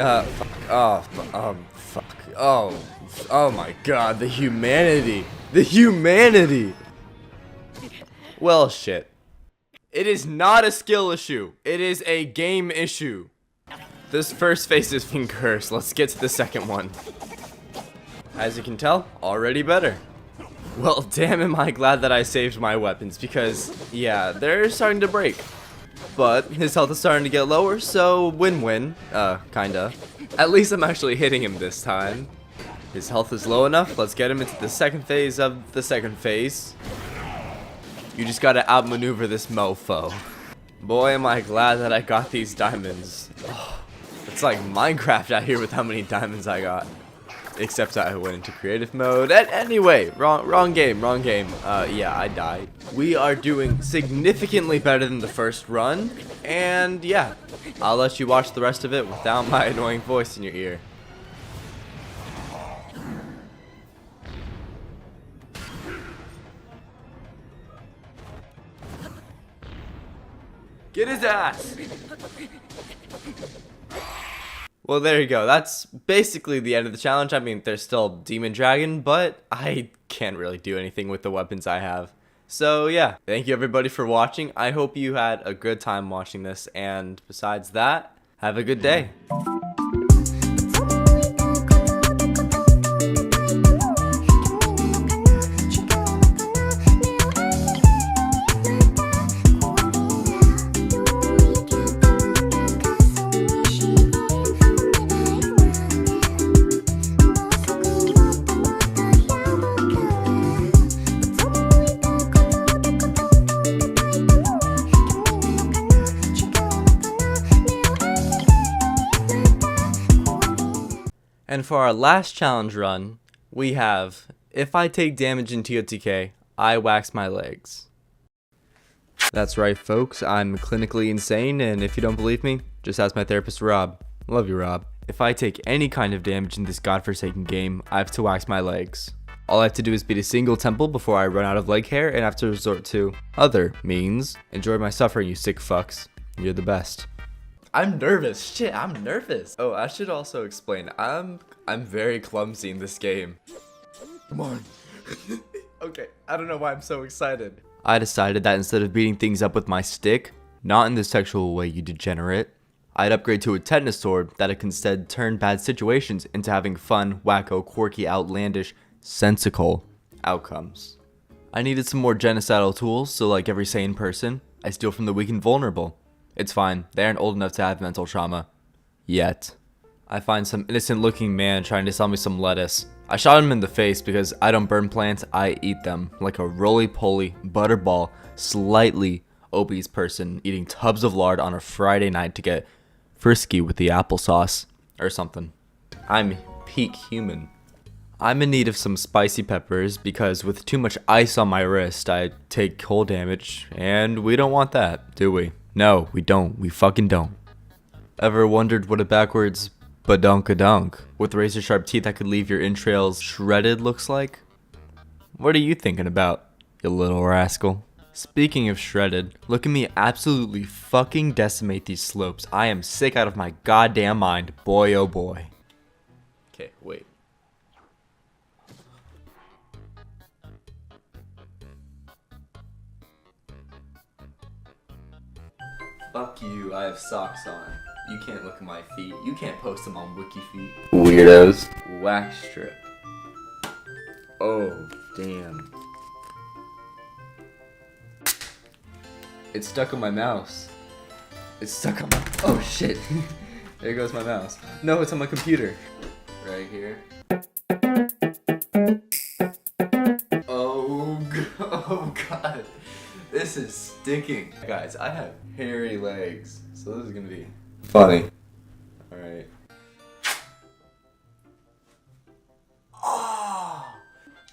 Fuck. Oh my god, the humanity. The humanity! Well, shit. It is not a skill issue. It is a game issue. This first phase is being cursed. Let's get to the second one. As you can tell, already better. Well, damn am I glad that I saved my weapons because, yeah, they're starting to break. But his health is starting to get lower, so win-win. Kinda. At least I'm actually hitting him this time. His health is low enough. Let's get him into the second phase of the second phase. You just gotta outmaneuver this mofo. Boy, am I glad that I got these diamonds. Oh, it's like Minecraft out here with how many diamonds I got. Except I went into creative mode. And anyway, wrong game. Yeah, I died. We are doing significantly better than the first run. And yeah, I'll let you watch the rest of it without my annoying voice in your ear. Get his ass! Well, there you go. That's basically the end of the challenge. I mean, there's still Demon Dragon, but I can't really do anything with the weapons I have. So, yeah. Thank you, everybody, for watching. I hope you had a good time watching this, and besides that, have a good day. And for our last challenge run, we have, if I take damage in TOTK, I wax my legs. That's right, folks, I'm clinically insane, and if you don't believe me, just ask my therapist, Rob. Love you, Rob. If I take any kind of damage in this godforsaken game, I have to wax my legs. All I have to do is beat a single temple before I run out of leg hair and have to resort to other means. Enjoy my suffering, you sick fucks. You're the best. I'm nervous. Shit, I'm nervous. Oh, I should also explain. I'm very clumsy in this game. Come on. Okay, I don't know why I'm so excited. I decided that instead of beating things up with my stick, not in the sexual way, you degenerate, I'd upgrade to a tetanus sword that can instead turn bad situations into having fun, wacko, quirky, outlandish, sensical outcomes. I needed some more genocidal tools, so like every sane person, I steal from the weak and vulnerable. It's fine, they aren't old enough to have mental trauma. Yet. I find some innocent looking man trying to sell me some lettuce. I shot him in the face because I don't burn plants, I eat them. Like a roly-poly, butterball, slightly obese person eating tubs of lard on a Friday night to get frisky with the applesauce or something. I'm peak human. I'm in need of some spicy peppers because with too much ice on my wrist, I take cold damage, and we don't want that, do we? No, we don't. We fucking don't. Ever wondered what a backwards badunk-a-dunk with razor sharp teeth that could leave your entrails shredded looks like? What are you thinking about, you little rascal? Speaking of shredded, look at me absolutely fucking decimate these slopes. I am sick out of my goddamn mind, boy oh boy. Okay, wait. Fuck you, I have socks on. You can't look at my feet. You can't post them on Wiki Feet. Weirdos. Wax strip. Oh, damn. It's stuck on my mouse. It's stuck on my... Oh, shit. There goes my mouse. No, it's on my computer. Right here. Oh, oh God. This is sticking. Guys, I have hairy legs, so this is gonna be funny. Alright. Oh!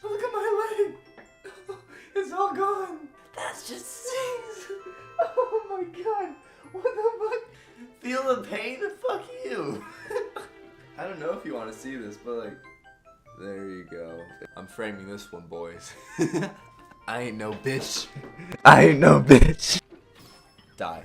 Look at my leg! It's all gone! That just stings! Oh my god! What the fuck? Feel the pain? Fuck you! I don't know if you want to see this, but like, there you go. I'm framing this one, boys. I ain't no bitch. I ain't no bitch. Die.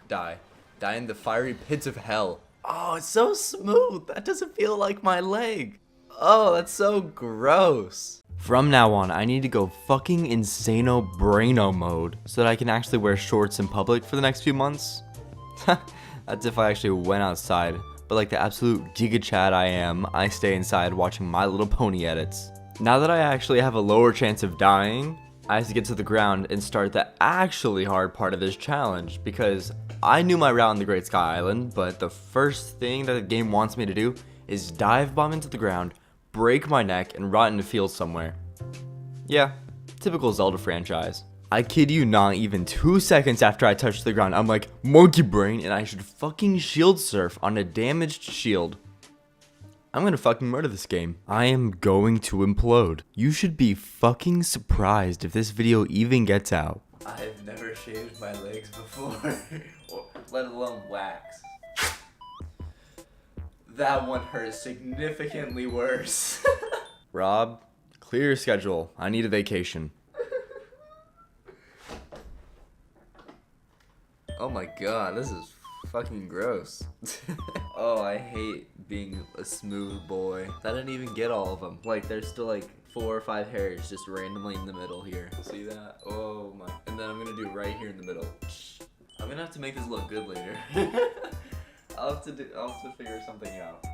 Die. Die in the fiery pits of hell. Oh, it's so smooth. That doesn't feel like my leg. Oh, that's so gross. From now on, I need to go fucking insano braino mode so that I can actually wear shorts in public for the next few months. That's if I actually went outside. But like the absolute giga chad I am, I stay inside watching My Little Pony edits. Now that I actually have a lower chance of dying, I have to get to the ground and start the actually hard part of this challenge because I knew my route on the Great Sky Island, but the first thing that the game wants me to do is dive bomb into the ground, break my neck, and rot in a field somewhere. Yeah, typical Zelda franchise. I kid you not, even 2 seconds after I touched the ground, I'm like, monkey brain, and I should fucking shield surf on a damaged shield. I'm gonna fucking murder this game. I am going to implode. You should be fucking surprised if this video even gets out. I've never shaved my legs before, let alone wax. That one hurt significantly worse. Rob, clear your schedule. I need a vacation. Oh my god, this is fucking gross. Oh, I hate being a smooth boy. I didn't even get all of them. Like, there's still like 4 or 5 hairs just randomly in the middle here. See that? Oh my. And then I'm gonna do right here in the middle. I'm gonna have to make this look good later. I'll have to figure something out.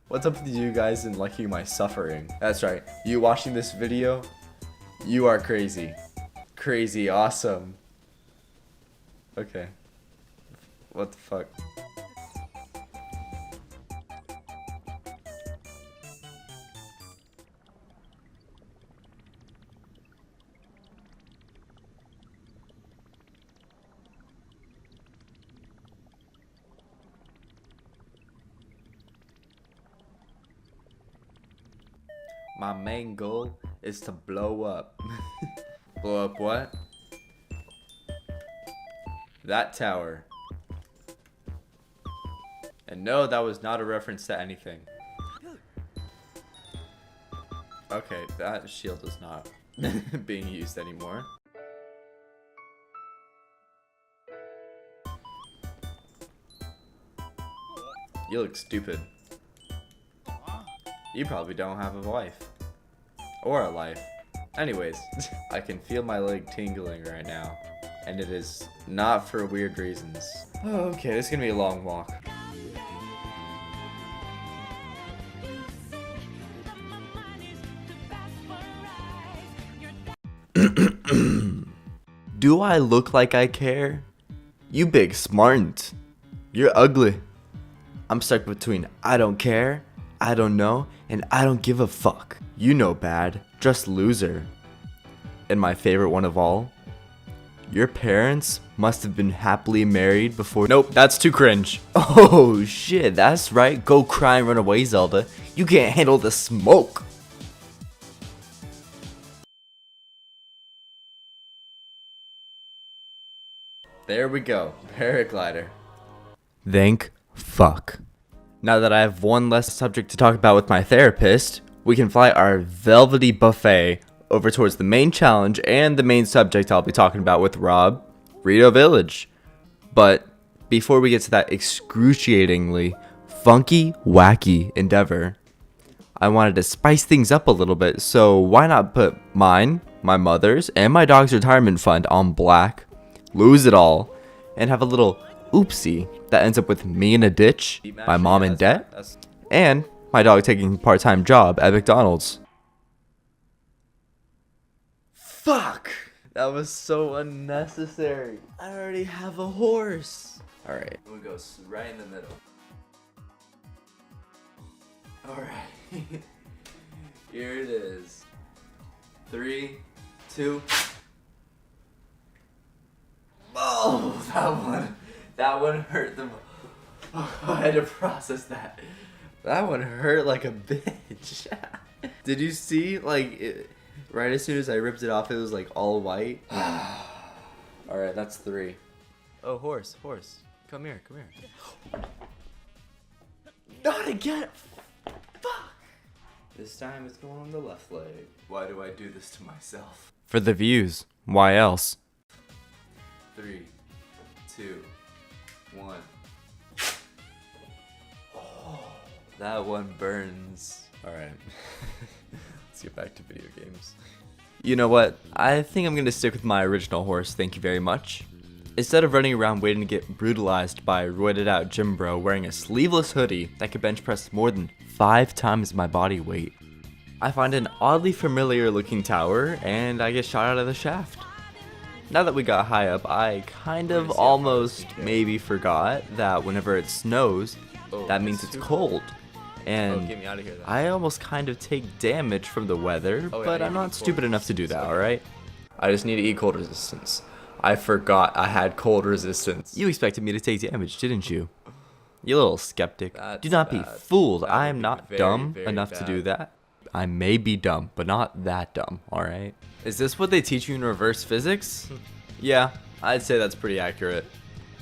What's up with you guys and liking my suffering? That's right. You watching this video, you are crazy. Crazy awesome. Okay. What the fuck? my main goal is to blow up. Blow up what? That tower. And no, that was not a reference to anything. Okay, that shield is not being used anymore. You look stupid. You probably don't have a wife. Or a life. Anyways, I can feel my leg tingling right now. And it is not for weird reasons. Okay, this is gonna be a long walk. Do I look like I care? You big smart. You're ugly. I'm stuck between I don't care, I don't know, and I don't give a fuck. You know bad, just loser. And my favorite one of all, your parents must have been happily married before. Nope, that's too cringe. Oh shit, that's right. Go cry and run away, Zelda. You can't handle the smoke. There we go, paraglider. Thank fuck. Now that I have one less subject to talk about with my therapist, we can fly our velvety buffet over towards the main challenge and the main subject I'll be talking about with Rob, Rito Village. But before we get to that excruciatingly funky, wacky endeavor, I wanted to spice things up a little bit, so why not put mine, my mother's, and my dog's retirement fund on black, lose it all, and have a little oopsie that ends up with me in a ditch, my mom in debt, and my dog taking a part-time job at McDonald's. Fuck! That was so unnecessary. I already have a horse. Alright, we'll go right in the middle. Alright. Here it is. 3, 2. Oh, that one hurt the oh, I had to process that. That one hurt like a bitch. Did you see, like, right as soon as I ripped it off, it was like all white? Alright, that's 3. Oh, horse. Come here. Not again! Fuck! This time it's going on the left leg. Why do I do this to myself? For the views. Why else? 3, 2, 1. Oh, that one burns. Alright. Let's get back to video games. You know what? I think I'm gonna stick with my original horse, thank you very much. Instead of running around waiting to get brutalized by a roided out gym bro wearing a sleeveless hoodie that could bench press more than 5 times my body weight, I find an oddly familiar looking tower and I get shot out of the shaft. Now that we got high up, I kind of almost maybe forgot that whenever it snows, that means it's cold. And Get me out of here, then. I almost kind of take damage from the weather, but I'm not stupid enough to do that, alright? I just need to eat cold resistance. I forgot I had cold resistance. You expected me to take damage, didn't you? You little skeptic. Do not be fooled. I am not dumb enough to do that. I may be dumb, but not that dumb, alright? Is this what they teach you in reverse physics? Yeah, I'd say that's pretty accurate.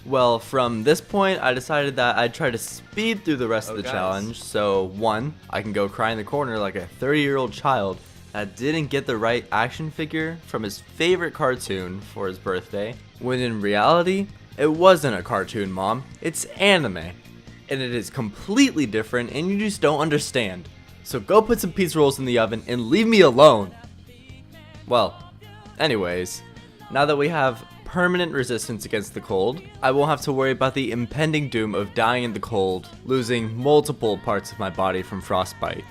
Well, from this point, I decided that I'd try to speed through the rest of the challenge. So, 1, I can go cry in the corner like a 30-year-old child that didn't get the right action figure from his favorite cartoon for his birthday, when in reality, it wasn't a cartoon, Mom. It's anime. And it is completely different, and you just don't understand. So go put some pizza rolls in the oven and leave me alone. Well, anyways, now that we have permanent resistance against the cold, I won't have to worry about the impending doom of dying in the cold, losing multiple parts of my body from frostbite.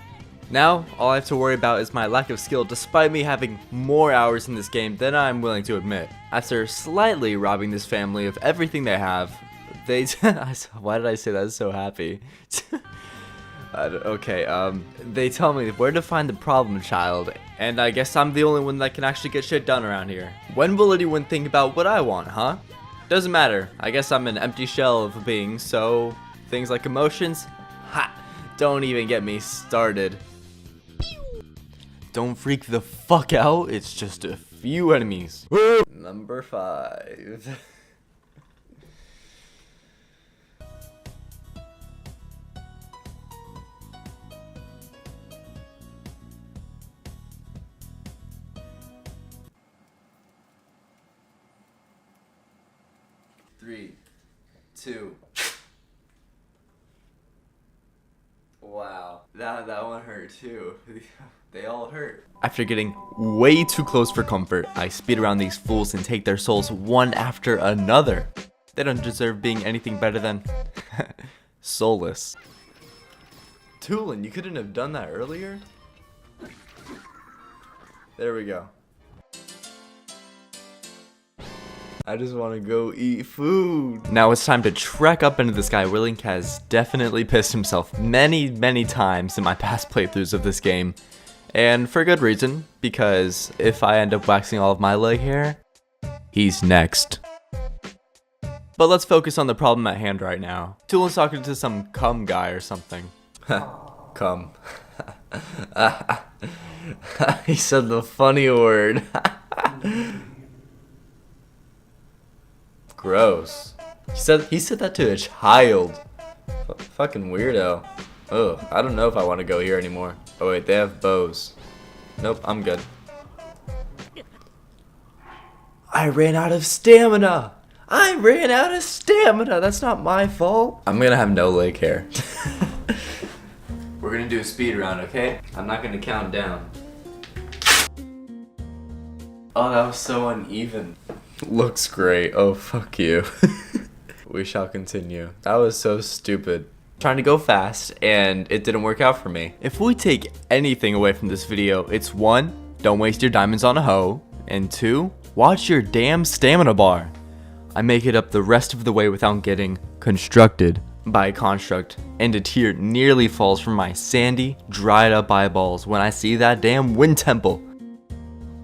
Now, all I have to worry about is my lack of skill despite me having more hours in this game than I'm willing to admit. After slightly robbing this family of everything they have, they why did I say that so happy? They tell me where to find the problem child, and I guess I'm the only one that can actually get shit done around here. When will anyone think about what I want, huh? Doesn't matter. I guess I'm an empty shell of a being, so things like emotions? Ha! Don't even get me started. Don't freak the fuck out. It's just a few enemies. Number 5. Three, 2. Wow, that one hurt too. They all hurt. After getting way too close for comfort, I speed around these fools and take their souls one after another. They don't deserve being anything better than soulless. Tulin, you couldn't have done that earlier? There we go. I just want to go eat food. Now it's time to trek up into the sky where Link has definitely pissed himself many times in my past playthroughs of this game. And for good reason, because if I end up waxing all of my leg hair, he's next. But let's focus on the problem at hand right now. Tulin's talking to some cum guy or something. Cum. He said the funny word. Gross. He said that to a child. Fucking weirdo. Ugh, I don't know if I want to go here anymore. Oh wait, they have bows. Nope, I'm good. I ran out of stamina. That's not my fault. I'm gonna have no leg hair. We're gonna do a speed round, okay? I'm not gonna count down. Oh, that was so uneven. Looks great. Oh, fuck you. We shall continue. That was so stupid. Trying to go fast, and it didn't work out for me. If we take anything away from this video, it's 1, don't waste your diamonds on a hoe, and 2, watch your damn stamina bar. I make it up the rest of the way without getting constructed by a construct, and a tear nearly falls from my sandy, dried up eyeballs when I see that damn wind temple.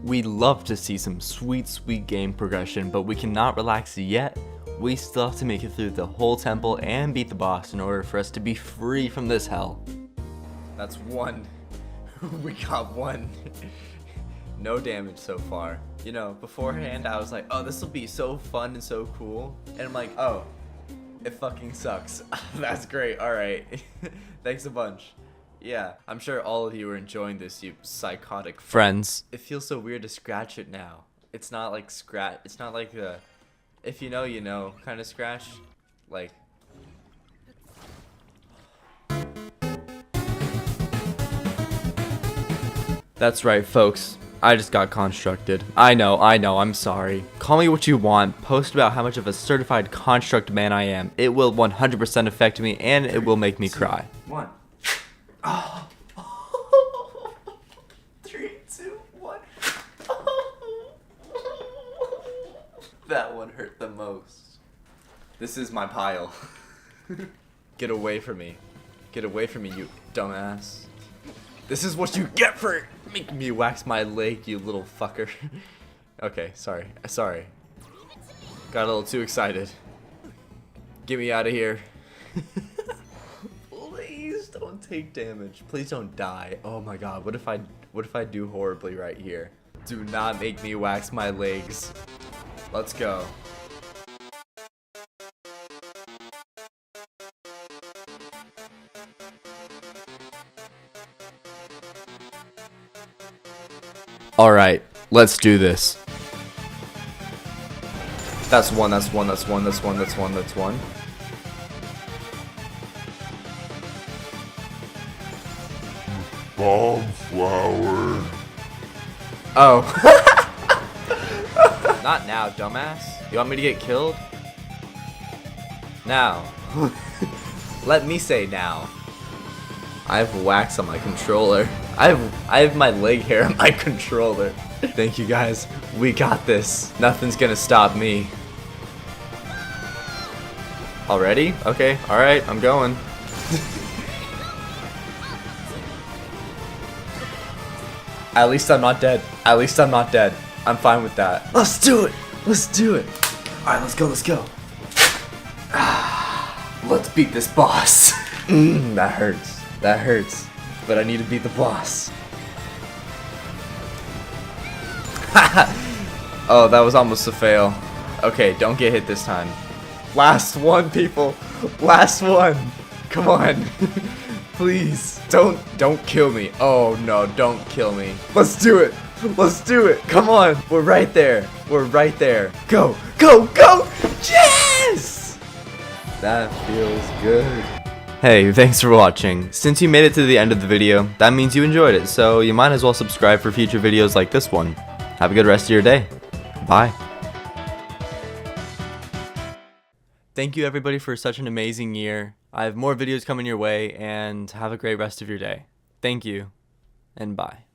We love to see some sweet game progression, but we cannot relax yet. We still have to make it through the whole temple and beat the boss in order for us to be free from this hell. That's 1. We got 1. No damage so far. You know, beforehand I was like, oh, this will be so fun and so cool. And I'm like, oh, it fucking sucks. That's great, alright. Thanks a bunch. Yeah, I'm sure all of you are enjoying this, you psychotic friends. It feels so weird to scratch it now. It's not like it's not like the if you know, you know kind of scratch. Like. That's right, folks. I just got constructed. I know, I'm sorry. Call me what you want. Post about how much of a certified construct man I am. It will 100% affect me and it will make me cry. 1. Oh. 3, 2, 1. That one hurt the most. This is my pile. Get away from me. Get away from me, you dumbass. This is what you get for making me wax my leg, you little fucker. Okay, sorry. Got a little too excited. Get me out of here. Please don't take damage. Please don't die. Oh my god, what if I do horribly right here? Do not make me wax my legs. Let's go. Alright, let's do this. That's one. Bomb flower. Oh. Not now, dumbass. You want me to get killed? Now. Let me say now. I have wax on my controller. I have my leg hair on my controller. Thank you guys. We got this. Nothing's gonna stop me. Already? Okay. Alright, I'm going. At least I'm not dead. I'm fine with that. Let's do it. Alright, let's go. Let's beat this boss. That hurts. But I need to beat the boss. Oh, that was almost a fail. Okay, don't get hit this time. Last one, people. Last one. Come on. Please. Don't kill me. Oh no, don't kill me. Let's do it. Let's do it. Come on. We're right there. We're right there. Go. Go. Go. Yes! That feels good. Hey, thanks for watching. Since you made it to the end of the video, that means you enjoyed it, so you might as well subscribe for future videos like this one. Have a good rest of your day. Bye. Thank you everybody for such an amazing year. I have more videos coming your way, and have a great rest of your day. Thank you, and bye.